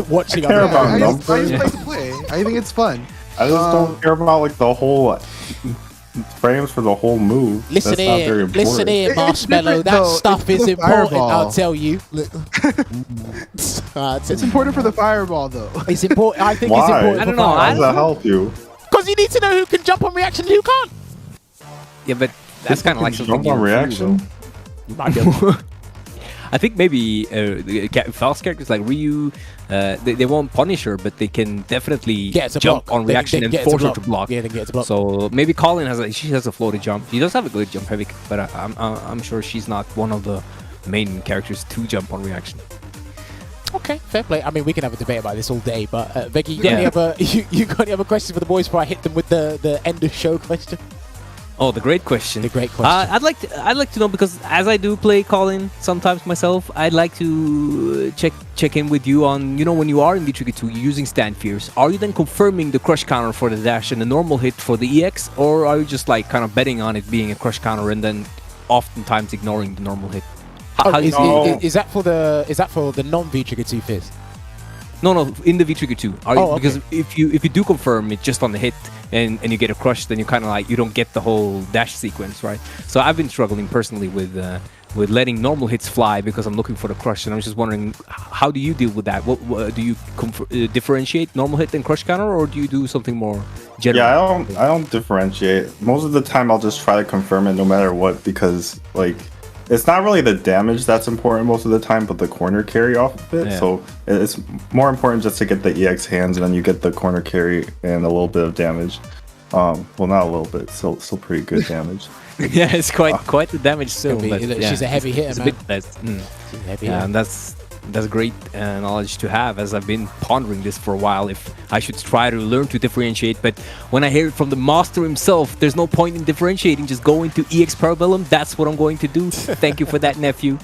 watching. I care about numbers. I just play to play. I think it's fun. I just don't care about like the whole frames for the whole move. Listen here, Marshmallow. That stuff is important, Fireball. I'll tell you. It's important for the fireball, though. It's important. I think Why? it's important. I don't know. How does that help you? Because you need to know who can jump on reaction and who can't. Yeah, but that's kind of like something jump on reaction. You might be able to. I think maybe fast characters like Ryu, they won't punish her, but they can definitely jump on reaction and force her to block. Yeah, they get to block. So maybe Colin she has a floaty jump. She does have a good jump heavy, but I'm sure she's not one of the main characters to jump on reaction. Okay, fair play. I mean, we can have a debate about this all day, but Veggey, you got any other questions for the boys before I hit them with the end of show question? Oh, the great question. The great question. I'd like to know, because as I do play Colin sometimes myself, I'd like to check in with you on, when you are in V-Trigger 2 using stand fears, are you then confirming the crush counter for the dash and the normal hit for the EX, or are you just like kind of betting on it being a crush counter and then oftentimes ignoring the normal hit? Is that for the non V-Trigger 2 fizz? No, in the V-Trigger 2. Okay. Because if you do confirm it just on the hit and you get a crush, then you kind of like, you don't get the whole dash sequence, right? So I've been struggling personally with letting normal hits fly because I'm looking for the crush, and I was just wondering, how do you deal with that? What do you differentiate normal hit and crush counter, or do you do something more general? Yeah, I don't differentiate. Most of the time I'll just try to confirm it no matter what, because like it's not really the damage that's important most of the time, but the corner carry off of it. Yeah. So it's more important just to get the EX hands, and then you get the corner carry and a little bit of damage. Well, not a little bit, still pretty good damage. Yeah, it's quite the damage still. She's a heavy hitter, man. She's a heavy hitter. And that's great knowledge to have, as I've been pondering this for a while, if I should try to learn to differentiate. But when I hear it from the master himself, there's no point in differentiating, just go into EX Parabellum. That's what I'm going to do. Thank you for that, nephew.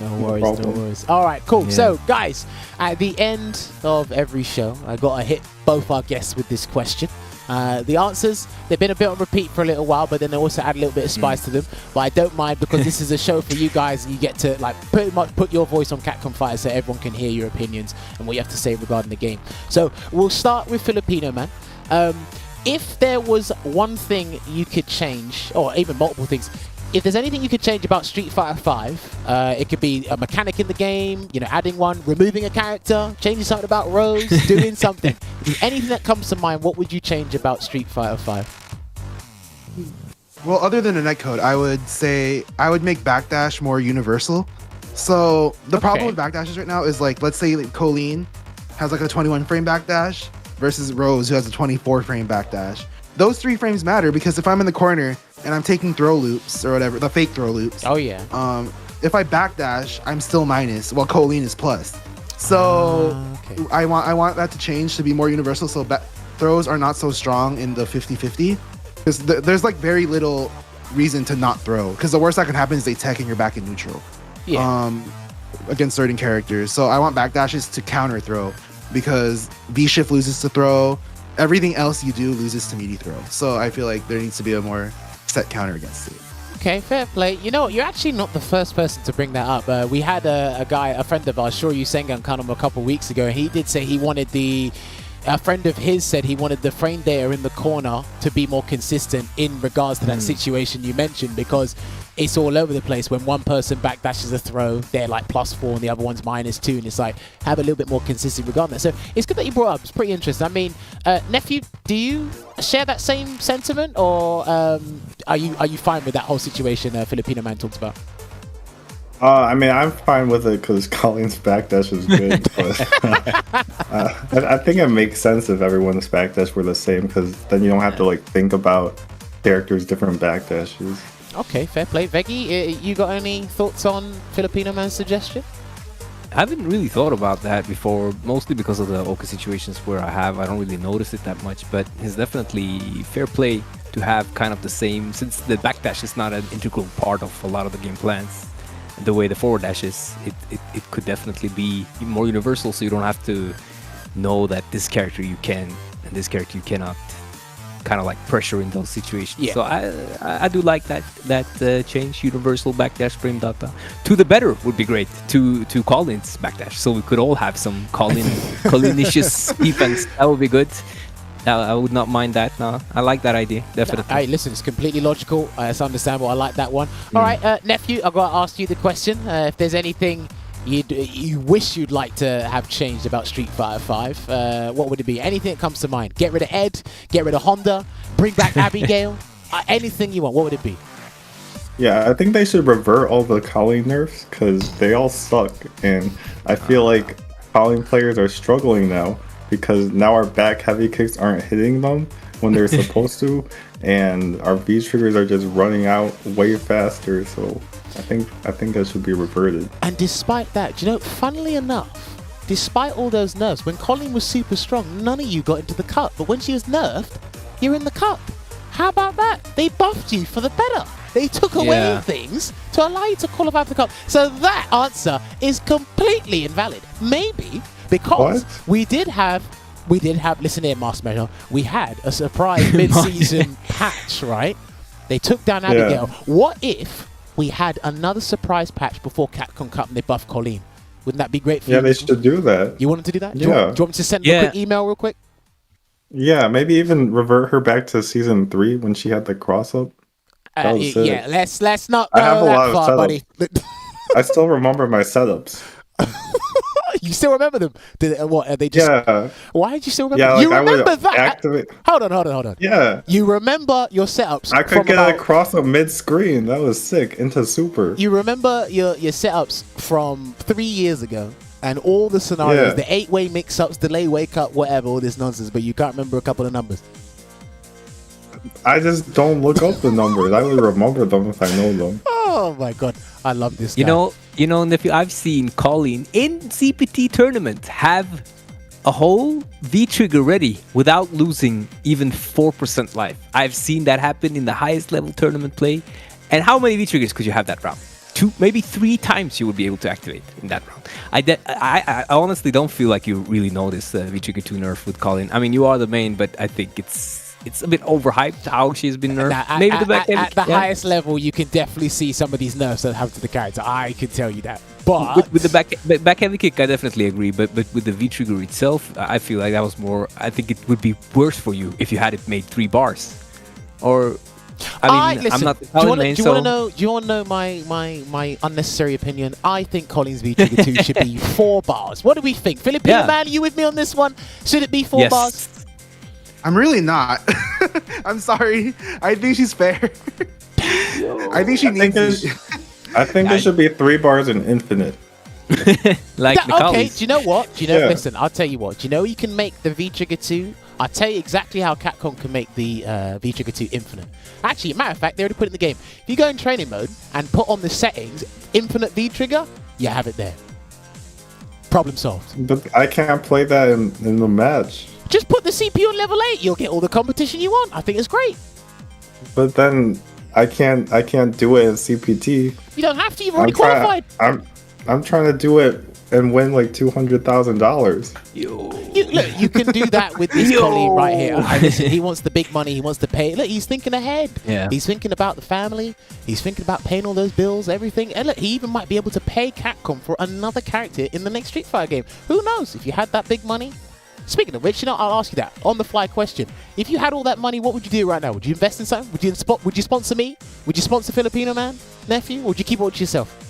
No worries. All right, cool. Yeah. So, guys, at the end of every show, I got to hit both our guests with this question. The answers, they've been a bit on repeat for a little while, but then they also add a little bit of spice to them. But I don't mind, because this is a show for you guys, and you get to like pretty much put your voice on Capcom Fighters so everyone can hear your opinions and what you have to say regarding the game. So we'll start with Filipinoman. If there was one thing you could change, or even multiple things, if there's anything you could change about Street Fighter V, it could be a mechanic in the game, adding one, removing a character, changing something about Rose, doing something. If there's anything that comes to mind, what would you change about Street Fighter V? Well, other than a netcode, I would say I would make backdash more universal. So the problem with backdashes right now is, like, let's say Colleen has like a 21 frame backdash versus Rose, who has a 24 frame backdash. Those 3 frames matter, because if I'm in the corner and I'm taking throw loops or whatever, the fake throw loops. Oh yeah. If I backdash, I'm still minus, while Colleen is plus. So I want that to change to be more universal, so throws are not so strong in the 50-50, because there's like very little reason to not throw, because the worst that can happen is they tech and you're back in neutral. Yeah. Against certain characters. So I want backdashes to counter throw, because V-shift loses to throw. Everything else you do loses to meaty throw. So I feel like there needs to be a more set counter against it. Okay, fair play. You know, you're actually not the first person to bring that up. We had a friend of ours, Shoryu Sengan, come a couple weeks ago. He did say he wanted a friend of his said he wanted the frame data in the corner to be more consistent in regards to that situation you mentioned, because it's all over the place. When one person backdashes a throw, they're like +4 and the other one's -2, and it's like, have a little bit more consistency regarding that. So it's good that you brought up. It's pretty interesting. I mean, Nephew, do you share that same sentiment, or are you fine with that whole situation Filipinoman talks about? I mean, I'm fine with it because Colleen's backdash is good, but I think it makes sense if everyone's backdash were the same, because then you don't have to like think about characters' different backdashes. Okay, fair play. Veggey, you got any thoughts on Filipinoman's suggestion? I haven't really thought about that before, mostly because of the Oka situations where I don't really notice it that much, but it's definitely fair play to have kind of the same, since the backdash is not an integral part of a lot of the game plans. The way the forward dash is, it could definitely be more universal, so you don't have to know that this character you can and this character you cannot kind of like pressure in those situations. Yeah. So I do like that change, universal backdash frame data. To the better would be great, to Colin's backdash, so we could all have some Colin-icious defense. That would be good. I would not mind that. No, I like that idea, definitely. Hey, listen, it's completely logical. It's understandable. I like that one. All right, Nephew, I've got to ask you the question. If there's anything you wish you'd like to have changed about Street Fighter V, what would it be? Anything that comes to mind? Get rid of Ed, get rid of Honda, bring back Abigail, anything you want. What would it be? Yeah, I think they should revert all the Colleen nerfs because they all suck, and I feel like Colleen players are struggling now because now our back heavy kicks aren't hitting them when they're supposed to, and our V triggers are just running out way faster. So I think that should be reverted. And despite that, you know, funnily enough, despite all those nerfs, when Colleen was super strong, none of you got into the cup. But when she was nerfed, you're in the cup. How about that? They buffed you for the better. They took away things to allow you to qualify for the cup. So that answer is completely invalid. Maybe because we did have, listen here, Master Measure, we had a surprise mid-season patch, right? They took down Abigail. What if we had another surprise patch before Capcom Cup and they buffed Colleen? Wouldn't that be great for you? Yeah, they should do that. You want them to do that? Yeah. Do you want me to send them a quick email real quick? Yeah, maybe even revert her back to season 3 when she had the cross up. Yeah, let's not I have go a that lot of far, buddy. I still remember my setups. You still remember them? What are they just? Yeah. Why did you still remember? Yeah, like you remember that? Activate. Hold on. Yeah. You remember your setups? I could get a cross up mid screen. That was sick into super. You remember your setups from 3 years ago? And all the scenarios, the 8-way mix-ups, delay wake up, whatever, all this nonsense, but you can't remember a couple of numbers. I just don't look up the numbers. I would remember them if I know them. Oh my god, I love this guy. You know, Nephew, I've seen Colleen in CPT tournament have a whole V-trigger ready without losing even 4% life. I've seen that happen in the highest level tournament play. And how many V-triggers could you have that round? 2, maybe 3 times you would be able to activate in that round. I honestly don't feel like you really know this V-trigger 2 nerf with Colleen. I mean, you are the main, but I think it's a bit overhyped how she's been nerfed. Maybe at the highest level, you can definitely see some of these nerfs that have to the character. I can tell you that. But with the back heavy kick, I definitely agree. But with the V trigger itself, I feel like that was more. I think it would be worse for you if you had it made 3 bars, or. I mean, listen, I'm not. Do you want to know my unnecessary opinion? I think Collins V Trigger 2 should be 4 bars. What do we think? Filipino man, are you with me on this one? Should it be 4 bars? I'm really not. I'm sorry. I think she's fair. I think she needs it. I think it should be 3 bars and infinite. Okay, do you know what? Listen, I'll tell you what. Do you know you can make the V Trigger 2? I'll tell you exactly how Capcom can make the V Trigger 2 infinite. Actually, matter of fact, they already put it in the game. If you go in training mode and put on the settings, infinite V Trigger, you have it there. Problem solved. But I can't play that in the match. Just put the CPU on level 8. You'll get all the competition you want. I think it's great. But then I can't do it in CPT. You don't have to. You've already qualified. I'm trying to do it and win like $200,000. Look, you can do that with this colleague right here. Listen, he wants the big money. He wants to pay. Look, he's thinking ahead. Yeah. He's thinking about the family. He's thinking about paying all those bills, everything. And look, he even might be able to pay Capcom for another character in the next Street Fighter game. Who knows? If you had that big money. Speaking of which, I'll ask you that on the fly question. If you had all that money, what would you do right now? Would you invest in something? Would you sponsor me? Would you sponsor Filipino man, Nephew? Or would you keep it to yourself?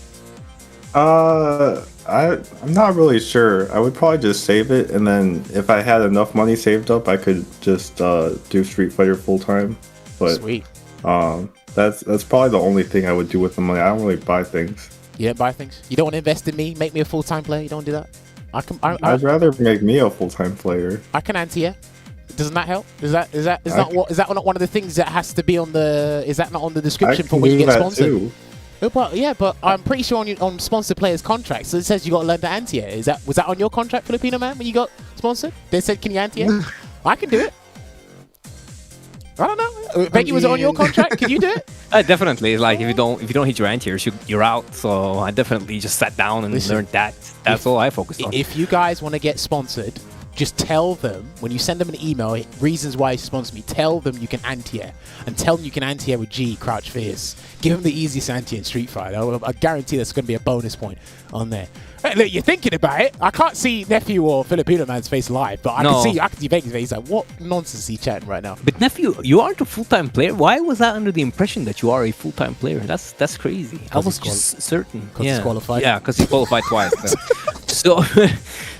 I'm not really sure. I would probably just save it, and then if I had enough money saved up, I could just do Street Fighter full time. But sweet. That's probably the only thing I would do with the money. I don't really buy things. You don't buy things? You don't want to invest in me? Make me a full-time player? You don't do that? I'd rather make me a full-time player. I can anti-air. Doesn't that help? Is that not one of the things that has to be on the? Is that not on the description for when you get sponsored? Too. Well, yeah, but I'm pretty sure on sponsored players' contracts it says you got to learn to anti-air. Was that on your contract, Filipino man, when you got sponsored? They said, can you anti-air? I can do it. I don't know. Veggey, was it on your contract? Can you do it? Definitely. Like if you don't hit your anti-air, you're out. So I definitely just sat down and learned that. That's all I focused on. If you guys want to get sponsored, just tell them, when you send them an email, reasons why you sponsor me, tell them you can anti-air. And tell them you can anti-air with G, Crouch Fierce. Give them the easiest anti-air in Street Fighter. I guarantee there's going to be a bonus point on there. Hey, look, you're thinking about it. I can't see Nephew or Filipino man's face live, but I can see Veggey's face. He's like, what nonsense is he chatting right now? But Nephew, you aren't a full-time player. Why was that under the impression that you are a full-time player? That's crazy. I was just certain. Because he's qualified. Yeah, because he qualified twice. So,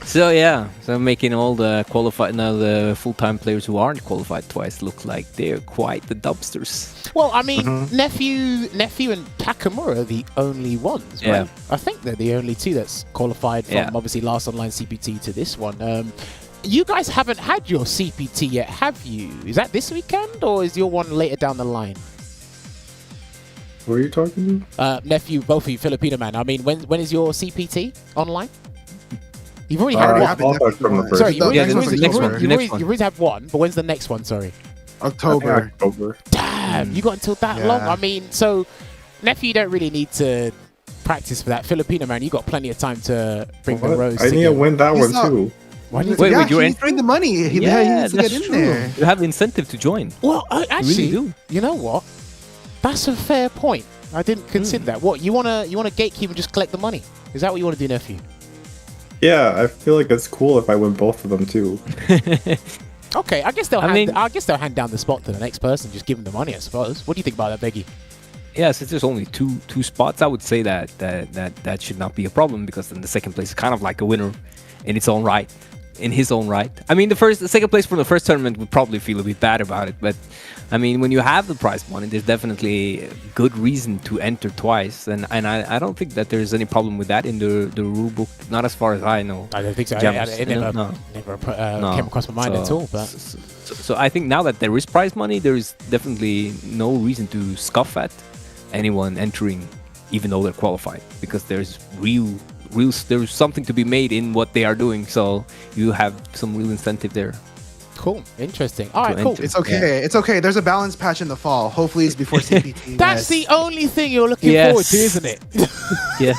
so yeah, so making all the the full-time players who aren't qualified twice look like they're quite the dumpsters. Well, I mean, Nephew and Takamura are the only ones, right? Yeah. I think they're the only two that's qualified from obviously last online CPT to this one. You guys haven't had your CPT yet, have you? Is that this weekend or is your one later down the line? What are you talking Nephew, both of you, Filipinoman. I mean, when is your CPT online? You've already about? had one. From the first. Sorry, you the next one. already have one, but when's the next one? Sorry. October. Damn, you got until that long. I mean, so Nephew, you don't really need to practice for that. Filipinoman, you got plenty of time to bring the rows. I need to win that one too. Why do you Wait, you're he in? needs to bring the money. He needs to get in there. You have incentive to join. Well, actually, do. you know what? That's a fair point. I didn't consider that. What you wanna gatekeep and just collect the money? Is that what you want to do, Nephew? Yeah, I feel like it's cool if I win both of them too. Okay, I guess they'll hand down the spot to the next person. Just give them the money, I suppose. What do you think about that, Veggey? Yeah, since there's only two spots, I would say that should not be a problem because then the second place is kind of like a winner in its own right. In his own right. I mean, the second place from the first tournament would probably feel a bit bad about it, but I mean, when you have the prize money, there's definitely a good reason to enter twice, and I don't think that there's any problem with that in the rule book. Not as far as I know. I don't think so. Jammerz, It never came across my mind at all. But so I think now that there is prize money, there is definitely no reason to scoff at anyone entering, even though they're qualified, because there's there's something to be made in what they are doing, so you have some real incentive there. Cool, interesting. All right, cool. It's okay. Yeah. It's okay. There's a balance patch in the fall. Hopefully, it's before CPT. That's the only thing you're looking forward to, isn't it? Yeah.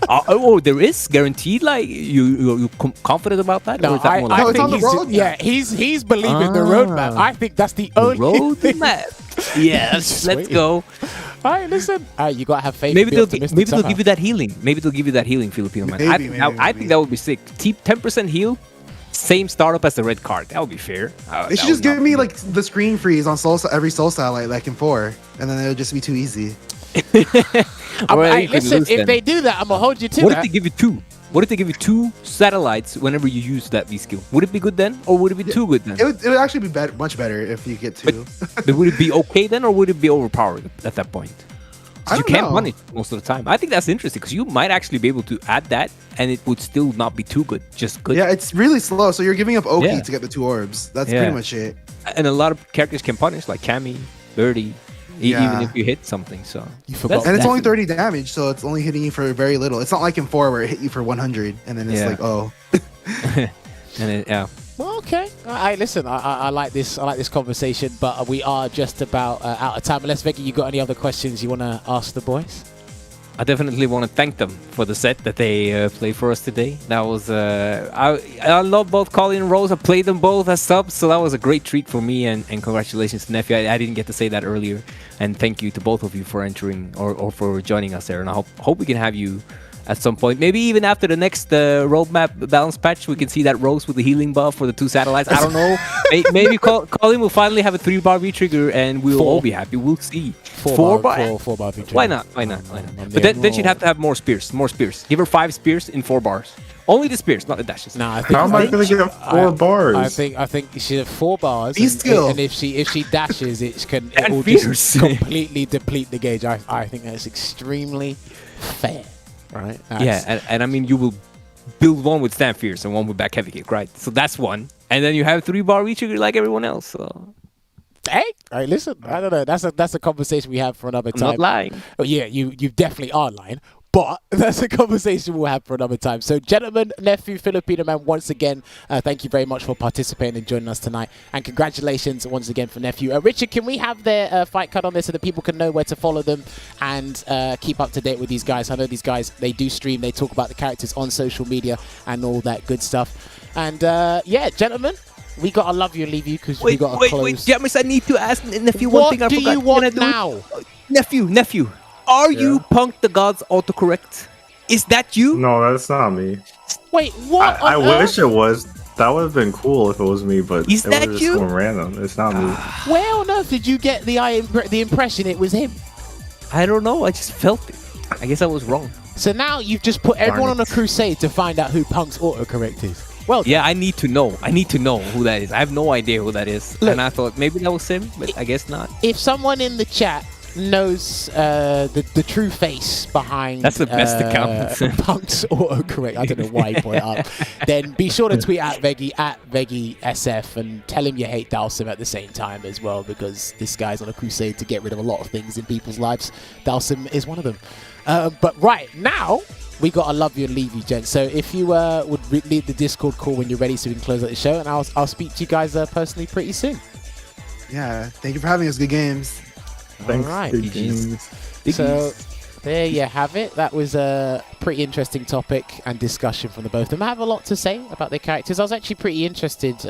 Oh, there is guaranteed. Like you confident about that? No, I it's on the roadmap. Yeah, he's believing the roadmap. I think that's the only roadmap. Yes, let's go. All right, listen. You gotta have faith. Maybe they'll give you that healing. Maybe they'll give you that healing, Filipinoman. I think that would be sick. 10% heal, same startup as the red card. That would be fair. They should just give me like the screen freeze on every Soul Satellite, like in 4, and then it would just be too easy. Listen, if they do that, I'm gonna hold you to that. What if they give you 2? What if they give you 2 satellites whenever you use that V skill? Would it be good then, or would it be too good then? It would actually be much better if you get 2. But would it be okay then, or would it be overpowered at that point? You can't punish most of the time. I think that's interesting because you might actually be able to add that, and it would still not be too good, just good. Yeah, it's really slow. So you're giving up Oki to get the 2 orbs. That's pretty much it. And a lot of characters can punish, like Cammy, Birdie. Even if you hit something, so you forgot. And it's only 30 damage, so it's only hitting you for very little. It's not like in 4 where it hit you for 100, and then it's like, oh. Well, okay. Listen, I like this. I like this conversation, but we are just about out of time. Unless Veggey, you got any other questions you want to ask the boys? I definitely want to thank them for the set that they played for us today. That was I love both Colin and Rose. I played them both as subs, so that was a great treat for me. And congratulations to Nephew. I didn't get to say that earlier. And thank you to both of you for entering or for joining us there. And I hope we can have you at some point. Maybe even after the next roadmap balance patch, we can see that Rose with the healing buff for the 2 satellites. I don't know. Maybe Colin will finally have a 3-bar V-trigger and we'll all be happy. We'll see. 4 bar V-trigger. Why not? But then she'd have to have more spears. Give her 5 spears in 4 bars. Only the spears, not the dashes. How am I going to get 4 bars? I think she have 4 bars. And if she dashes, it will just completely deplete the gauge. I think that's extremely fair. Right. And I mean, you will build one with Stand Fierce and one with Back Heavy Kick, right? So that's one. And then you have 3-bar V-trigger like everyone else. So. Hey, all right, listen. I don't know. That's a conversation we have for another time. I'm not lying. Oh, yeah, you definitely are lying. But that's a conversation we'll have for another time. So, gentlemen, Nephew, Filipinoman, once again, thank you very much for participating and joining us tonight. And congratulations once again for Nephew. Richard, can we have their fight card on there so that people can know where to follow them and keep up to date with these guys? I know these guys, they do stream. They talk about the characters on social media and all that good stuff. And, gentlemen, we got to love you and leave you because we got to close. Wait, Jammerz, I need to ask Nephew one thing I forgot. What do you want now? Nephew. Are you Punk the Gods autocorrect? Is that you? No, that's not me. Wait, what? I wish it was. That would have been cool if it was me, but is that was you? Just going random. It's not me. Where on earth did you get the impression it was him? I don't know. I just felt it. I guess I was wrong. So now you've just put everyone on a it. crusade to find out who Punk's autocorrect is. Well, Yeah, I need to know. I need to know who that is. I have no idea who that is. Look, and I thought maybe that was him, but I guess not. if someone in the chat knows the true face behind That's the best account. Punk's autocorrect, I don't know why he put it up, then be sure to tweet at Veggey SF and tell him you hate Dalsim at the same time as well, because this guy's on a crusade to get rid of a lot of things in people's lives. Dalsim is one of them. But right now, we got a love you and leave you, gents. So if you would leave the Discord call when you're ready so we can close out the show, and I'll speak to you guys personally pretty soon. Yeah, thank you for having us. Good games. Thanks. All right. Big games. So there you have it. That was a pretty interesting topic and discussion from the both of them. I have a lot to say about their characters. I was actually pretty interested,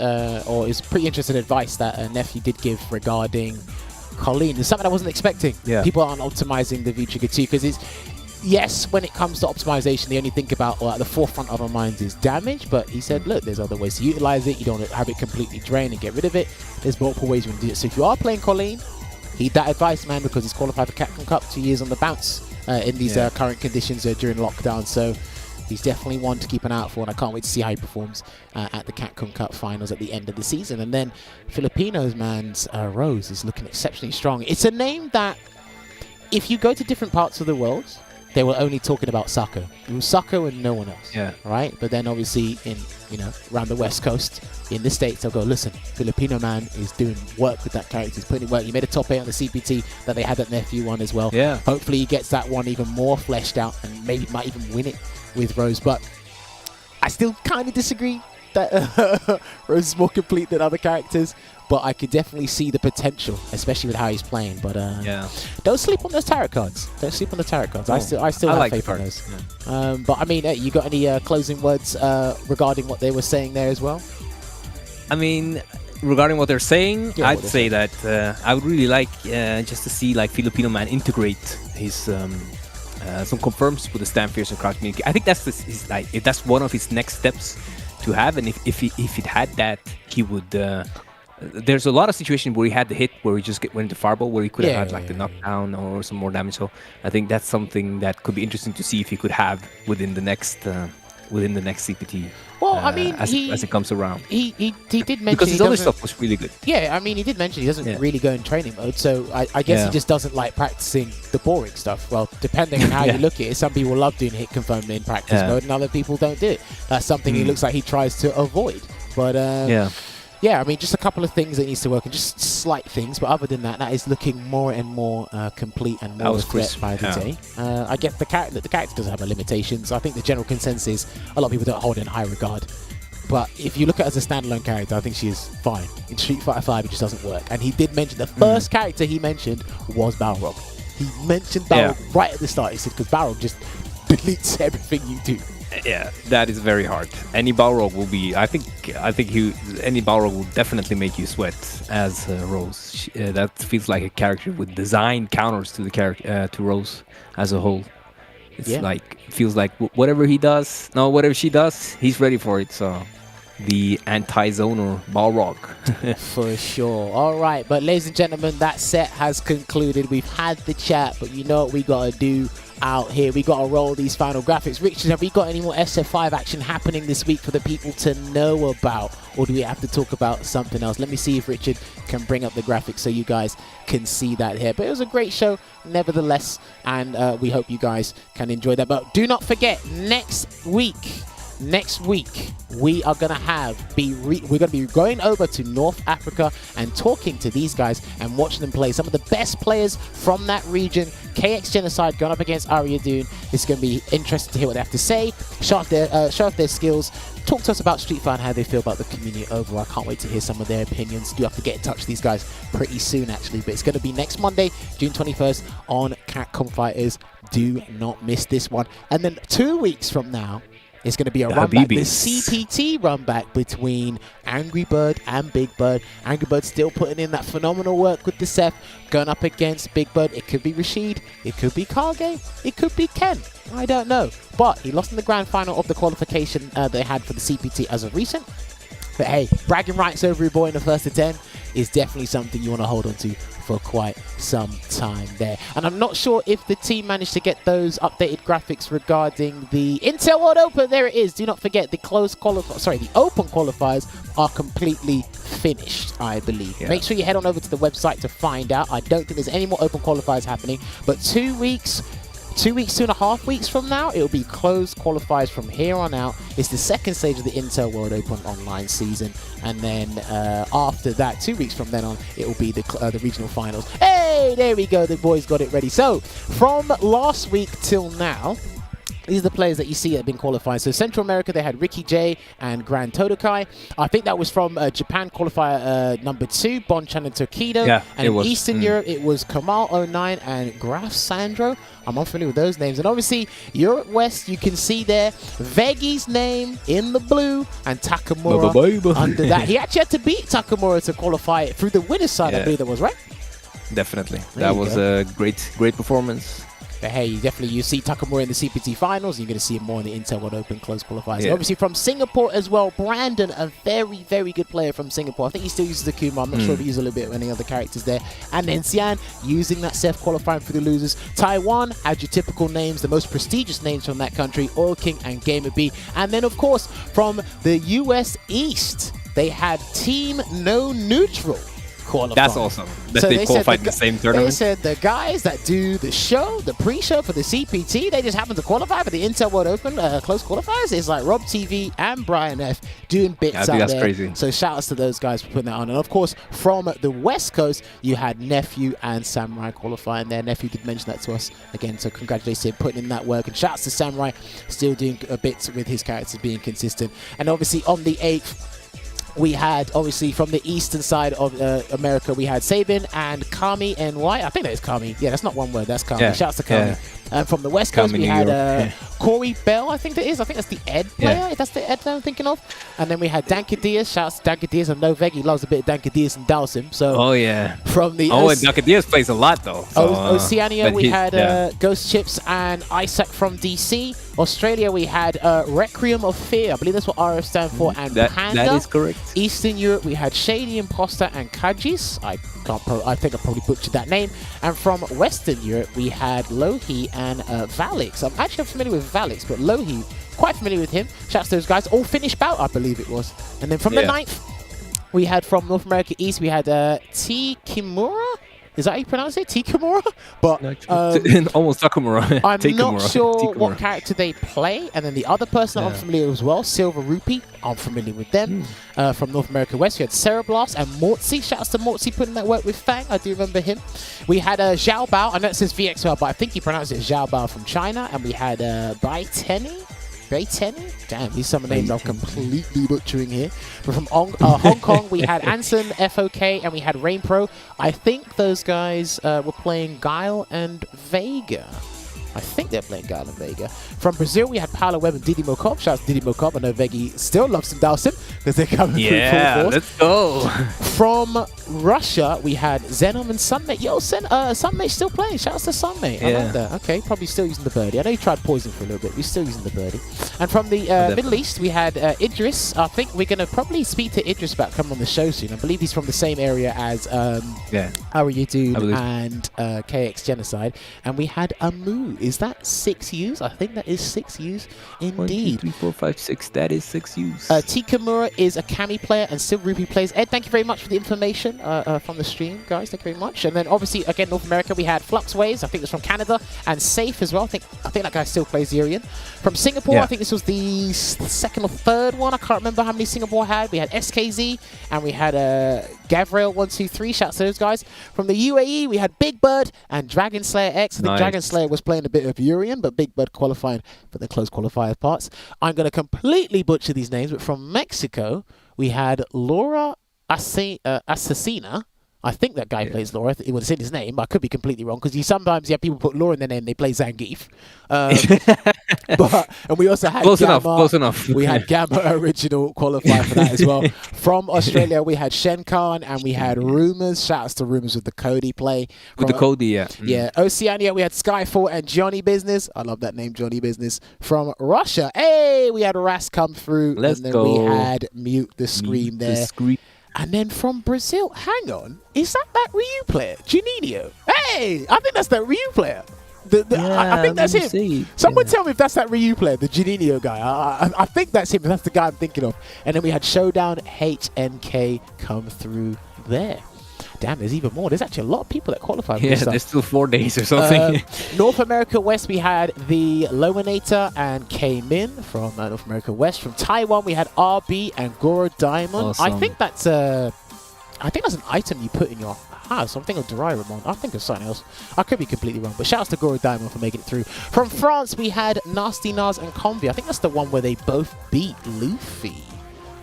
or is pretty interested advice that Nephew did give regarding Colleen. It's something I wasn't expecting. Yeah. People aren't optimizing the V-Trigger 2 because it's, yes, when it comes to optimization, they only think about, or at the forefront of our minds is damage, but he said, look, there's other ways to utilize it. You don't have it completely drain and get rid of it. There's multiple ways you can do it. So if you are playing Colleen, heed that advice, man, because he's qualified for Capcom Cup 2 years on the bounce in these current conditions during lockdown. So he's definitely one to keep an eye out for, and I can't wait to see how he performs at the Capcom Cup finals at the end of the season. And then Filipinos man's Rose is looking exceptionally strong. It's a name that, if you go to different parts of the world, they were only talking about Sako. It was Sako and no one else. Yeah. Right? But then obviously in, around the West Coast, in the States, they'll go, listen, Filipino man is doing work with that character. He's putting in work. He made a top 8 on the CPT that they had at Nephew one as well. Yeah. Hopefully he gets that one even more fleshed out and maybe might even win it with Rose. But I still kind of disagree that Rose is more complete than other characters. But I could definitely see the potential, especially with how he's playing. But don't sleep on those tarot cards. Don't sleep on the tarot cards. I still have like faith in the those. Yeah. But I mean, you got any closing words regarding what they were saying there as well? I mean, regarding what they're saying, Yeah, I'd say that I would really like just to see like Filipino man integrate his some confirms with the Stand Fierce and Crouch Community. I think that's if that's one of his next steps to have, and if it had that, he would. There's a lot of situations where he had the hit where he just went into fireball, where he could have had like the knockdown or some more damage. So I think that's something that could be interesting to see if he could have within the next CPT. Well, I mean, as it comes around. He did mention because his other stuff was really good. Yeah, I mean, he did mention he doesn't really go in training mode, so I guess he just doesn't like practicing the boring stuff. Well, depending on how you look at it, some people love doing hit confirmed in practice mode, and other people don't do it. That's something he looks like he tries to avoid. But yeah, I mean, just a couple of things that needs to work, and just slight things. But other than that, that is looking more and more complete and more threat by the day. I get the character doesn't have a limitations. I think the general consensus is a lot of people don't hold it in high regard. But if you look at it as a standalone character, I think she is fine. In Street Fighter 5, it just doesn't work. And he did mention the first character he mentioned was Balrog. He mentioned Balrog right at the start. He said, because Balrog just deletes everything you do. Yeah, that is very hard. Any Balrog will be. I think any Balrog will definitely make you sweat as Rose. That feels like a character with design counters to the character to Rose as a whole. It's like feels like whatever she does, he's ready for it. So the anti-zoner Balrog. For sure. All right, but ladies and gentlemen, that set has concluded. We've had the chat, but you know what we gotta do out here. We gotta roll these final graphics. Richard, have we got any more SF5 action happening this week for the people to know about, or do we have to talk about something else? Let me see if Richard can bring up the graphics so you guys can see that here. But it was a great show nevertheless, and we hope you guys can enjoy that. But do not forget, next week we are gonna we're gonna be going over to North Africa and talking to these guys and watching them play. Some of the best players from that region. KX Genocide going up against Ariadune. It's gonna be interesting to hear what they have to say, show off their skills, talk to us about Street Fighter and how they feel about the community overall. I can't wait to hear some of their opinions. Do have to get in touch with these guys pretty soon actually, but it's gonna be next Monday, June 21st on Capcom Fighters. Do not miss this one. And then 2 weeks from now, it's going to be a run back, the CPT run back between Angry Bird and Big Bird. Angry Bird still putting in that phenomenal work with the Seth, going up against Big Bird. It could be Rashid, it could be Kage, it could be Ken. I don't know. But he lost in the grand final of the qualification they had for the CPT as of recent. But hey, bragging rights over your boy in the first to 10 is definitely something you want to hold on to for quite some time there. And I'm not sure if the team managed to get those updated graphics regarding the Intel World Open. There it is. Do not forget the the open qualifiers are completely finished, I believe. Make sure you head on over to the website to find out. I don't think there's any more open qualifiers happening, but 2.5 weeks from now, it'll be closed qualifiers from here on out. It's the second stage of the Intel World Open online season, and then after that, 2 weeks from then on, it will be the regional finals. Hey, there we go. The boys got it ready. So from last week till now, these are the players that you see that have been qualified. So Central America, they had Ricky J and Grand Todokai. I think that was from Japan qualifier number 2, Bonchan and Tokido. Yeah, and in Eastern Europe, it was Kamal09 and Graf Sandro. I'm unfamiliar with those names. And obviously, Europe West, you can see there Veggey's name in the blue and Takamura under that. He actually had to beat Takamura to qualify through the winner's side, I believe that was, right? Definitely. That was a great performance. But hey, you see Takamura in the CPT finals. You're going to see him more in the Intel World Open close qualifiers. And obviously from Singapore as well, Brandon, a very good player from Singapore. I think he still uses the Kuma. I'm not sure if he uses a little bit of any other characters there. And then Xian using that self qualifying for the losers. Taiwan had your typical names, the most prestigious names from that country, Oil King and Gamer B. And then of course from the US East, they had Team No Neutral qualify. That's awesome. That so they qualified in the same tournament. They said the guys that do the show, the pre-show for the CPT, they just happen to qualify for the Intel World Open close qualifiers. It's like Rob TV and Brian F doing bits out there. Crazy. So shout outs to those guys for putting that on. And of course, from the West Coast, you had Nephew and Samurai qualifying there. Nephew did mention that to us again, so congratulations him putting in that work. And shouts to Samurai, still doing a bit with his characters being consistent. And obviously on the 8th, we had, obviously, from the eastern side of America, we had Sabin and Kami NY. I think that is Kami. Yeah, that's not one word. That's Kami. Yeah. Shouts to Kami. Yeah. And from the West Coast, we had Corey Bell, I think that is. I think that's the Ed player. If that's the Ed that I'm thinking of. And then we had Danka Diaz. Shouts to Danka Diaz. I know Veggey loves a bit of Danka Diaz and Dowsim. So from the and Danka Diaz plays a lot, though. So, Oceania, we had Ghost Chips and Isaac from DC. Australia, we had Requiem of Fear. I believe that's what RF stand for. And Panda. That is correct. Eastern Europe, we had Shady Imposter and Kajis. I think I probably butchered that name. And from Western Europe, we had Lohi and Valix. I'm actually not familiar with Valix, but Lohi, quite familiar with him. Shouts to those guys. All finished bout, I believe it was. And then from the 9th, we had from North America East, we had T. Kimura. Is that how you pronounce it? Tikamura? But almost Takamura. I'm not sure what character they play. And then the other person I'm familiar with as well, Silver Rupee. I'm familiar with them. From North America West, we had Cereblast and Mortzi. Shouts to Mortzi putting that work with Fang. I do remember him. We had Zhao Bao. I know it says VXL, but I think he pronounced it Zhao Bao from China. And we had Bai Tenny. Damn, these some of the names I'm completely butchering here. But from Hong Kong, we had Anson, FOK, and we had Rain Pro. I think those guys were playing Guile and Vega. I think they're playing Guile and Vega. From Brazil, we had Paolo Webb and Didi Mokop. Shout out to Didi Mokop. I know Veggey still loves some Dowsim because they're coming through full force. Let's go. From Russia, we had Zenom and Sunmate. Yo, Sunmate's still playing. Shout out to Sunmate. I like that. Okay, probably still using the birdie. I know he tried poison for a little bit. He's still using the birdie. And from the Middle East, we had Idris. I think we're going to probably speak to Idris about coming on the show soon. I believe he's from the same area as Aryudu and KX Genocide. And we had Amu. Is that 6 U's? I think that is 6 U's indeed. 1, 2, 3, 4, 5, 6. That is 6 U's. Tikamura is a Kami player and Silver Rupee plays. Ed, thank you very much for the information from the stream, guys. Thank you very much. And then obviously, again, North America, we had Flux Waves. I think it's from Canada. And Safe as well. I think that guy still plays Urian. From Singapore, I think this was the second or third one. I can't remember how many Singapore had. We had SKZ and we had Gavrail123. Shouts to those guys. From the UAE, we had Big Bird and Dragon Slayer X. I think Dragon Slayer was playing a bit of Urian, but Big Bird qualifying for the close qualifier parts. I'm going to completely butcher these names, but from Mexico, we had Laura Assassina. I think that guy plays Laura. It was in his name, but I could be completely wrong because sometimes people put Laura in their name, they play Zangief. And we also had Close enough. We had Gamma Original qualify for that as well. From Australia, we had Shenkan and we had Rumors. Shouts to Rumors with the Cody play. With the Cody, Yeah. Oceania, we had Skyfall and Johnny Business. I love that name, Johnny Business. From Russia, hey, we had Ras come through. Let's and then go. we had Mute the Scream there. And then from Brazil, hang on, is that Ryu player? Juninho. Hey, I think that's that Ryu player. I think that's him. See. Someone tell me if that's that Ryu player, the Juninho guy. I think that's him. That's the guy I'm thinking of. And then we had Showdown HNK come through there. Damn, there's even more. There's actually a lot of people that qualify for Yeah, this stuff. there's still 4 days or something. North America West, we had the Lowinator and K-Min from North America West. From Taiwan, we had RB and Goro Diamond. Awesome. I think that's an item you put in your house. I'm thinking of Doraemon. I think it's something else. I could be completely wrong, but shouts to Goro Diamond for making it through. From France, we had Nasty Nas and Combi. I think that's the one where they both beat Luffy.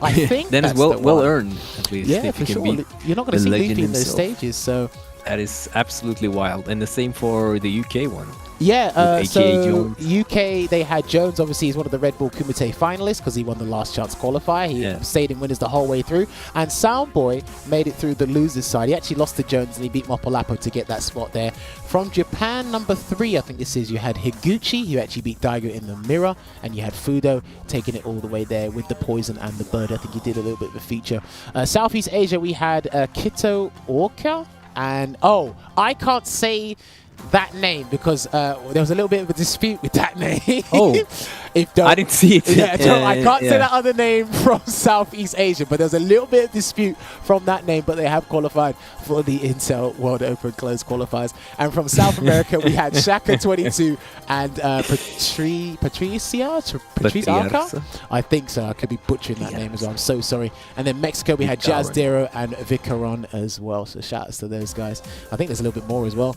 I think then that's it's well the one. earned, at least. Yeah, if for you can sure. beat You're not going to see the legend Luffy in those himself. stages, so... That is absolutely wild. And the same for the UK one. Yeah, With so AKA Jones. UK, they had Jones. Obviously, he's one of the Red Bull Kumite finalists because he won the last chance qualifier. He stayed in winners the whole way through. And Soundboy made it through the losers side. He actually lost to Jones and he beat Mopolapo to get that spot there. From Japan, number 3, I think this is, you had Higuchi, who actually beat Daigo in the mirror. And you had Fudo taking it all the way there with the poison and the bird. I think he did a little bit of a feature. Southeast Asia, we had Kito Orca. And, oh, I can't say that name because there was a little bit of a dispute with that name. Oh, I didn't see it. Yeah, I can't say that other name from Southeast Asia, but there's a little bit of dispute from that name, but they have qualified for the Intel World Open closed qualifiers. And from South America, we had Shaka 22 and Patrice Arca? I think so. I could be butchering that name as well. I'm so sorry. And then Mexico, we had Jazz Dero and Vicaron as well. So shout outs to those guys. I think there's a little bit more as well.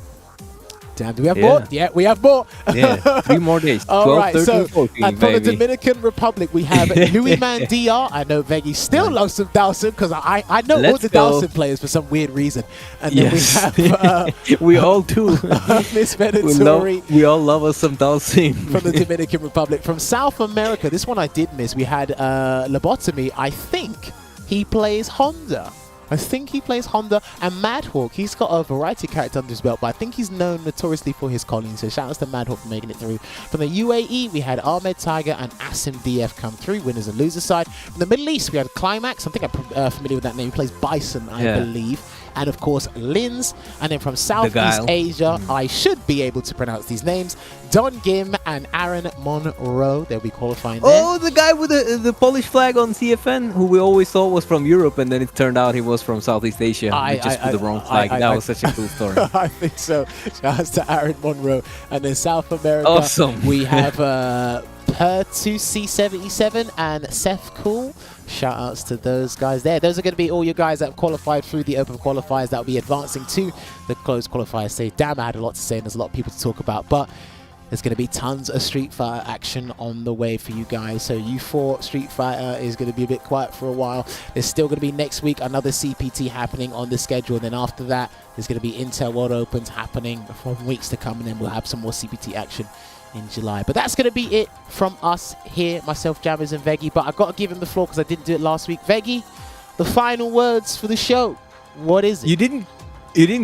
Damn, do we have more? Yeah, we have more. Yeah, 3 more days. 12, All right, 13, so 14, and for the baby. Dominican Republic, we have Louis Mandilla. I know Veggey still loves some Dowson because I know all Let's the go. Dowson players for some weird reason. And then we have we all do. Miss Venatori. We all love us some Dalsim. From the Dominican Republic. From South America, this one I did miss. We had Lobotomy. I think he plays Honda. And Madhawk. He's got a variety of characters under his belt, but I think he's known notoriously for his calling. So shout outs to Madhawk for making it through. From the UAE, we had Ahmed Tiger and Asim DF come through, winners and losers side. From the Middle East, we had Climax. I think I'm familiar with that name. He plays Bison, I believe. And of course, Linz. And then from Southeast Asia, I should be able to pronounce these names. Don Gim and Aaron Monroe. They'll be qualifying there. Oh, the guy with the Polish flag on CFN, who we always thought was from Europe, and then it turned out he was from Southeast Asia. Just with the wrong flag. That was such a cool story. I think so. Shout outs to Aaron Monroe. And then South America, Awesome. we have Per2C77 and Seth Cool. Shout outs to those guys there. Those are going to be all your guys that have qualified through the open qualifiers that will be advancing to the closed qualifiers. So damn, I had a lot to say and there's a lot of people to talk about, but there's going to be tons of Street Fighter action on the way for you guys. So U4 Street Fighter is going to be a bit quiet for a while. There's still going to be next week another CPT happening on the schedule. And then after that, there's going to be Intel World Opens happening for weeks to come. And then we'll have some more CPT action in July. But that's going to be it from us here, myself, Jammerz and Veggey. But I've got to give him the floor because I didn't do it last week. Veggey, the final words for the show. What is it? You didn't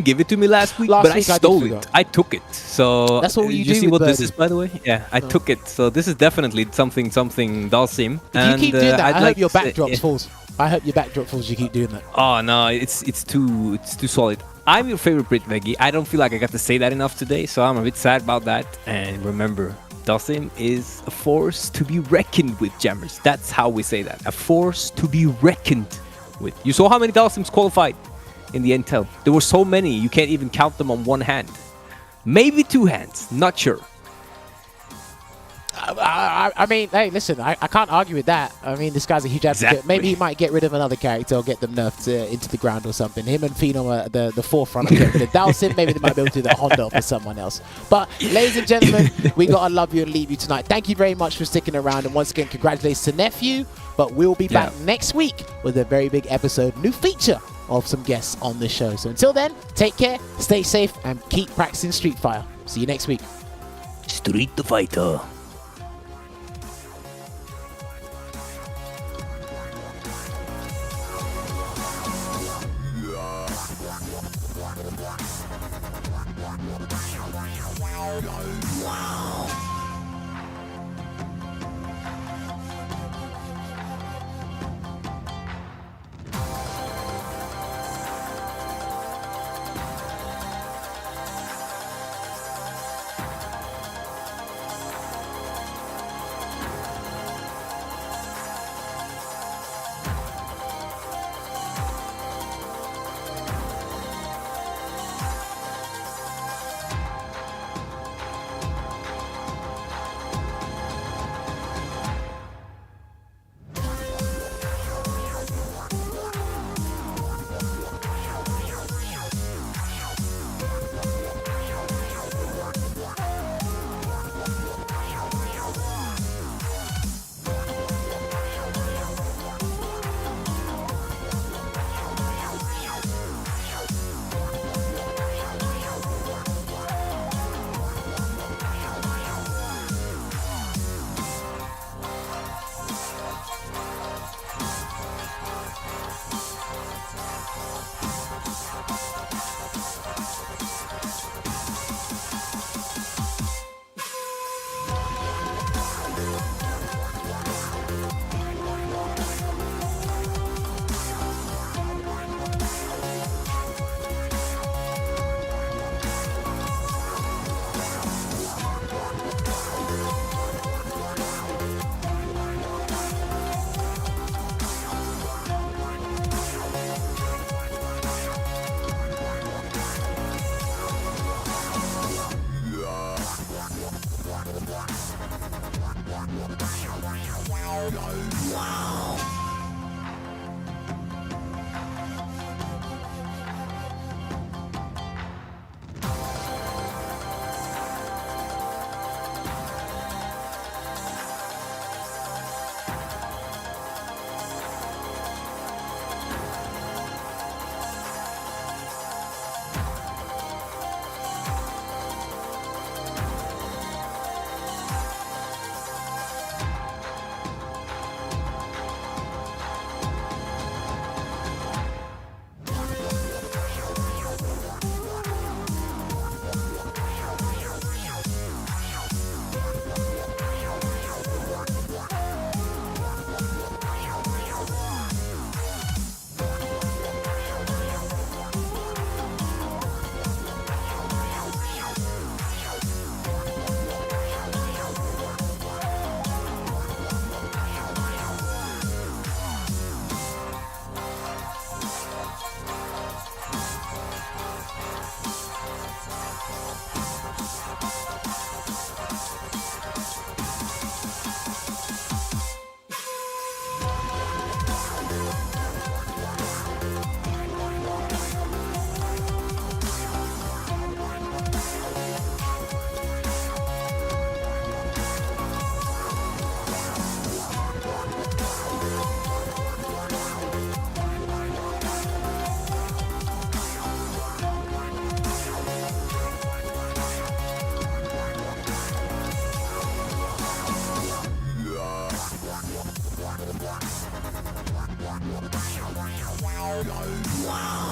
give it to me last week, but I stole it. I took it. So that's all you do. You see with what this is, by the way? Yeah, I took it. So this is definitely something Dalsim. If you keep doing that, I hope your backdrop falls. I hope your backdrop falls. You keep doing that. Oh no, it's too solid. I'm your favorite Brit, Veggey. I don't feel like I got to say that enough today, so I'm a bit sad about that. And remember, Dalsim is a force to be reckoned with, Jammerz. That's how we say that. A force to be reckoned with. You saw how many Dalsims qualified in the Intel. There were so many, you can't even count them on one hand. Maybe 2 hands, not sure. I mean, hey, listen, I can't argue with that. I mean, this guy's a huge advocate. Exactly. Maybe he might get rid of another character or get them nerfed into the ground or something. Him and Phenom are the forefront of getting rid of Dalsim. Maybe they might be able to do the Honda for someone else. But, ladies and gentlemen, we got to love you and leave you tonight. Thank you very much for sticking around. And once again, congratulations to Nephew. But we'll be back next week with a very big episode, new feature of some guests on the show. So until then, take care, stay safe, and keep practicing Street Fighter. See you next week. Street Fighter. Wow.